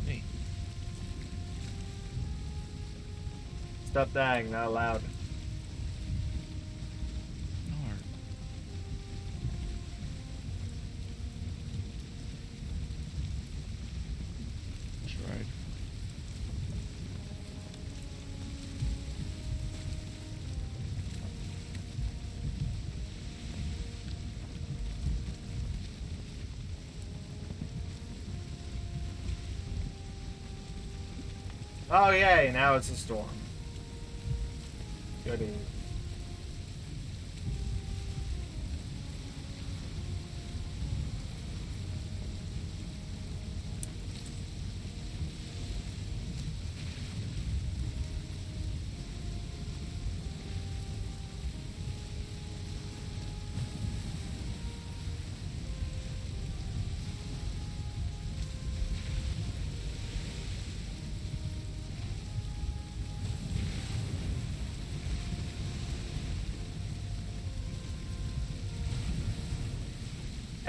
me. Stop dying, not allowed. Darn. Tried. Oh yay, now it's a storm. Goody.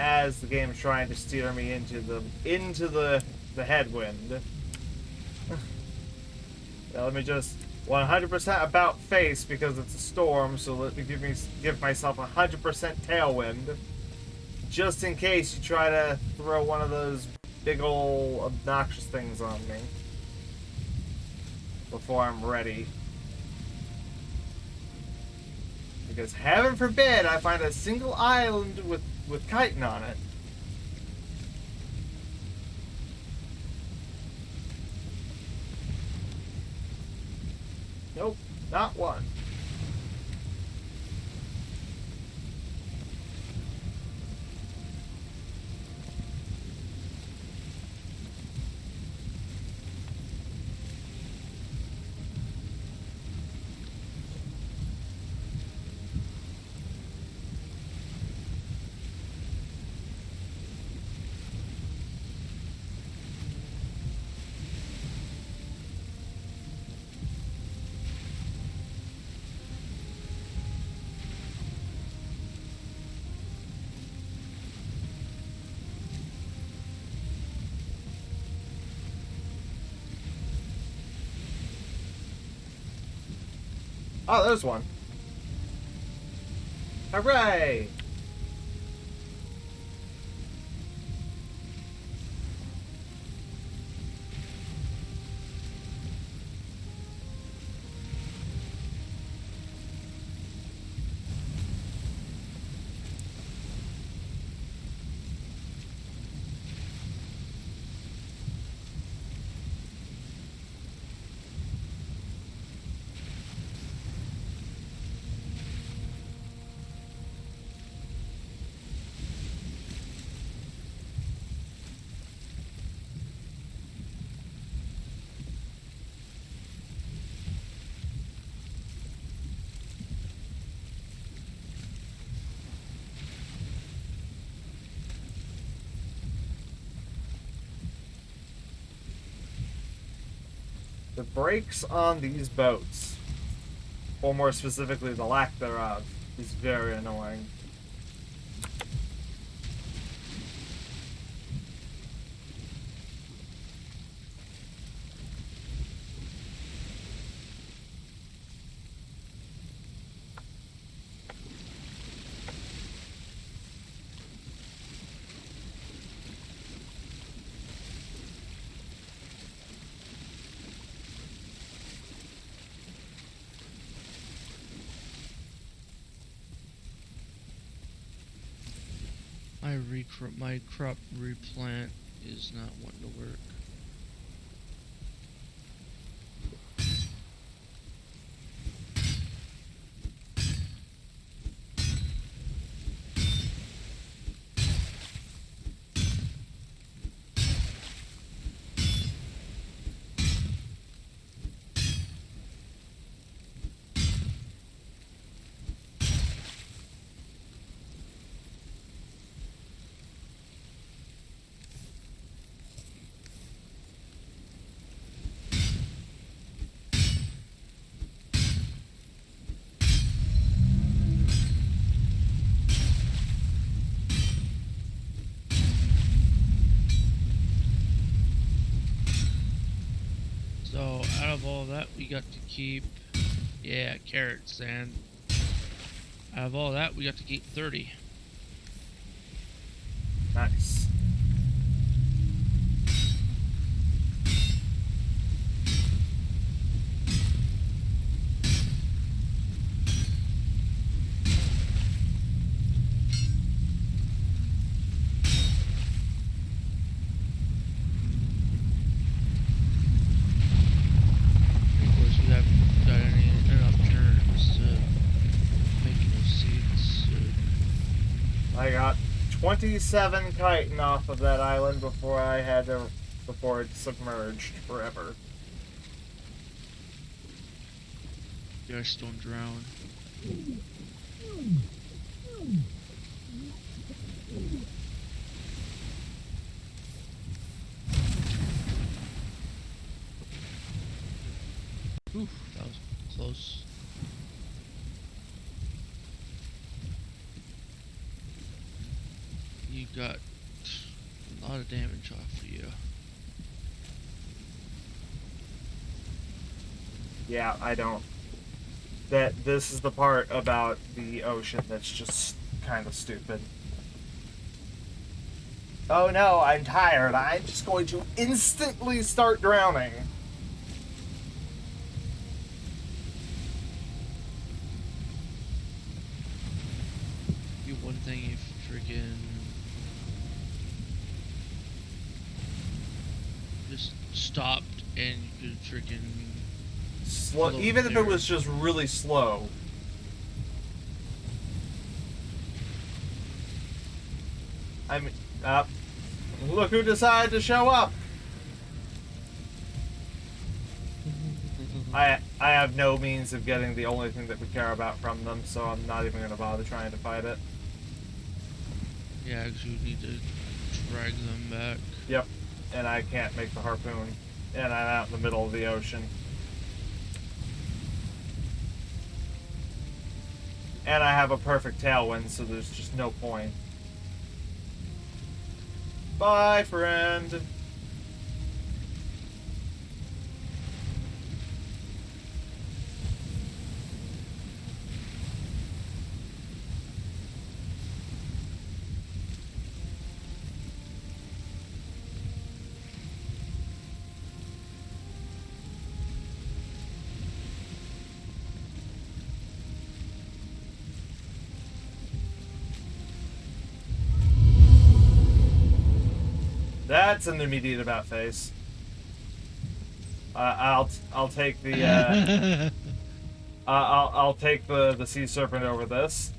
As the game's trying to steer me into the headwind. Now let me just 100% about face because it's a storm, so let me give myself 100% tailwind. Just in case you try to throw one of those big ol' obnoxious things on me. Before I'm ready. Because heaven forbid I find a single island with chitin on it. Nope, not one. Oh, there's one. Hooray! The brakes on these boats, or more specifically the lack thereof, is very annoying. My crop replant is not wanting to work. that, we got to keep... Yeah, carrots, and... Out of all that, we got to keep 30. Nice. Of course, we haven't got enough turns to make no seeds. I got 27 chitin off of that island before it submerged forever. Just don't drown. Oof, that was close. You got a lot of damage off of you. Yeah, I don't. This is the part about the ocean that's just kind of stupid. Oh no, I'm tired. I'm just going to instantly start drowning. You one thing if freaking just stopped and you could freaking Slow, float even if there. it was just really slow. I'm up. Look who decided to show up. I have no means of getting the only thing that we care about from them, so I'm not even going to bother trying to fight it. Yeah, because you need to drag them back. Yep. And I can't make the harpoon. And I'm out in the middle of the ocean. And I have a perfect tailwind, so there's just no point. Bye, friend. That's an immediate about face. I'll take the I'll take the sea serpent over this.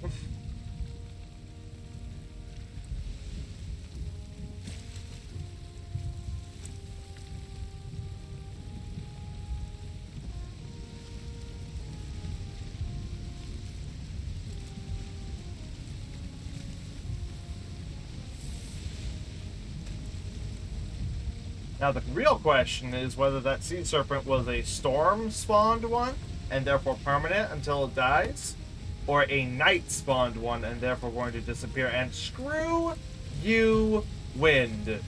Now the real question is whether that sea serpent was a storm spawned one and therefore permanent until it dies, or a night spawned one and therefore going to disappear. And screw you, wind.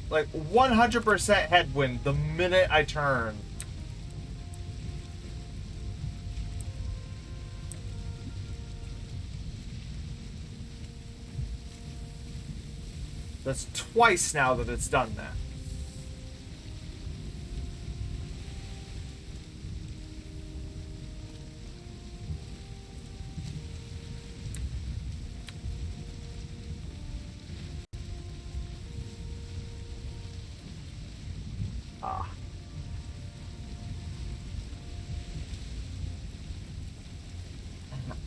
Like 100% headwind the minute I turn. That's twice now that it's done that. Ah.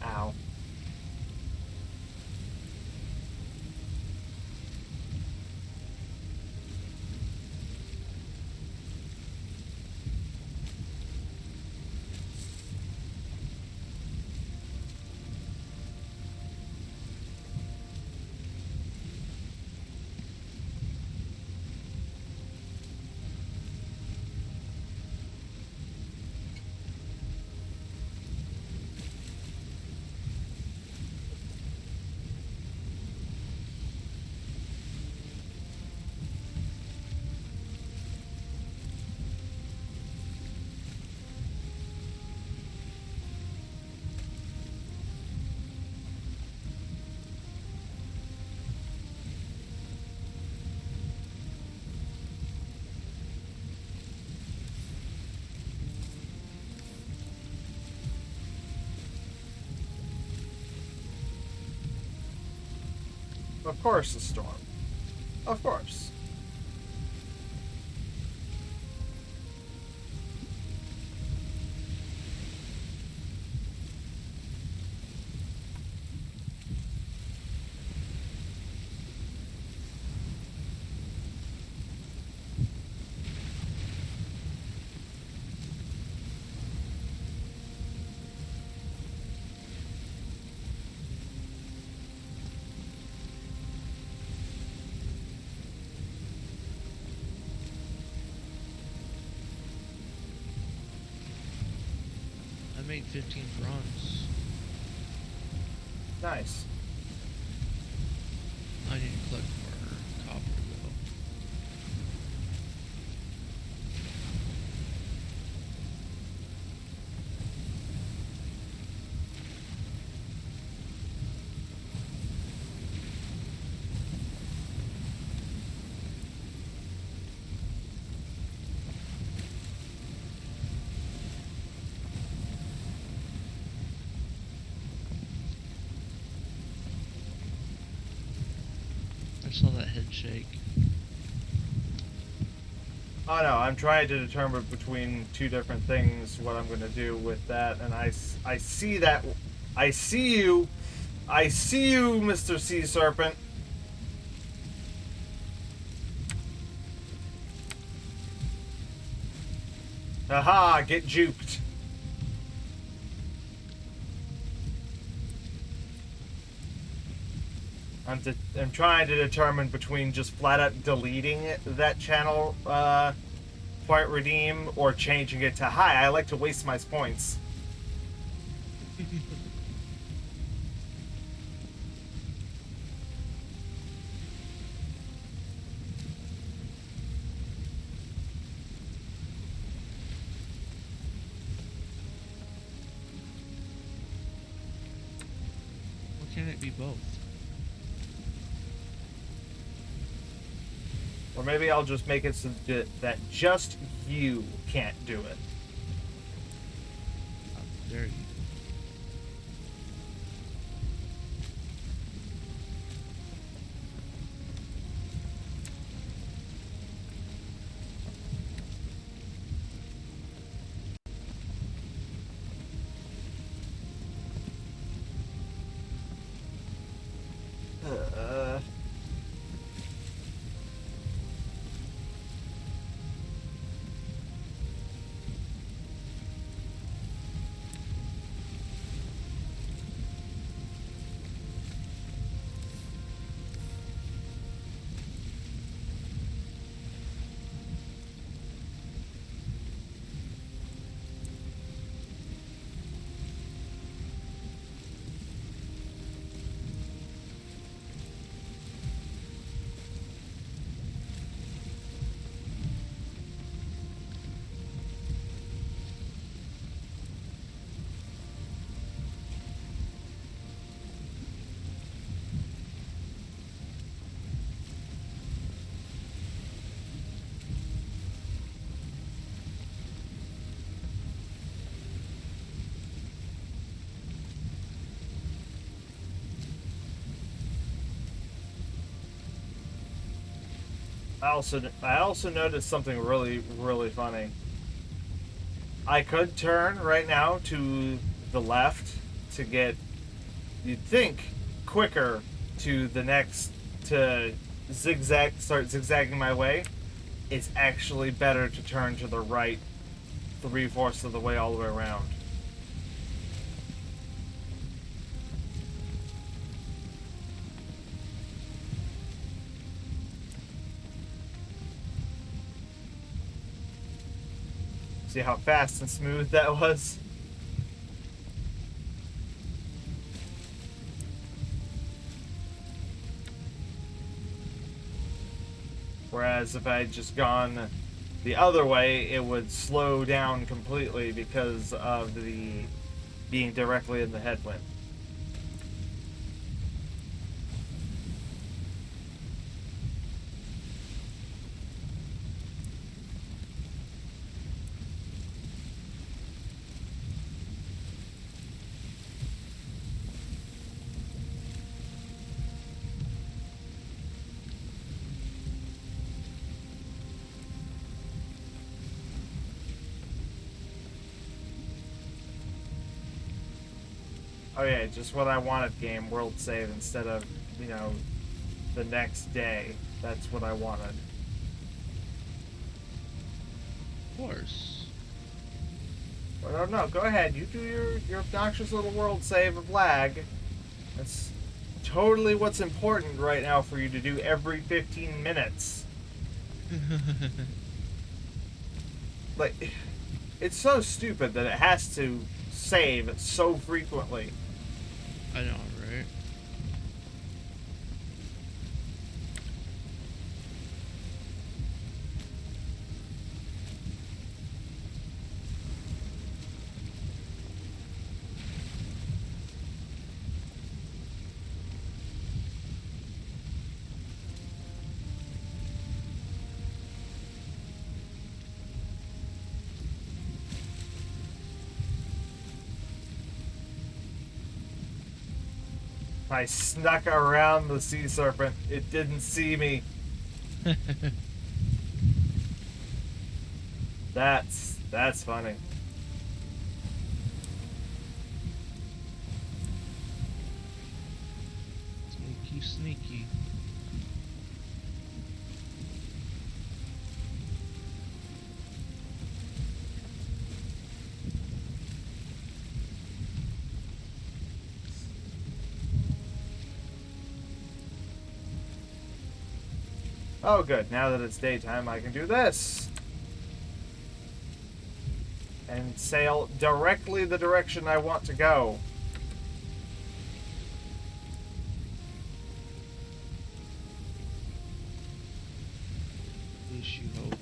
Ow. Of course a storm. Of course. I made 15 bronze. Nice. I need to collect more copper though. I saw that head shake. Oh no, I'm trying to determine between two different things what I'm going to do with that, and I see that. I see you. I see you, Mr. Sea Serpent. Aha, get juked. I'm trying to determine between just flat out deleting that channel point redeem or changing it to hi. I like to waste my points. Why can't it be both? Or maybe I'll just make it so that just you can't do it. How dare you? Uh, I also noticed something really funny. I could turn right now to the left to get, you'd think, quicker to the next, to start zigzagging my way. It's actually better to turn to the right 3/4 of the way all the way around. See how fast and smooth that was? Whereas if I had just gone the other way, it would slow down completely because of the being directly in the headwind. Oh yeah, just what I wanted, game. World save instead of, you know, the next day. That's what I wanted. Of course. But I don't know. Go ahead. You do your obnoxious little world save of lag. That's totally what's important right now for you to do every 15 minutes. Like, it's so stupid that it has to save so frequently. I know, right? I snuck around the sea serpent. It didn't see me. That's funny. Sneaky, sneaky. Oh good, now that it's daytime I can do this. And sail directly the direction I want to go. At least you hope.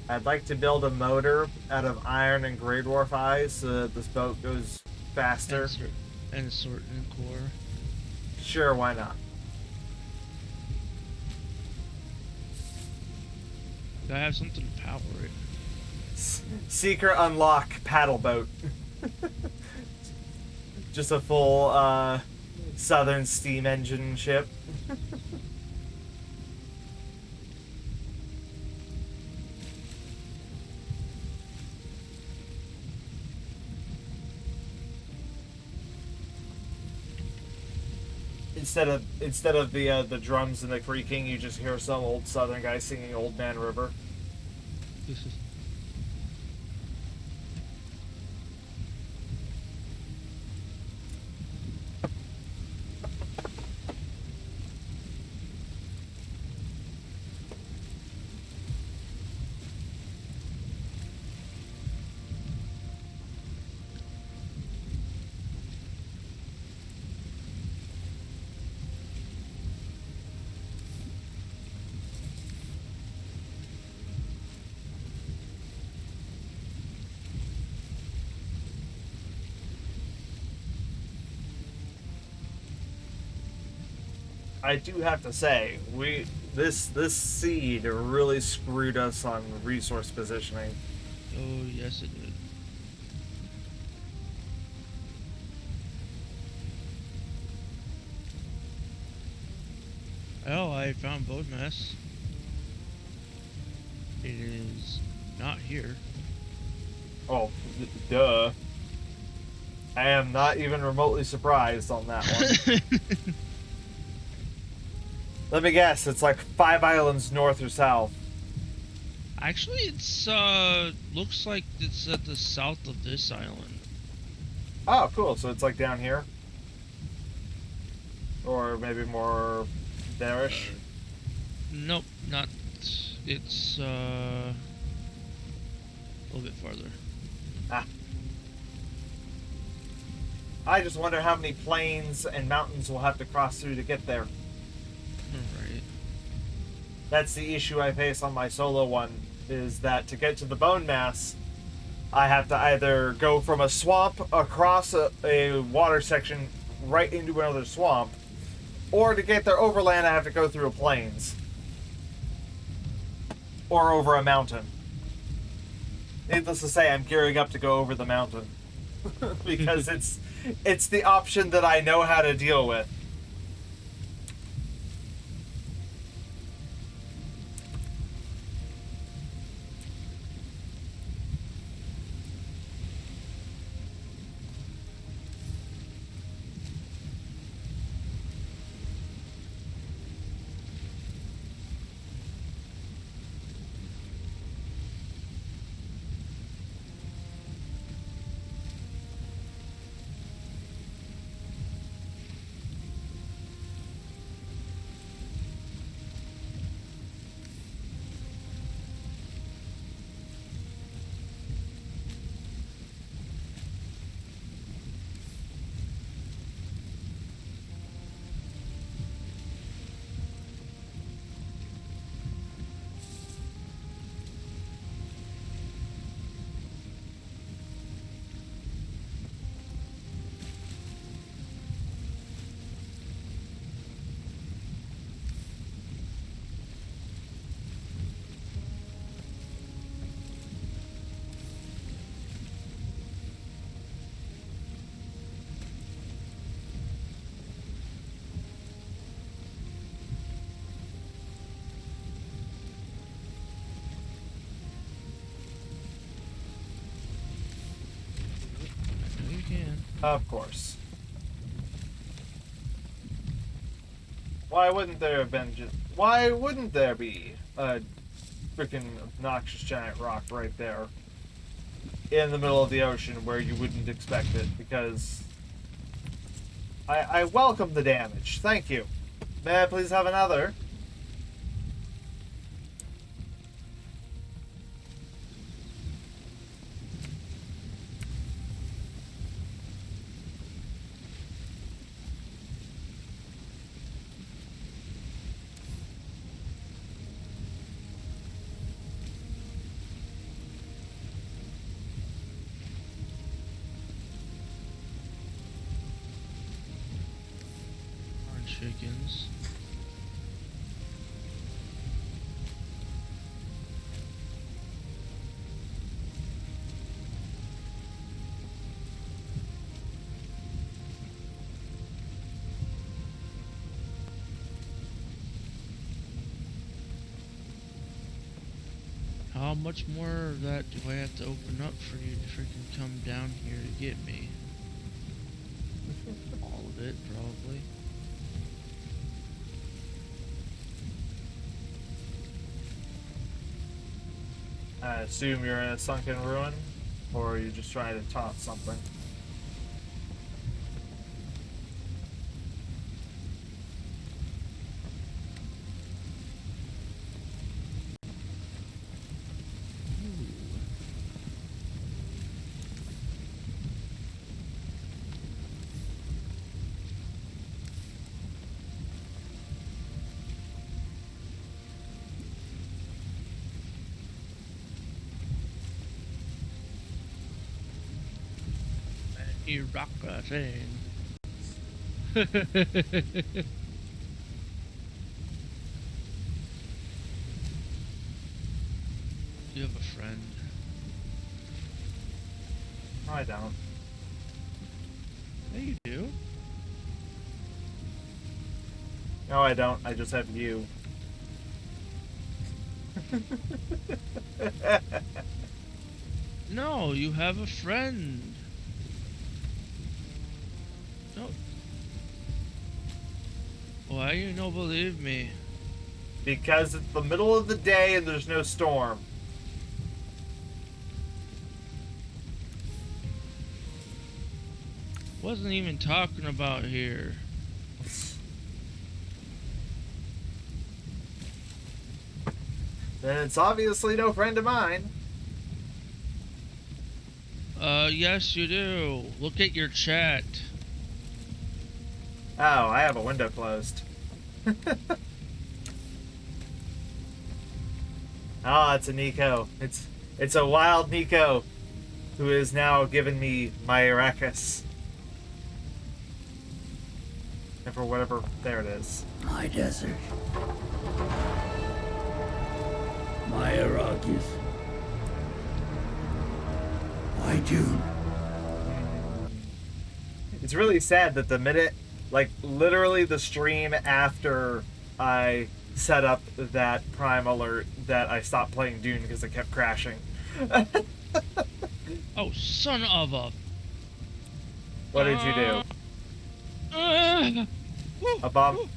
I'd like to build a motor out of iron and Grey Dwarf eyes so that this boat goes faster. And sorting core. Sure, why not? Gotta have something to power it. Secret unlock paddle boat. Just a full southern steam engine ship. Instead of the drums and the creaking, you just hear some old southern guy singing "Old Man River." I do have to say, this seed really screwed us on resource positioning. Oh, yes it did. Oh, I found bone mass. It is not here. Oh, duh. I am not even remotely surprised on that one. Let me guess, it's like 5 islands north or south. Actually, it's looks like it's at the south of this island. Oh, cool. So it's like down here? Or maybe more there-ish? Nope, not. It's a little bit farther. Ah. I just wonder how many plains and mountains we'll have to cross through to get there. Right. That's the issue I face on my solo one, is that to get to the bone mass, I have to either go from a swamp across a water section right into another swamp, or to get there overland I have to go through a plains. Or over a mountain. Needless to say, I'm gearing up to go over the mountain. Because it's the option that I know how to deal with. Of course. Why wouldn't there have been just... Why wouldn't there be a freaking obnoxious giant rock right there in the middle of the ocean where you wouldn't expect it? Because I welcome the damage. Thank you. May I please have another? Chickens. How much more of that do I have to open up for you to freaking come down here to get me? All of it, probably. I assume you're in a sunken ruin, or are you just trying to taunt something? You rock that thing. You have a friend. No, I don't. Yeah, you do. No, I don't. I just have you. No, you have a friend. No. Why you don't believe me? Because it's the middle of the day and there's no storm. Wasn't even talking about here. Then it's obviously no friend of mine. Yes you do. Look at your chat. Oh, I have a window closed. Ah, it's a Nico. It's a wild Nico who is now giving me my Arrakis. And for whatever, there it is. My desert. My Arrakis. My Dune. It's really sad that the minute, like literally the stream after I set up that Prime alert, that I stopped playing Dune because it kept crashing. Oh, son of a... What did you do? Woo,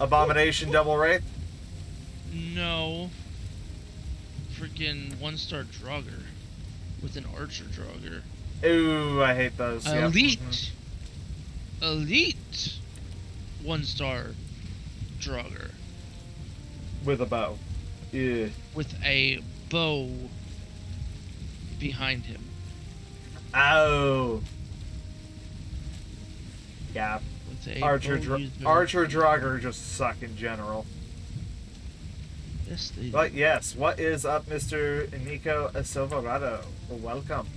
Abomination double wraith? No. Freaking 1-star Draugr. With an Archer Draugr. Ooh, I hate those. Yep. Elite. Mhm. Elite 1-star Draugr. With a bow. Yeah. With a bow behind him. Oh. Yeah. With a Archer bow used Archer Draugr just suck in general. Yes, they do. But yes, what is up, Mr. Nico Silverado? Welcome.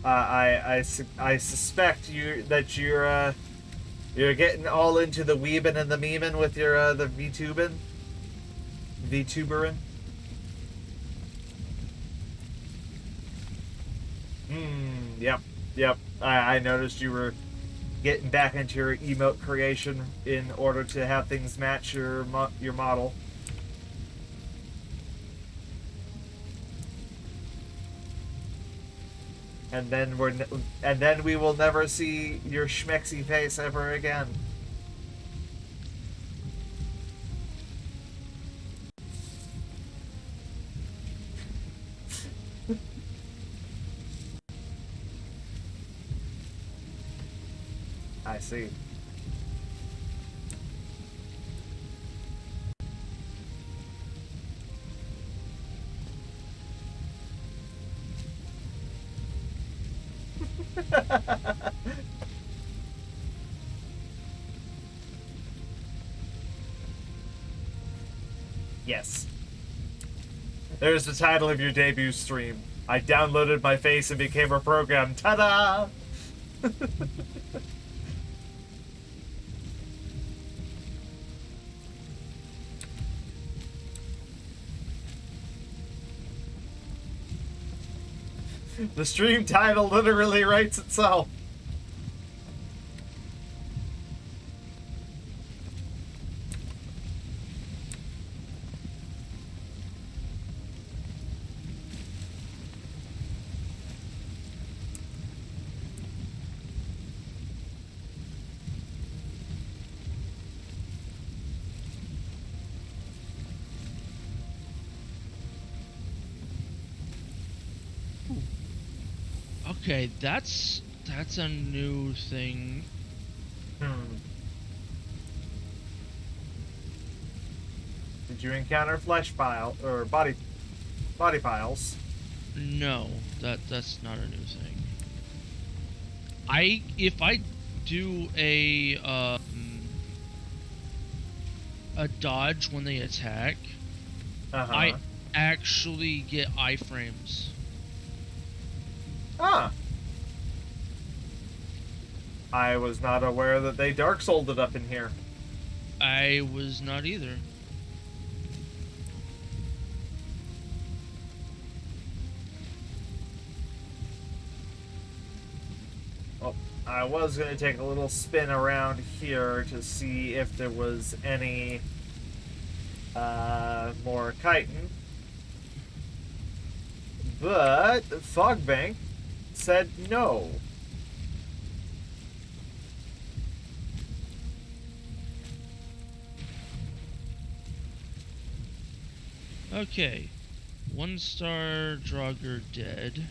I suspect that you're getting all into the weebin and the memein with your the VTuberin. Yep. I noticed you were getting back into your emote creation in order to have things match your model. and then we will never see your schmexy face ever again. I see. Yes. There's the title of your debut stream. I downloaded my face and became a program. Ta-da! The stream title literally writes itself. Okay, that's a new thing. Did you encounter flesh pile or body piles? No, that's not a new thing. If I do a dodge when they attack, I actually get iframes. Ah. I was not aware that they Dark Souled it up in here. I was not either. Oh, I was going to take a little spin around here to see if there was any more chitin. But Fogbank said no. Okay. 1-star Draugr dead.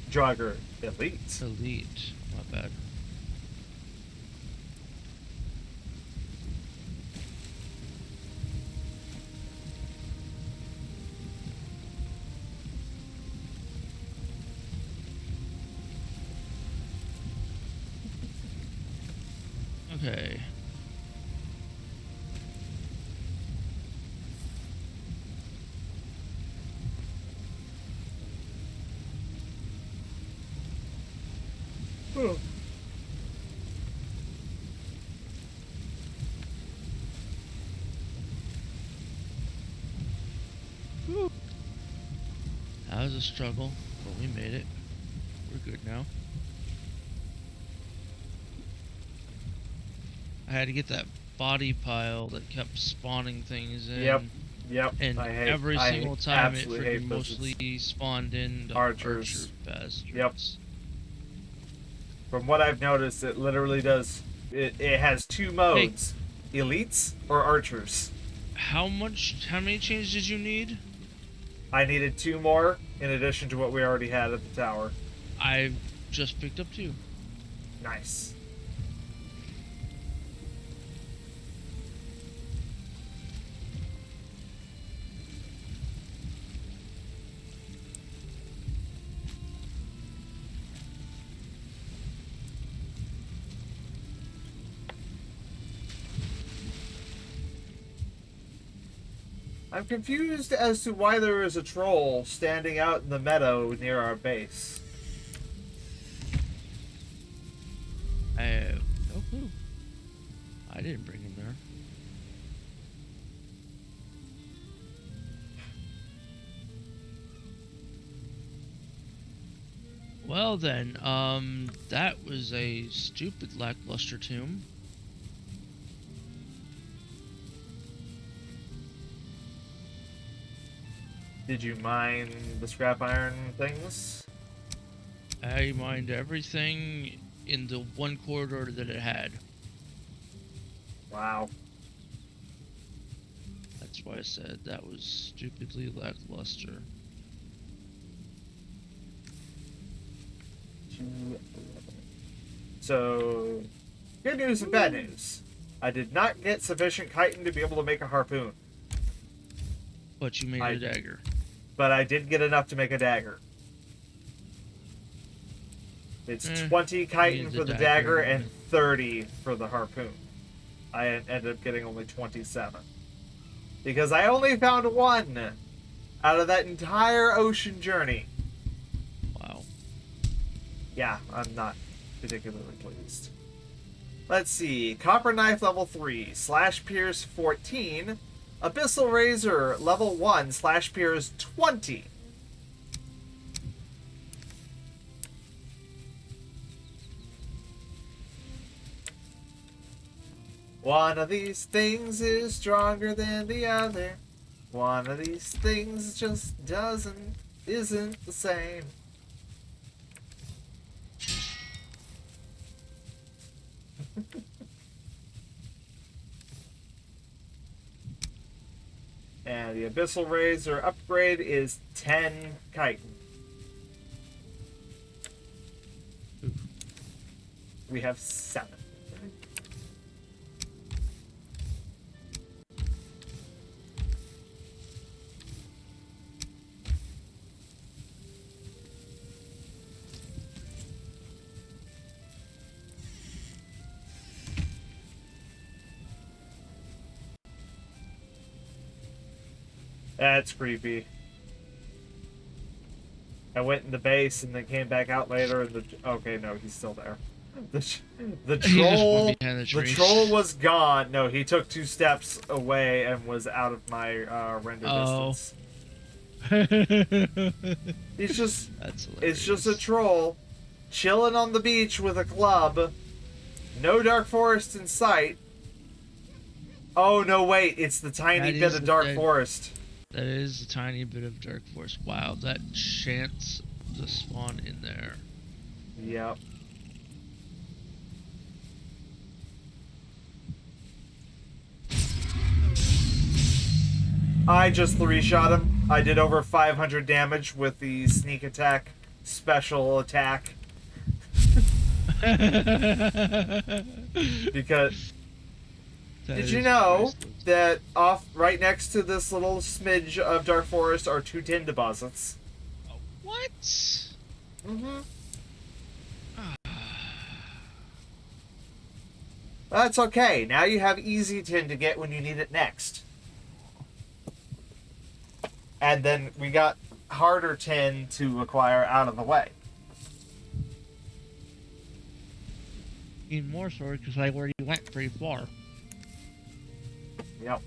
Draugr elite. Elite. Not bad. Okay. Hmm. That was a struggle, but we made it. We're good now. I had to get that body pile that kept spawning things in. Yep. And every single time it freaking mostly spawned in the archer bastards. Yep. From what I've noticed, it literally does. It has two modes: elites or archers. How many chains did you need? I needed 2 more in addition to what we already had at the tower. I just picked up 2. Nice. I'm confused as to why there is a troll standing out in the meadow near our base. I have no clue. I didn't bring him there. Well then, that was a stupid lackluster tomb. Did you mine the scrap iron things? I mined everything in the one corridor that it had. Wow. That's why I said that was stupidly lackluster. So, good news and bad news. I did not get sufficient chitin to be able to make a harpoon, But you made a dagger. but I did get enough to make a dagger. It's 20 chitin for the dagger and 30 for the harpoon. I ended up getting only 27. Because I only found one out of that entire ocean journey. Wow. Yeah, I'm not particularly pleased. Let's see. Copper Knife level 3, Slash Pierce 14, Abyssal Razor level 1, Slash Pierce 20. One of these things is stronger than the other. One of these things just isn't the same. And the Abyssal Razor upgrade is 10 chitin. We have 7. That's creepy. I went in the base and then came back out later and okay, no, he's still there. The troll was gone. No, he took 2 steps away and was out of my render distance. He's just it's just a troll chilling on the beach with a club. No dark forest in sight. Oh no, wait, it's the tiny bit of dark forest. That is a tiny bit of dark forest. Wow, that chance to spawn in there. Yep. I just 3-shot him. I did over 500 damage with the sneak attack, special attack. Because did you know that off right next to this little smidge of dark forest are 2 tin deposits? What? Mm-hmm. That's okay. Now you have easy tin to get when you need it next. And then we got harder tin to acquire out of the way. Need more sword because I already went pretty far. Yep.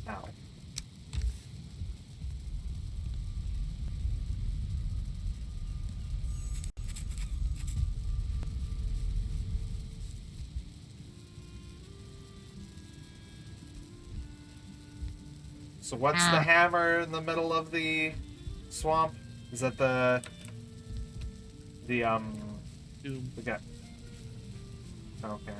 Ow. So what's the hammer in the middle of the swamp? Is that the Doom. the guy? Okay.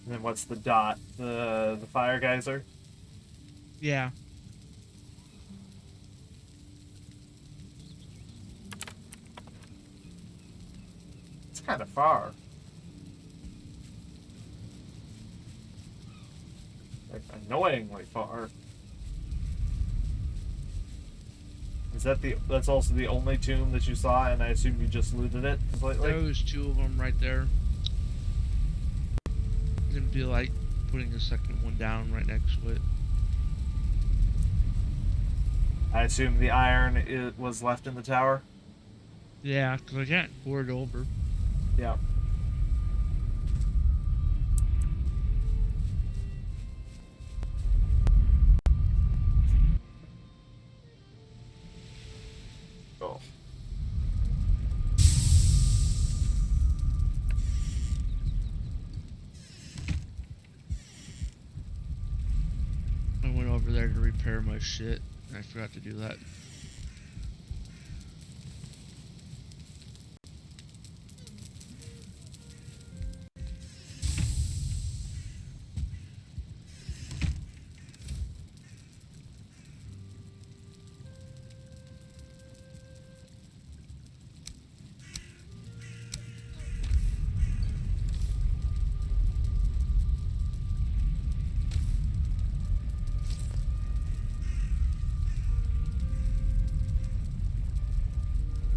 And then what's the dot? The fire geyser? Yeah. It's kind of far. Like, annoyingly far. Is that that's also the only tomb that you saw, and I assume you just looted it completely? There was 2 of them right there. It's gonna be like putting a second one down right next to it. I assume the iron was left in the tower? Yeah, because I can't pour it over. Yeah. Oh. I went over there to repair my shit, and I forgot to do that.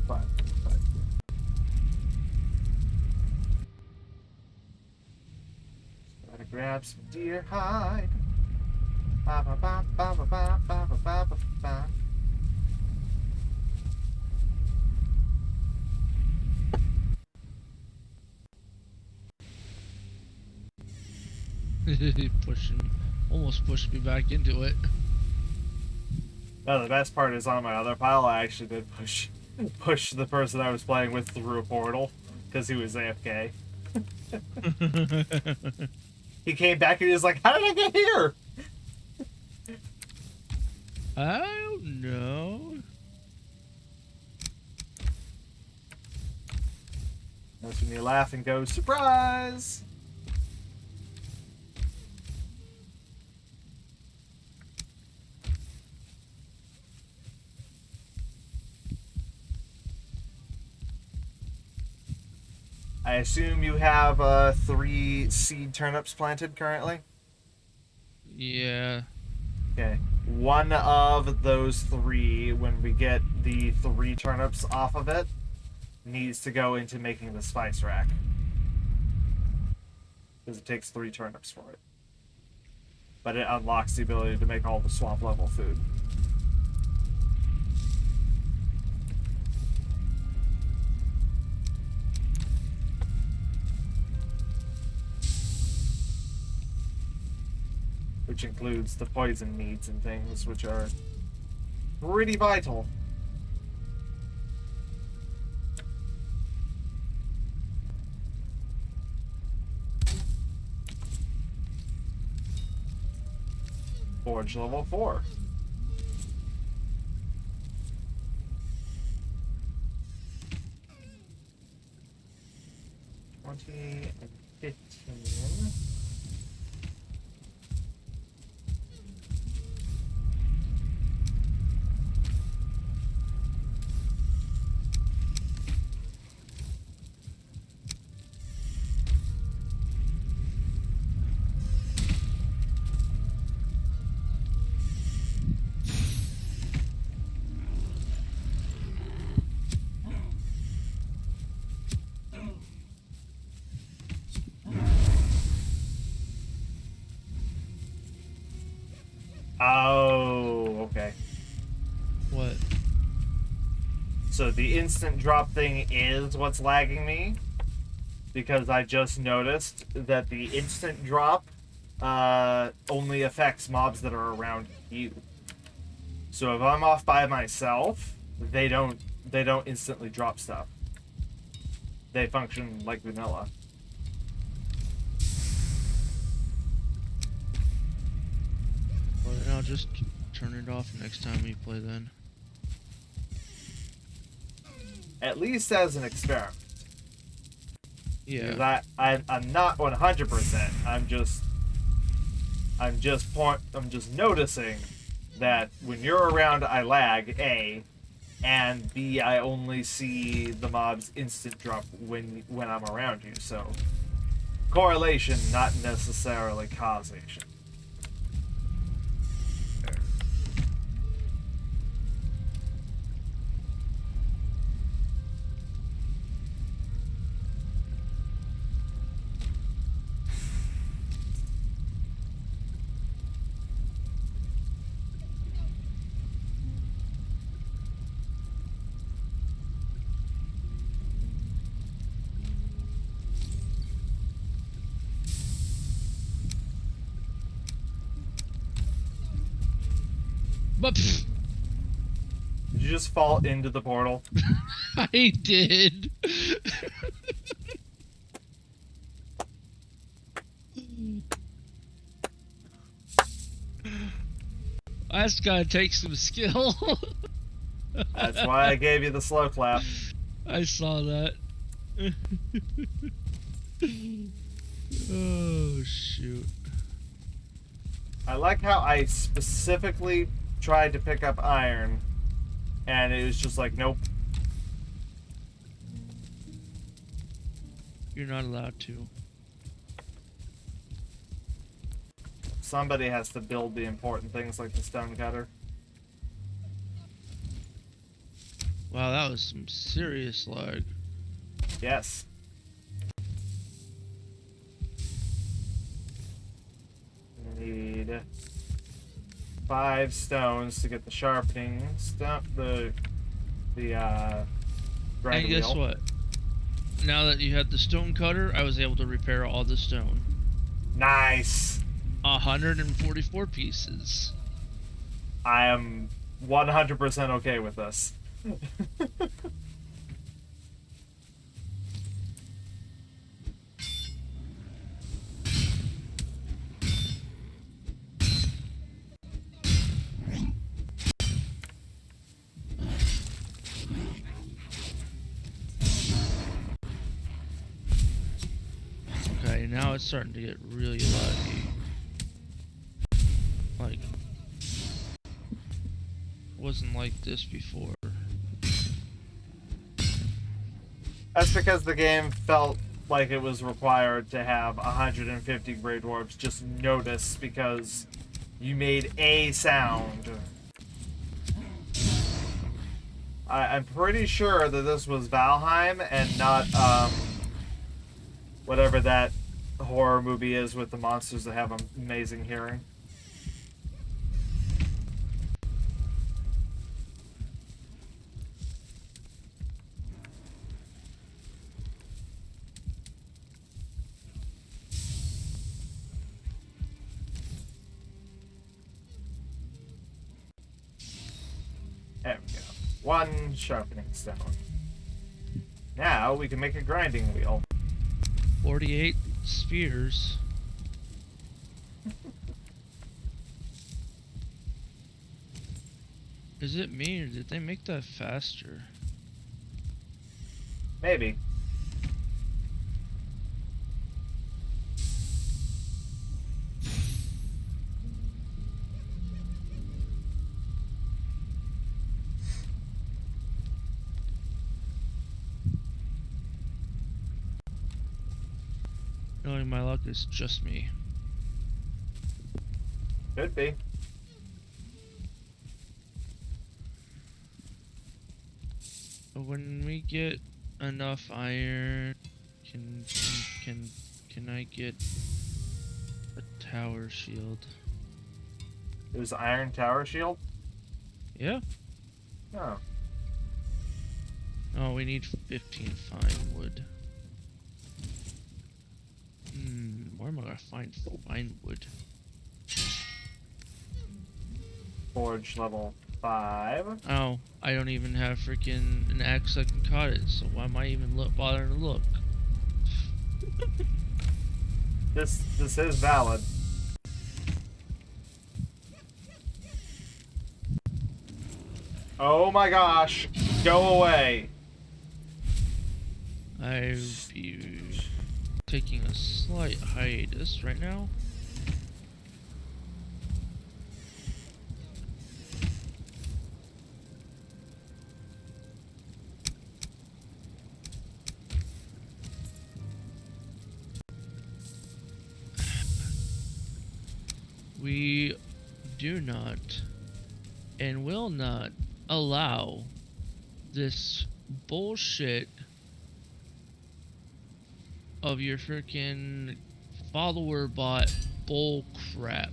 Fine. Fine. Gotta grab some deer hide. Ba ba ba ba ba ba ba ba ba ba ba. Almost pushed me back into it. No, the best part is on my other pile. I actually did push the person I was playing with through a portal because he was AFK. He came back and he was like, "How did I get here?" I don't know. That's when you laugh and go, "Surprise!" I assume you have 3 seed turnips planted currently? Yeah. Okay. One of those 3, when we get the 3 turnips off of it, needs to go into making the spice rack. Because it takes 3 turnips for it. But it unlocks the ability to make all the swamp level food. Which includes the poison meats and things, which are pretty vital. Forge level 4. And 15. Oh, okay. What? So the instant drop thing is what's lagging me, because I just noticed that the instant drop only affects mobs that are around you. So if I'm off by myself, they don't instantly drop stuff. They function like vanilla. But I'll just turn it off next time we play then. At least as an experiment. Yeah. Because I'm not 100%. I'm just noticing that when you're around, I lag, A, and B, I only see the mobs instant drop when I'm around you. So correlation, not necessarily causation. But Did you just fall into the portal? I did. That's gotta take some skill. That's why I gave you the slow clap. I saw that. Oh shoot. I like how I specifically tried to pick up iron, and it was just like, nope. You're not allowed to. Somebody has to build the important things like the stone cutter. Wow, that was some serious lag. Yes. Need 5 stones to get the sharpening stuff, the grinding And guess wheel. what? Now that you had the stone cutter, I was able to repair all the stone. Nice. 144 pieces. I am 100% okay with this. Okay, now it's starting to get really laggy. Like, it wasn't like this before. That's because the game felt like it was required to have 150 Grey Dwarves just notice because you made a sound. I'm pretty sure that this was Valheim and not, whatever that horror movie is with the monsters that have amazing hearing. There we go. 1 sharpening stone. Now we can make a grinding wheel. 48 spheres. Is it me or did they make that faster? Maybe. Knowing my luck, is just me. Could be. But when we get enough iron, can I get a tower shield? It was iron tower shield? Yeah. Oh. Oh, we need 15 fine wood. Where am I gonna find fine wood? Forge level 5. Oh, I don't even have freaking an axe that can cut it, so why am I even bothering to look? This is valid. Oh my gosh. Go away. I'll be taking a slight hiatus right now. We do not and will not allow this bullshit of your freaking follower bot bull crap.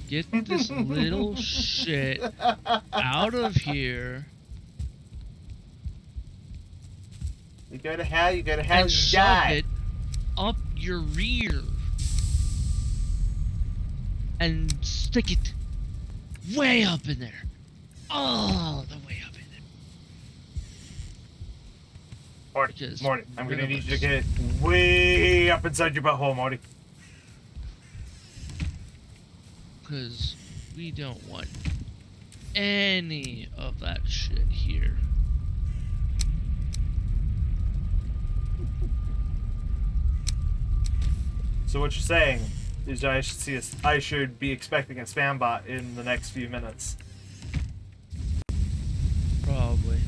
Get this little shit out of here. You go to hell, you And you shove die. it up your rear. And stick it way up in there. All the way up in there. Morty, Because Morty, I'm none gonna of need you to us- get way up inside your butthole, Morty. Because we don't want any of that shit here. So what you're saying is I should be expecting a spam bot in the next few minutes. Probably.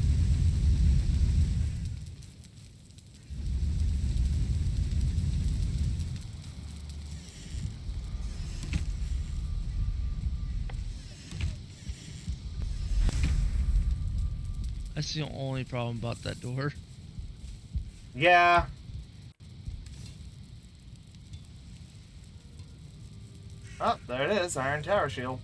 That's the only problem about that door. Yeah. Oh, there it is, Iron Tower Shield.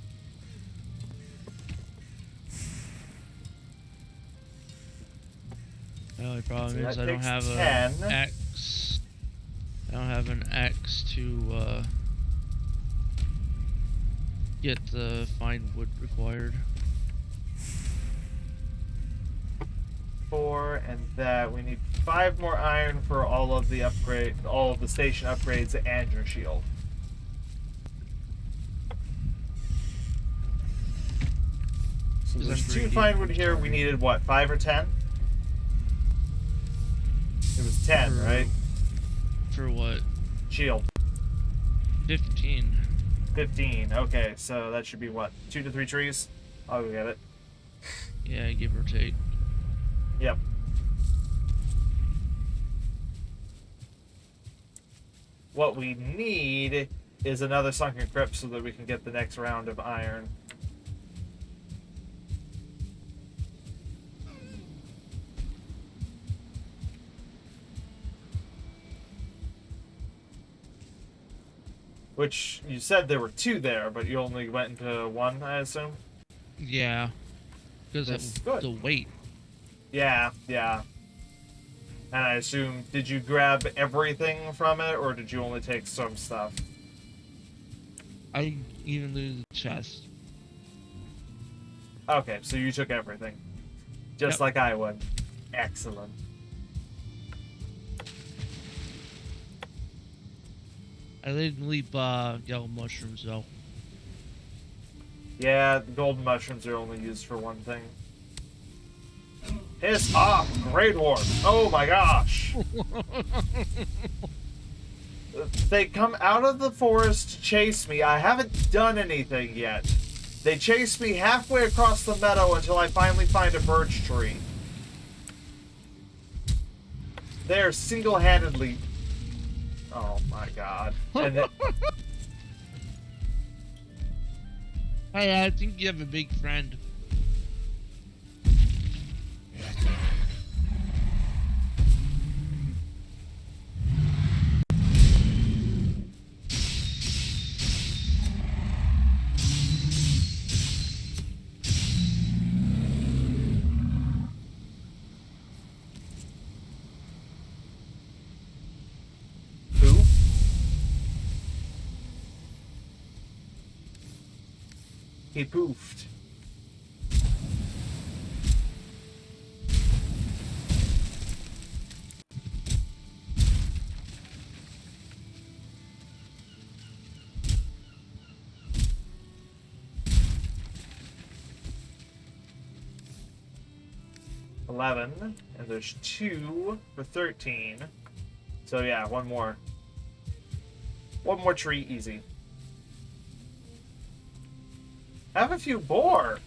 The only problem So is that I don't takes have 10. an X. I don't have an X to get the fine wood required. 4, and that we need 5 more iron for all of the station upgrades and your shield. So 'Cause there's I'm 2 greedy, fine wood I'm here. We sorry. needed what, 5 or 10? It was 10, For- right? For what? Shield. 15. 15. Okay, so that should be what? 2 to 3 trees? I'll go get it. Yeah, give or take. Yep. What we need is another sunken crypt so that we can get the next round of iron. Which you said there were 2 there, but you only went into 1, I assume? Yeah. Because That's of good. the weight. Yeah, yeah. And I assume, did you grab everything from it, or did you only take some stuff? I even lose the chest. Okay, so you took everything. Just Yep. like I would. Excellent. I didn't leap yellow mushrooms though. Yeah, the golden mushrooms are only used for one thing. Piss off, Grey Dwarf! Oh my gosh! They come out of the forest to chase me. I haven't done anything yet. They chase me halfway across the meadow until I finally find a birch tree. They're single-handedly... Oh my god. And then... Hey, I think you have a big friend. Who? He poofed. $11, and there's 2 for 13. So yeah, one more. One more tree, easy. Have a few boar.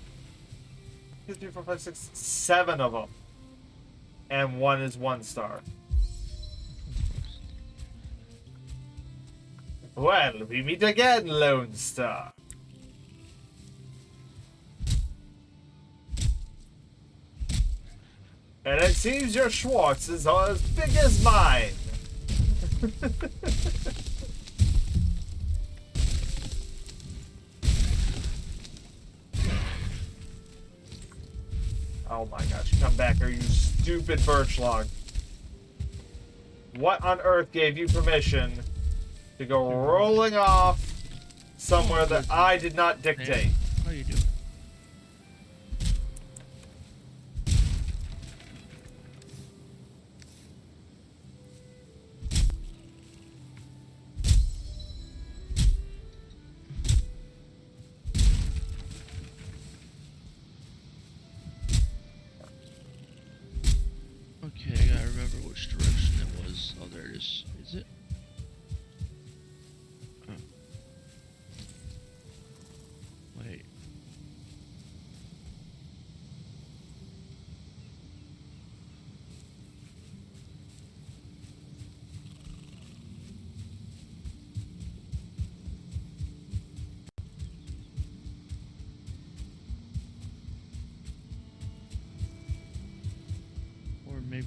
2, 3, 4, 5, 6, 7 of them. And 1 is 1 star. Well, we meet again, Lone Star. And it seems your Schwartz is as big as mine. Oh my gosh, come back here, you stupid birch log. What on earth gave you permission to go rolling off somewhere that I did not dictate? How you doing?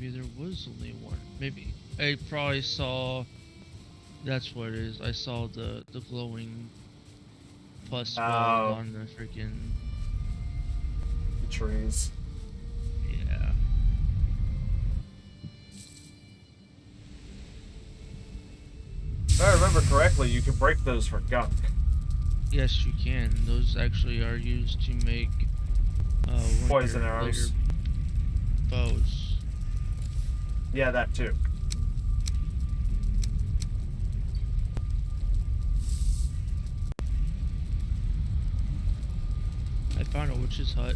maybe there was only one. Maybe I probably saw. That's what it is. I saw the glowing plus balls on the freaking The trees. yeah. If I remember correctly, you can break those for gunk. Yes, you can. Those actually are used to make one Poison of your arrows. later bows. Yeah, that too. I found a witch's hut.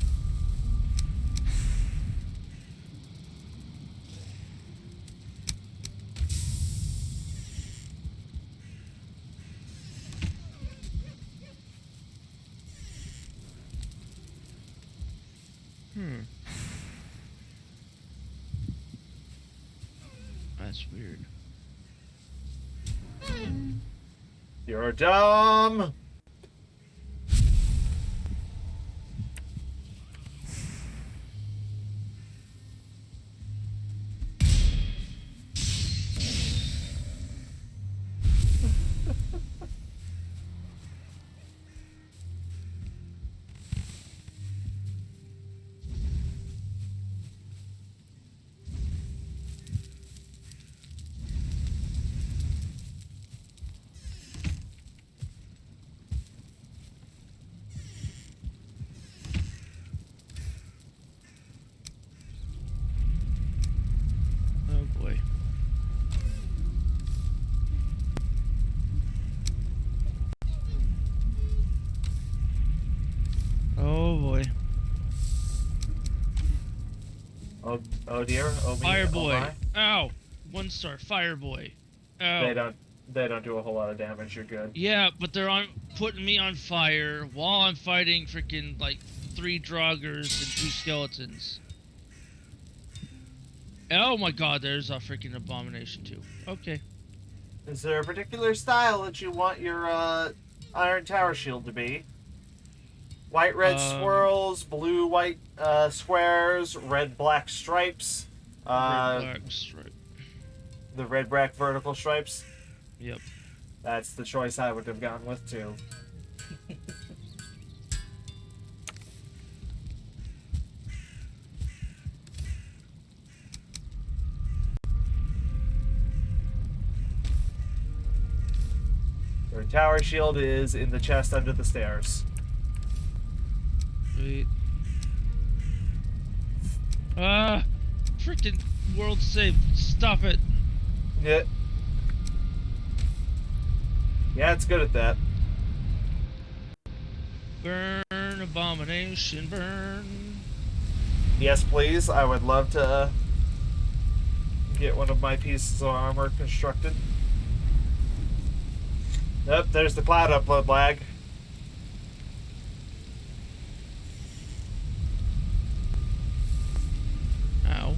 That's weird. You're dumb! Oh boy. Oh boy. Oh dear. Oh me. Fire Oh boy. my. Ow. 1 star. Fire boy. Ow. They don't do a whole lot of damage. You're good. Yeah, but they're on putting me on fire while I'm fighting freaking like 3 Draugrs and 2 skeletons. Oh my god, there's a freaking abomination too. Okay. Is there a particular style that you want your iron tower shield to be? White red swirls, blue white squares, red black stripes. Red black stripe. The red black vertical stripes. Yep. That's the choice I would have gone with too. Your tower shield is in the chest under the stairs. Wait. Ah! Freaking world save. Stop it. Yeah. Yeah, it's good at that. Burn, abomination, burn. Yes, please. I would love to get one of my pieces of armor constructed. Yep, there's the cloud upload lag. Ow.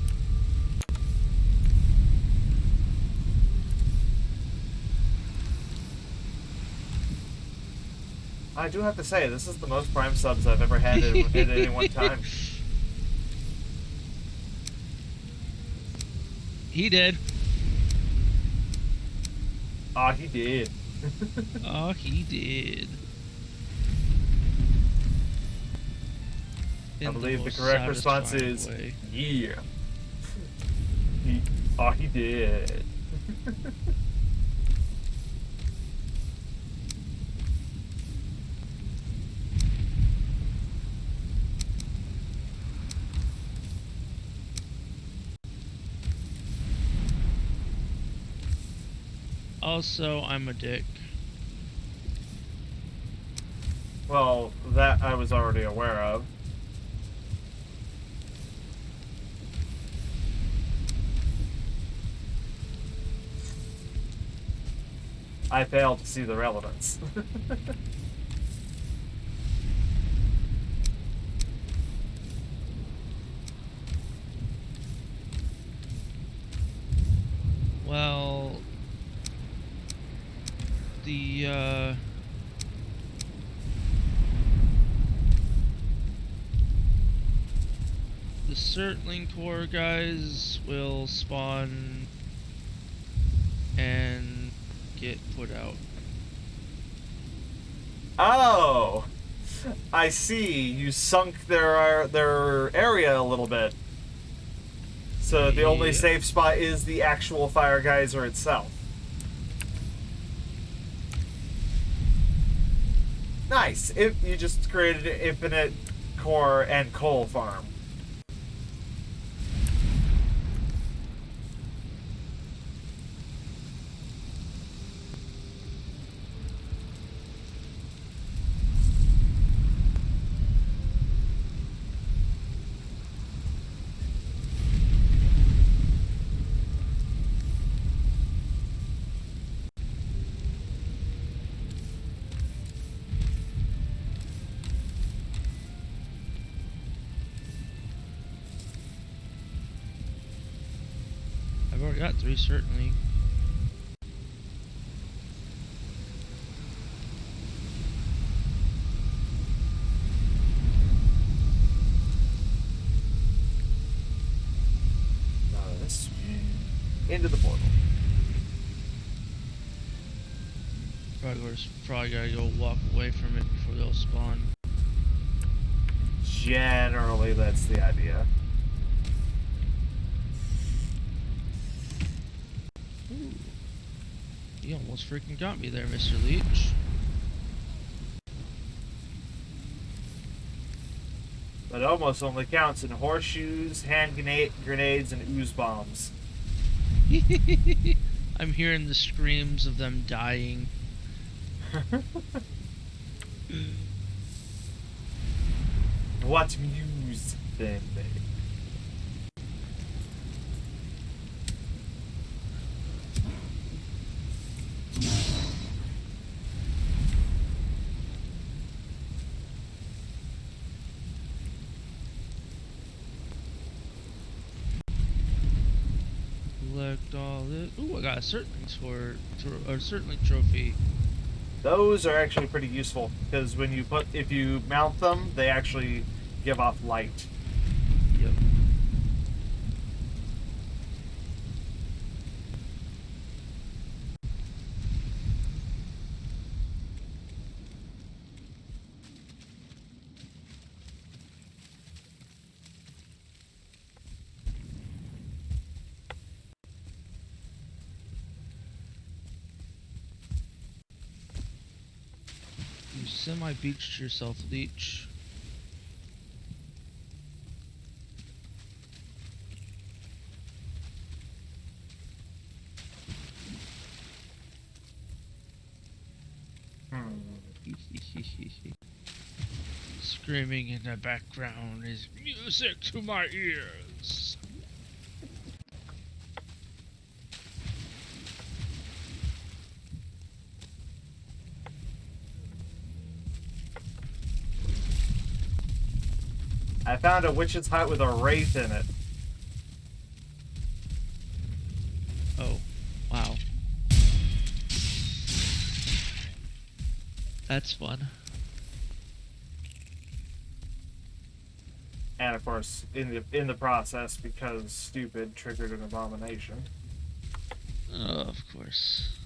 I do have to say, this is the most Prime subs I've ever had at any one time. He did. Aw, he did. Oh, he did. I believe the correct response is way. yeah. He did. Also, I'm a dick. Well, that I was already aware of. I failed to see the relevance. Well, the Certling core guys will spawn and get put out. Oh, I see. You sunk their area a little bit. So the only Yep. safe spot is the actual fire geyser itself. Nice. You just created an infinite core and coal farm. I've already got 3 certainly. This into the portal. Probably gotta go walk away from it before they'll spawn. Generally, that's the idea. Ooh. You almost freaking got me there, Mr. Leech. But almost only counts in horseshoes, hand grenades, and ooze bombs. I'm hearing the screams of them dying. What muse then, babe? Collect all this. Ooh, I got a certainly trophy. Those are actually pretty useful because if you mount them, they actually give off light. Yep. You semi-beached yourself, Leech. Screaming in the background is music to my ears. I found a witch's hut with a wraith in it. Oh, wow. That's fun. And of course, in the process, because stupid, triggered an abomination. Oh, of course.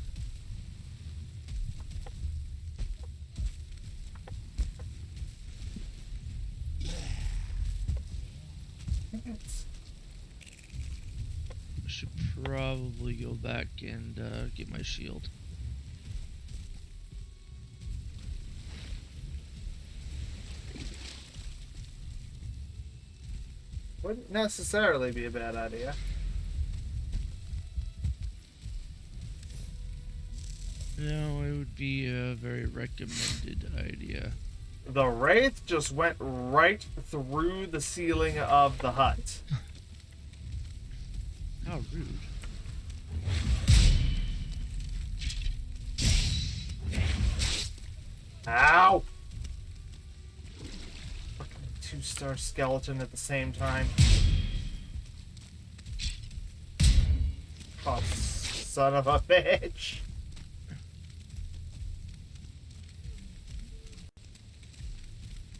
I should probably go back and get my shield. Wouldn't necessarily be a bad idea. No, it would be a very recommended idea. The wraith just went right through the ceiling of the hut. How rude. Ow! Fucking 2-star skeleton at the same time. Oh, son of a bitch.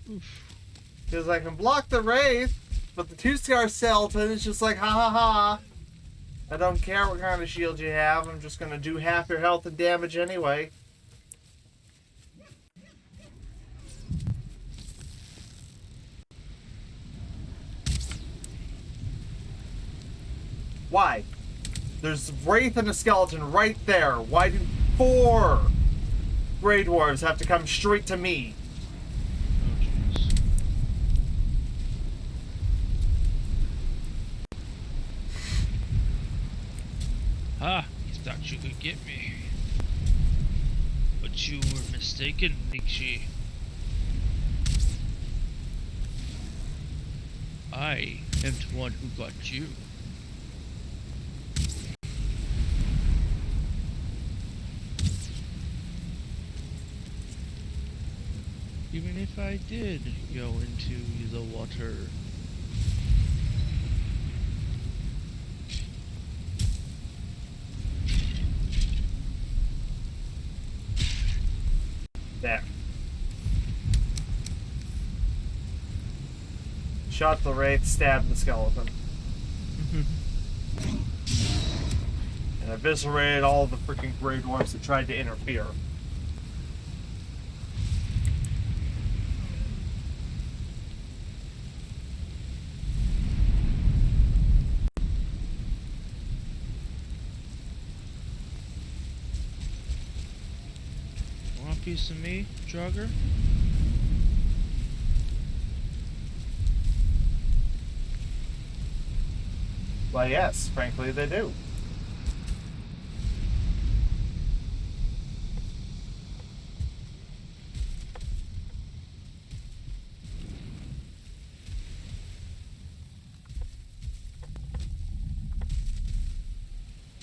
Oof. Because I can block the wraith, But the 2-star skeleton is just like, ha ha ha. I don't care what kind of shield you have. I'm just gonna do half your health and damage anyway. Why? There's Wraith and a skeleton right there. Why do 4 Grey Dwarves have to come straight to me? Oh, jeez. Ah, you thought you could get me. But you were mistaken, Nixie. I am the one who got you. Even if I did go into the water. There. Shot the Wraith, stabbed the skeleton. And eviscerated all the freaking Grey Dwarfs that tried to interfere. Want a piece of me, Jogger? Well, yes, frankly, they do.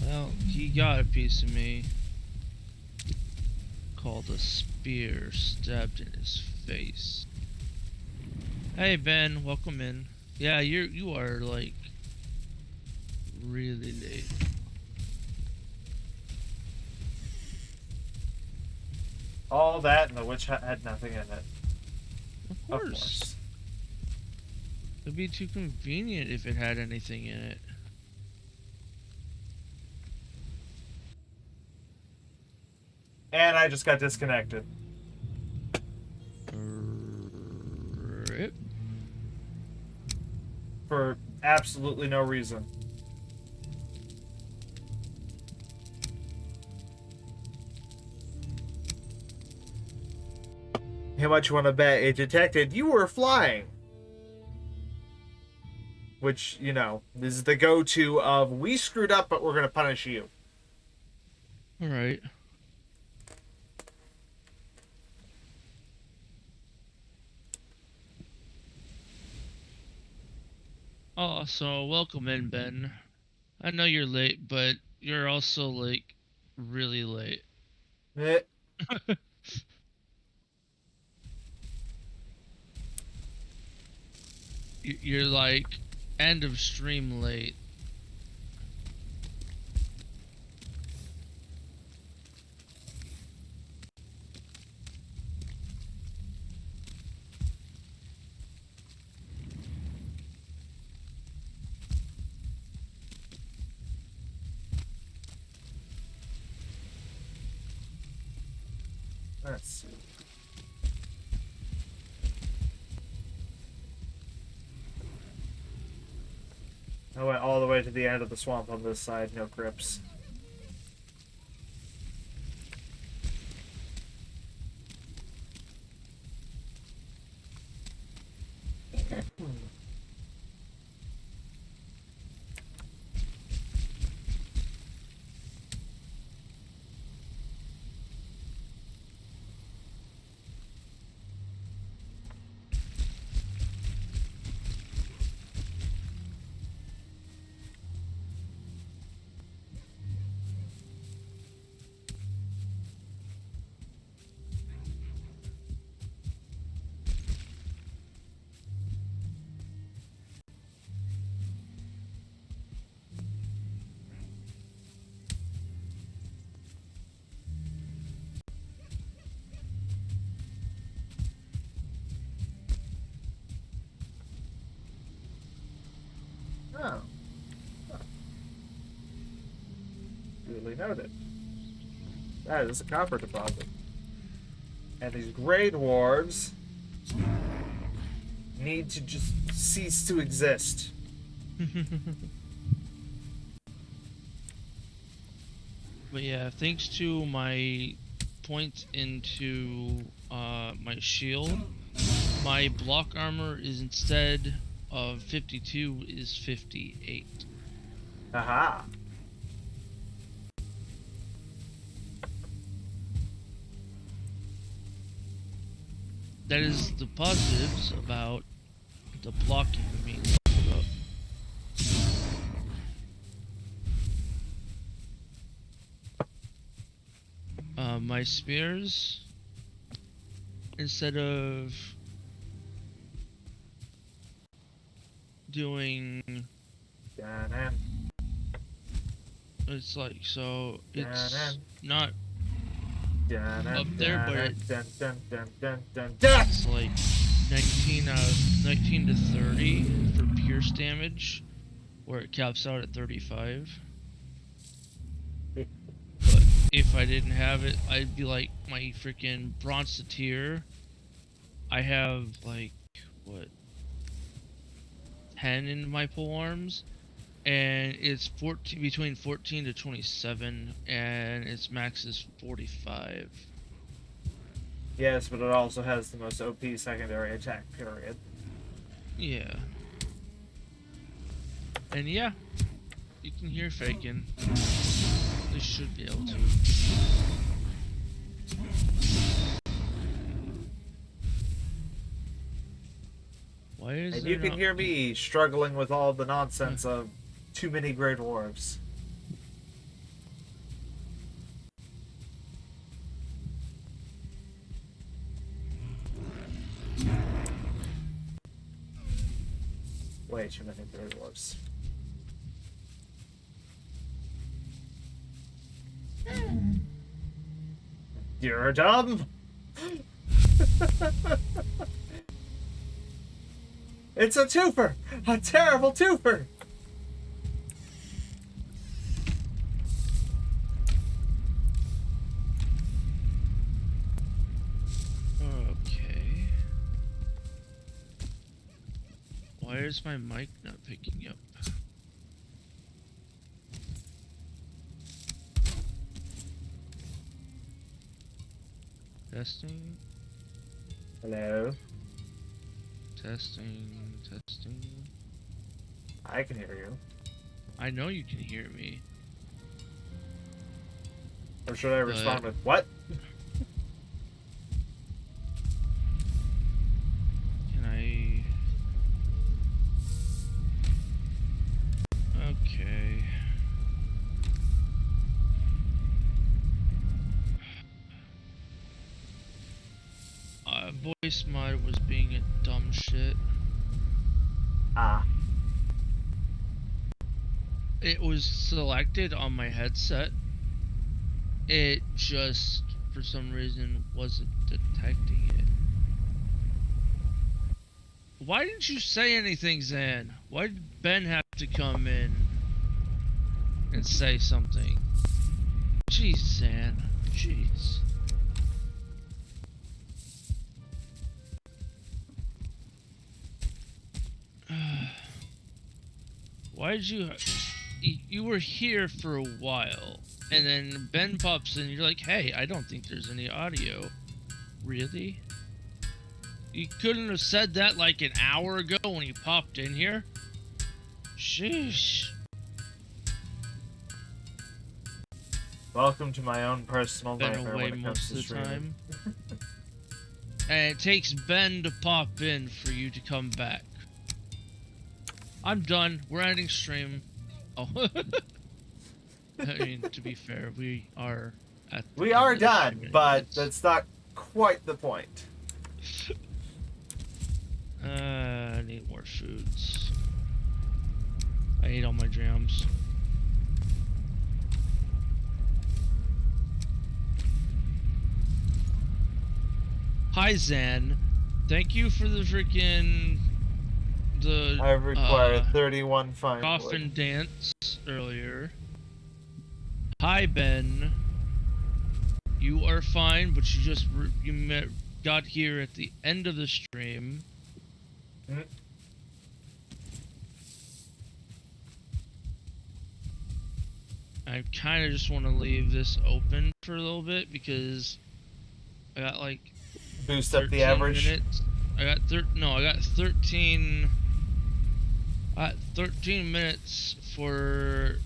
Well, he got a piece of me. Called a spear stabbed in his face. Hey Ben, welcome in. Yeah, you are like really late. All that, and the witch hut had nothing in it. Of Of course. course. It'd be too convenient if it had anything in it. And I just got disconnected. Rip. For absolutely no reason. How much you want to bet it detected you were flying? Which, you know, is the go-to of, we screwed up, but we're going to punish you. Alright. Oh, so welcome in, Ben. I know you're late, but you're also like really late. Eh, You're like end of stream late. Let's see. I went all the way to the end of the swamp on this side, no crypts. Oh. Duly noted. That is a copper deposit. And these gray dwarves need to just cease to exist. But yeah, thanks to my points into my shield, my block armor is instead of 52 is 58. Aha. That is the positives about the blocking being leveled up. My spears, instead of doing, Dun-dun, it's like, so it's dun-dun, not dun-dun, up there, but dun, dun, dun, dun, dun, dun. it's like 19 to 30 for pierce damage, where it caps out at 35. But if I didn't have it, I'd be like my freaking bronzeteer. I have like, what, 10 in my pole arms, and it's 14, between 14 to 27, and its max is 45. Yes, but it also has the most OP secondary attack, period. Yeah. And yeah, you can hear Fakin. They should be able to. Why is And there you can not- hear me struggling with all the nonsense of too many gray dwarves. Way too many gray dwarves. You're dumb! It's a twofer! A terrible twofer! Okay. Why is my mic not picking up? Testing, Hello? testing, testing. I can hear you. I know you can hear me. Or should I respond with, what? Can I... Okay. Voice mod was being a dumb shit. Ah. It was selected on my headset. It just, for some reason, wasn't detecting it. Why didn't you say anything, Zan? Why did Ben have to come in and say something? Jeez, Zan. Jeez. Why did you... You were here for a while, and then Ben pops in, you're like, hey, I don't think there's any audio. Really? You couldn't have said that like an hour ago when you popped in here? Sheesh. Welcome to my own personal Been nightmare away when it comes most to of the streaming. time. And it takes Ben to pop in for you to come back. I'm done. We're ending stream. Oh. I mean, to be fair, we are at the We end are of the done, stream but anyways. that's not quite the point. I need more foods. I ate all my jams. Hi Zan, thank you for the freaking the I require 31 fine coffin wood. dance earlier. Hi, Ben. You are fine, but you just got here at the end of the stream. Mm. I kind of just want to leave this open for a little bit because I got like Boost up 13 the average. minutes. I got 13. I got 13 minutes for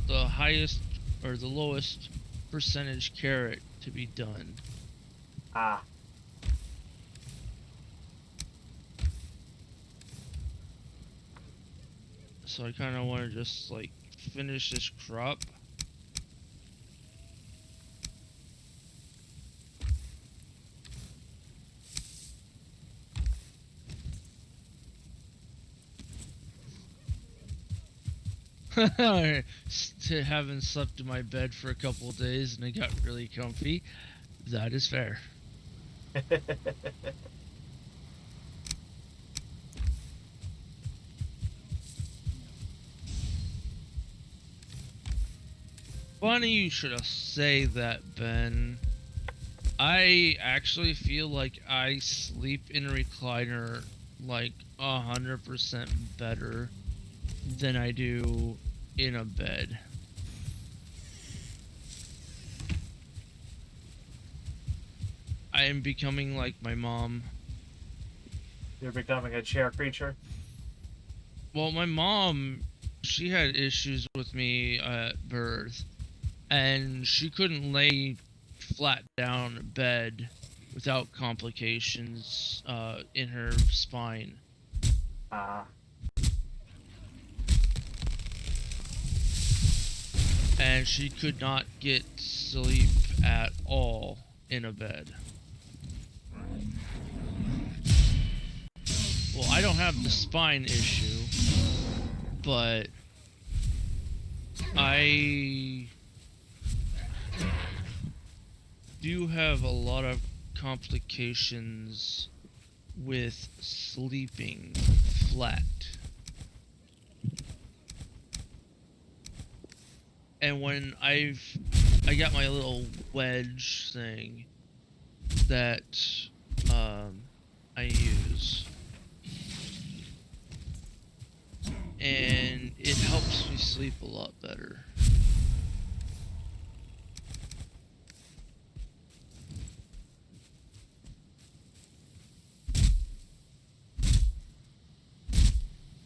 the highest or the lowest percentage carrot to be done. Ah. So I kind of want to just like finish this crop. To having slept in my bed for a couple of days and it got really comfy. That is fair. Funny you should say that, Ben. I actually feel like I sleep in a recliner like 100% better than I do in a bed. I am becoming like my mom. You're becoming a chair creature. Well, my mom, she had issues with me at birth, and she couldn't lay flat down in bed without complications in her spine. Ah. And she could not get sleep at all in a bed. Well, I don't have the spine issue, but I do have a lot of complications with sleeping flat. And when I got my little wedge thing that I use, and it helps me sleep a lot better.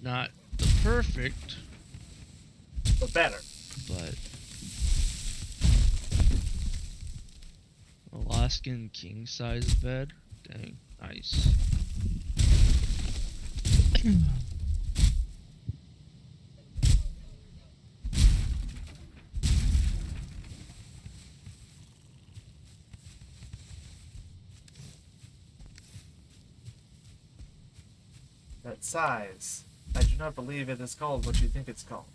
Not the perfect, But better. but Alaskan king size bed. Dang, nice. That size. I do not believe it is called what you think it's called.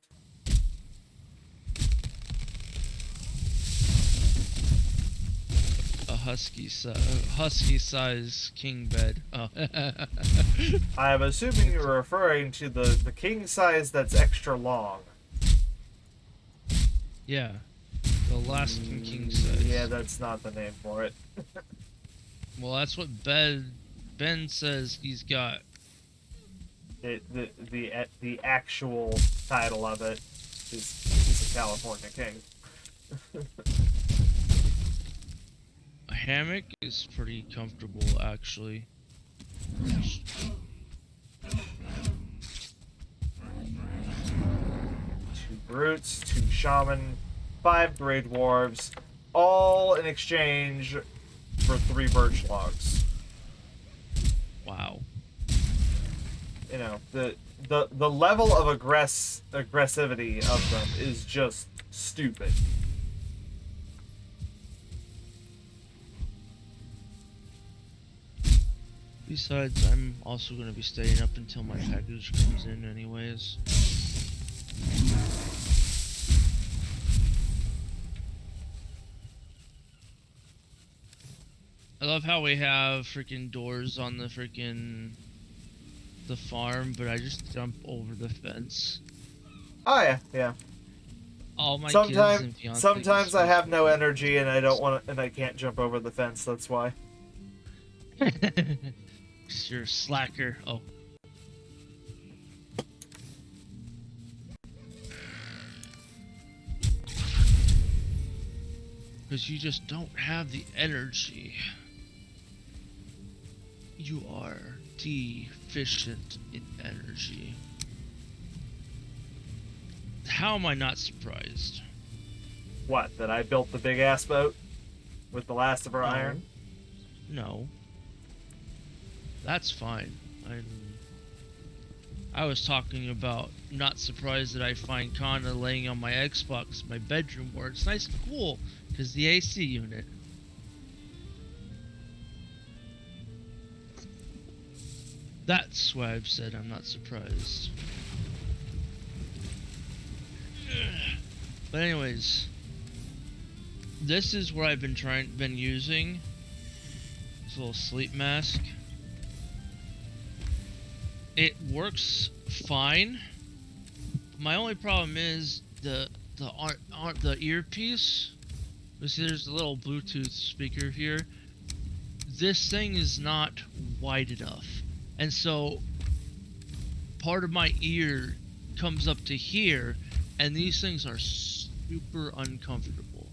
A husky size king bed. Oh. I'm assuming you're referring to the king size that's extra long. Yeah, the Alaskan king size. Yeah, that's not the name for it. Well, that's what Ben says he's got. The actual title of it is a California king. A hammock is pretty comfortable, actually. 2 brutes, 2 shaman, 5 grey dwarves, all in exchange for 3 birch logs. Wow. You know, the level of aggressivity of them is just stupid. Besides, I'm also going to be staying up until my package comes in anyways. I love how we have freaking doors on the the farm, but I just jump over the fence. Oh yeah, yeah. All my kids and fiance Sometimes I just have no energy and I don't want to, and I can't jump over the fence. That's why. You're a slacker. Oh. Because you just don't have the energy. You are deficient in energy. How am I not surprised? What? That I built the big ass boat with the last of our iron? No. That's fine. I was talking about not surprised that I find Kana laying on my Xbox, my bedroom, where it's nice and cool because the AC unit. That's why I've said I'm not surprised. But anyways, this is where I've been using this little sleep mask. It works fine. My only problem is the earpiece. You see, there's a little Bluetooth speaker here. This thing is not wide enough, and so part of my ear comes up to here, and these things are super uncomfortable.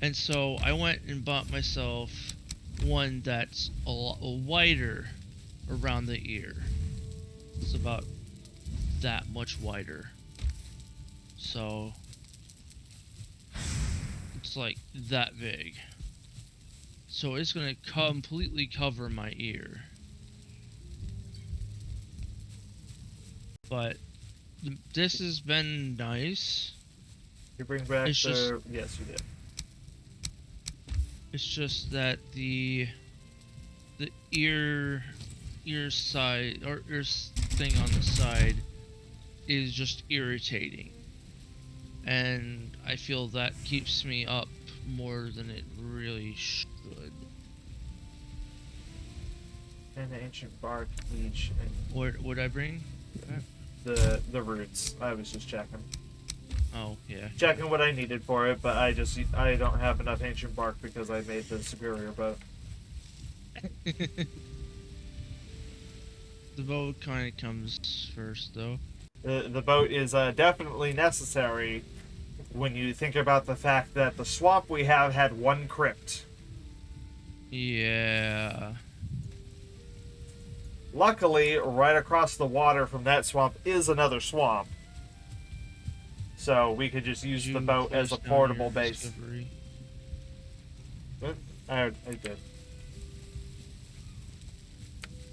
And so I went and bought myself one that's a lot wider around the ear. It's about that much wider. So it's like that big. So it's gonna completely cover my ear. But this has been nice. You bring back It's the... just- Yes, you did. It's just that the ear side or ear thing on the side is just irritating, and I feel that keeps me up more than it really should. And the ancient bark, leech, and What would I bring? the roots. I was just checking. Oh yeah. Checking what I needed for it, but I don't have enough ancient bark because I made the superior boat. The boat kind of comes first, though. The boat is definitely necessary when you think about the fact that the swamp we have had one crypt. Yeah. Luckily, right across the water from that swamp is another swamp. So we could just use the boat as a portable base. Discovery? I did.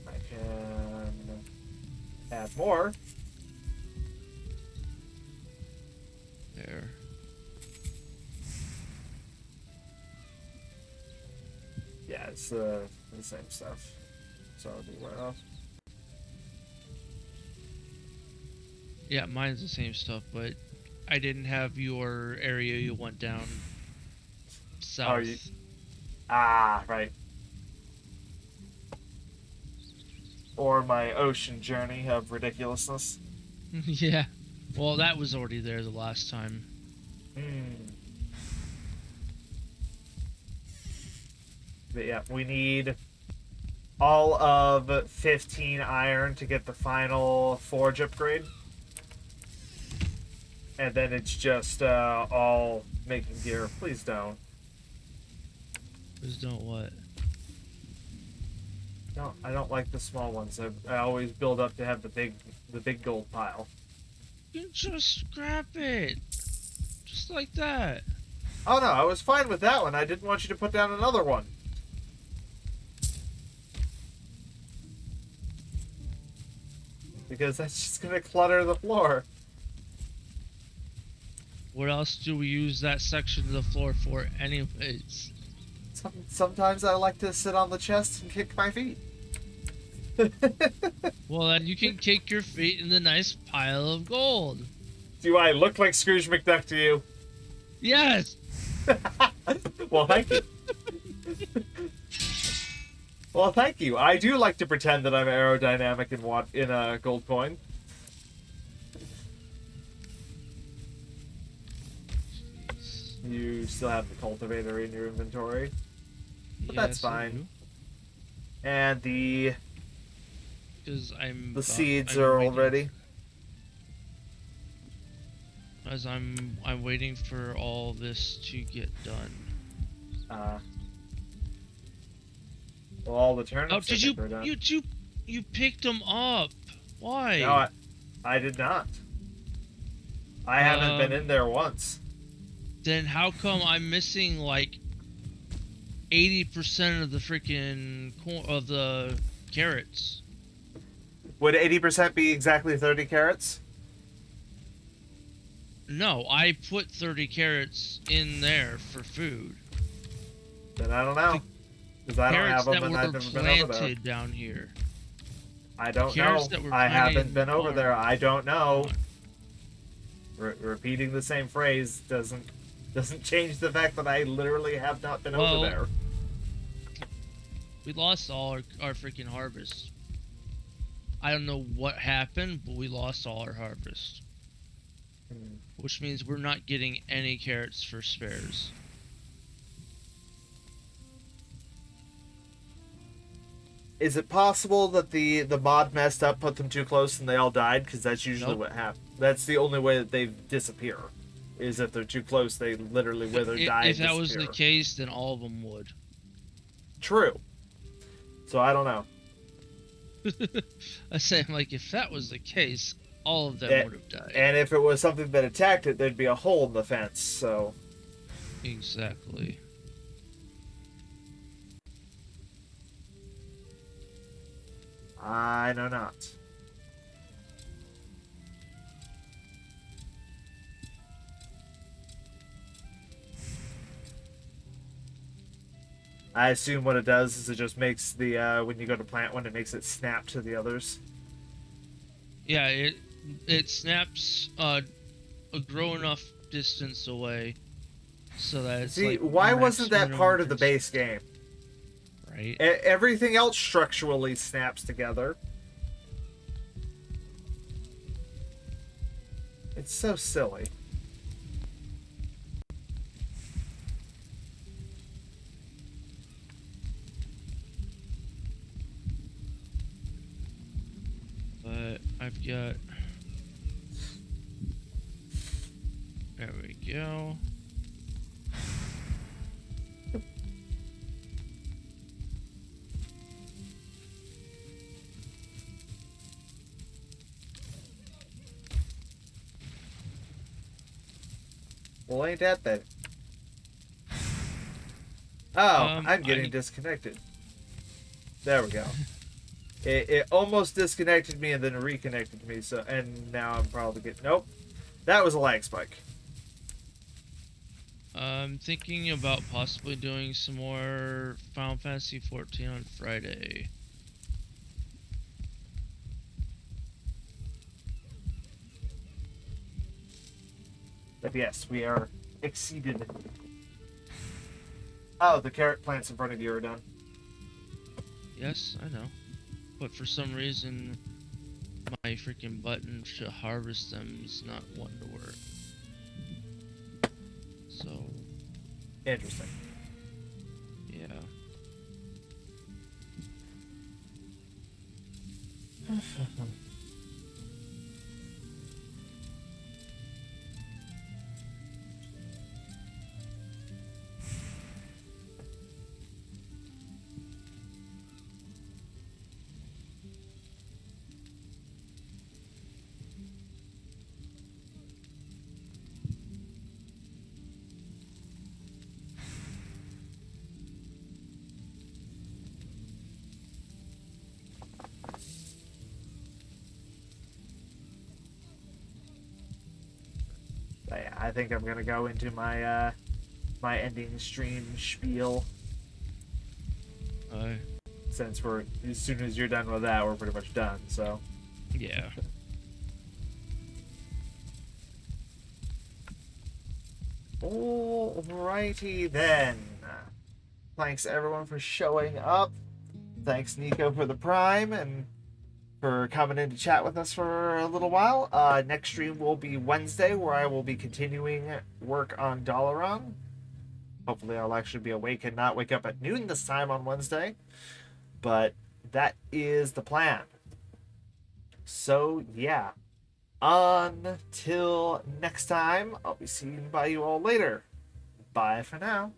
I can add more. There. Yeah, it's the same stuff. So I'll do what else? Yeah, mine's the same stuff, but I didn't have your area you went down south. Ah, right. Or my ocean journey of ridiculousness. Yeah. Well, that was already there the last time. But yeah, we need all of 15 iron to get the final forge upgrade. And then it's just all making gear. Please don't. Just don't what? No, I don't like the small ones. I always build up to have the big gold pile. You just scrap it. Just like that. Oh no, I was fine with that one. I didn't want you to put down another one. Because that's just gonna clutter the floor. What else do we use that section of the floor for anyways? Sometimes I like to sit on the chest and kick my feet. Well, then you can kick your feet in the nice pile of gold. Do I look like Scrooge McDuck to you? Yes! Well, thank you. Well, thank you. I do like to pretend that I'm aerodynamic in a gold coin. You still have the cultivator in your inventory, but that's Yes, I fine. do. And the Because seeds I'm are waiting, already. as I'm waiting for all this to get done. Uh, well, all the Oh, turnips I did think are done. you picked them up? Why? No, I did not. I haven't been in there once. Then how come I'm missing like 80% of the freaking of the carrots? Would 80% be exactly 30 carrots? No, I put 30 carrots in there for food. Then I don't know. The Because I don't have carrots them that and were I've never been over there. planted down here. I don't Carrots know. that were I planted haven't in been the over there. corner. I don't know. Gone. Repeating the same phrase doesn't change the fact that I literally have not been Well, over there. We lost all our freaking harvest. I don't know what happened, but we lost all our harvest. Which means we're not getting any carrots for spares. Is it possible that the mod messed up, put them too close, and they all died? Because that's usually Nope. what happens. That's the only way that they disappear. Is if they're too close, they literally wither, die, If and that was the disappear. case, then all of them would. True. So I don't know. I say, like, if that was the case, all of them Eh, would have died. And if it was something that attacked it, there'd be a hole in the fence. So Exactly. I know not. I assume what it does is it just makes the when you go to plant one, it makes it snap to the others. Yeah, it snaps a grow enough distance away so that it's See, like why wasn't that maximum part of the distance, base game? right? Everything else structurally snaps together. It's so silly. But I've got. There we go. Well, ain't that then? Oh, I'm getting disconnected. There we go. It almost disconnected me and then reconnected me. So, and now I'm probably getting. Nope, that was a lag spike. I'm thinking about possibly doing some more Final Fantasy 14 on Friday. But yes, we are exceeded. Oh, the carrot plants in front of you are done. Yes, I know. But for some reason, my freaking button to harvest them is not wanting to work. So, Interesting. yeah. But yeah, I think I'm gonna go into my my ending stream spiel. Since we're as soon as you're done with that, we're pretty much done. So Yeah. alrighty then. Thanks everyone for showing up. Thanks, Nico, for the Prime and for coming in to chat with us for a little while. Next stream will be Wednesday, where I will be continuing work on Dalaran. Hopefully, I'll actually be awake and not wake up at noon this time on Wednesday. But that is the plan. So, yeah. Until next time, I'll be seeing by you all later. Bye for now.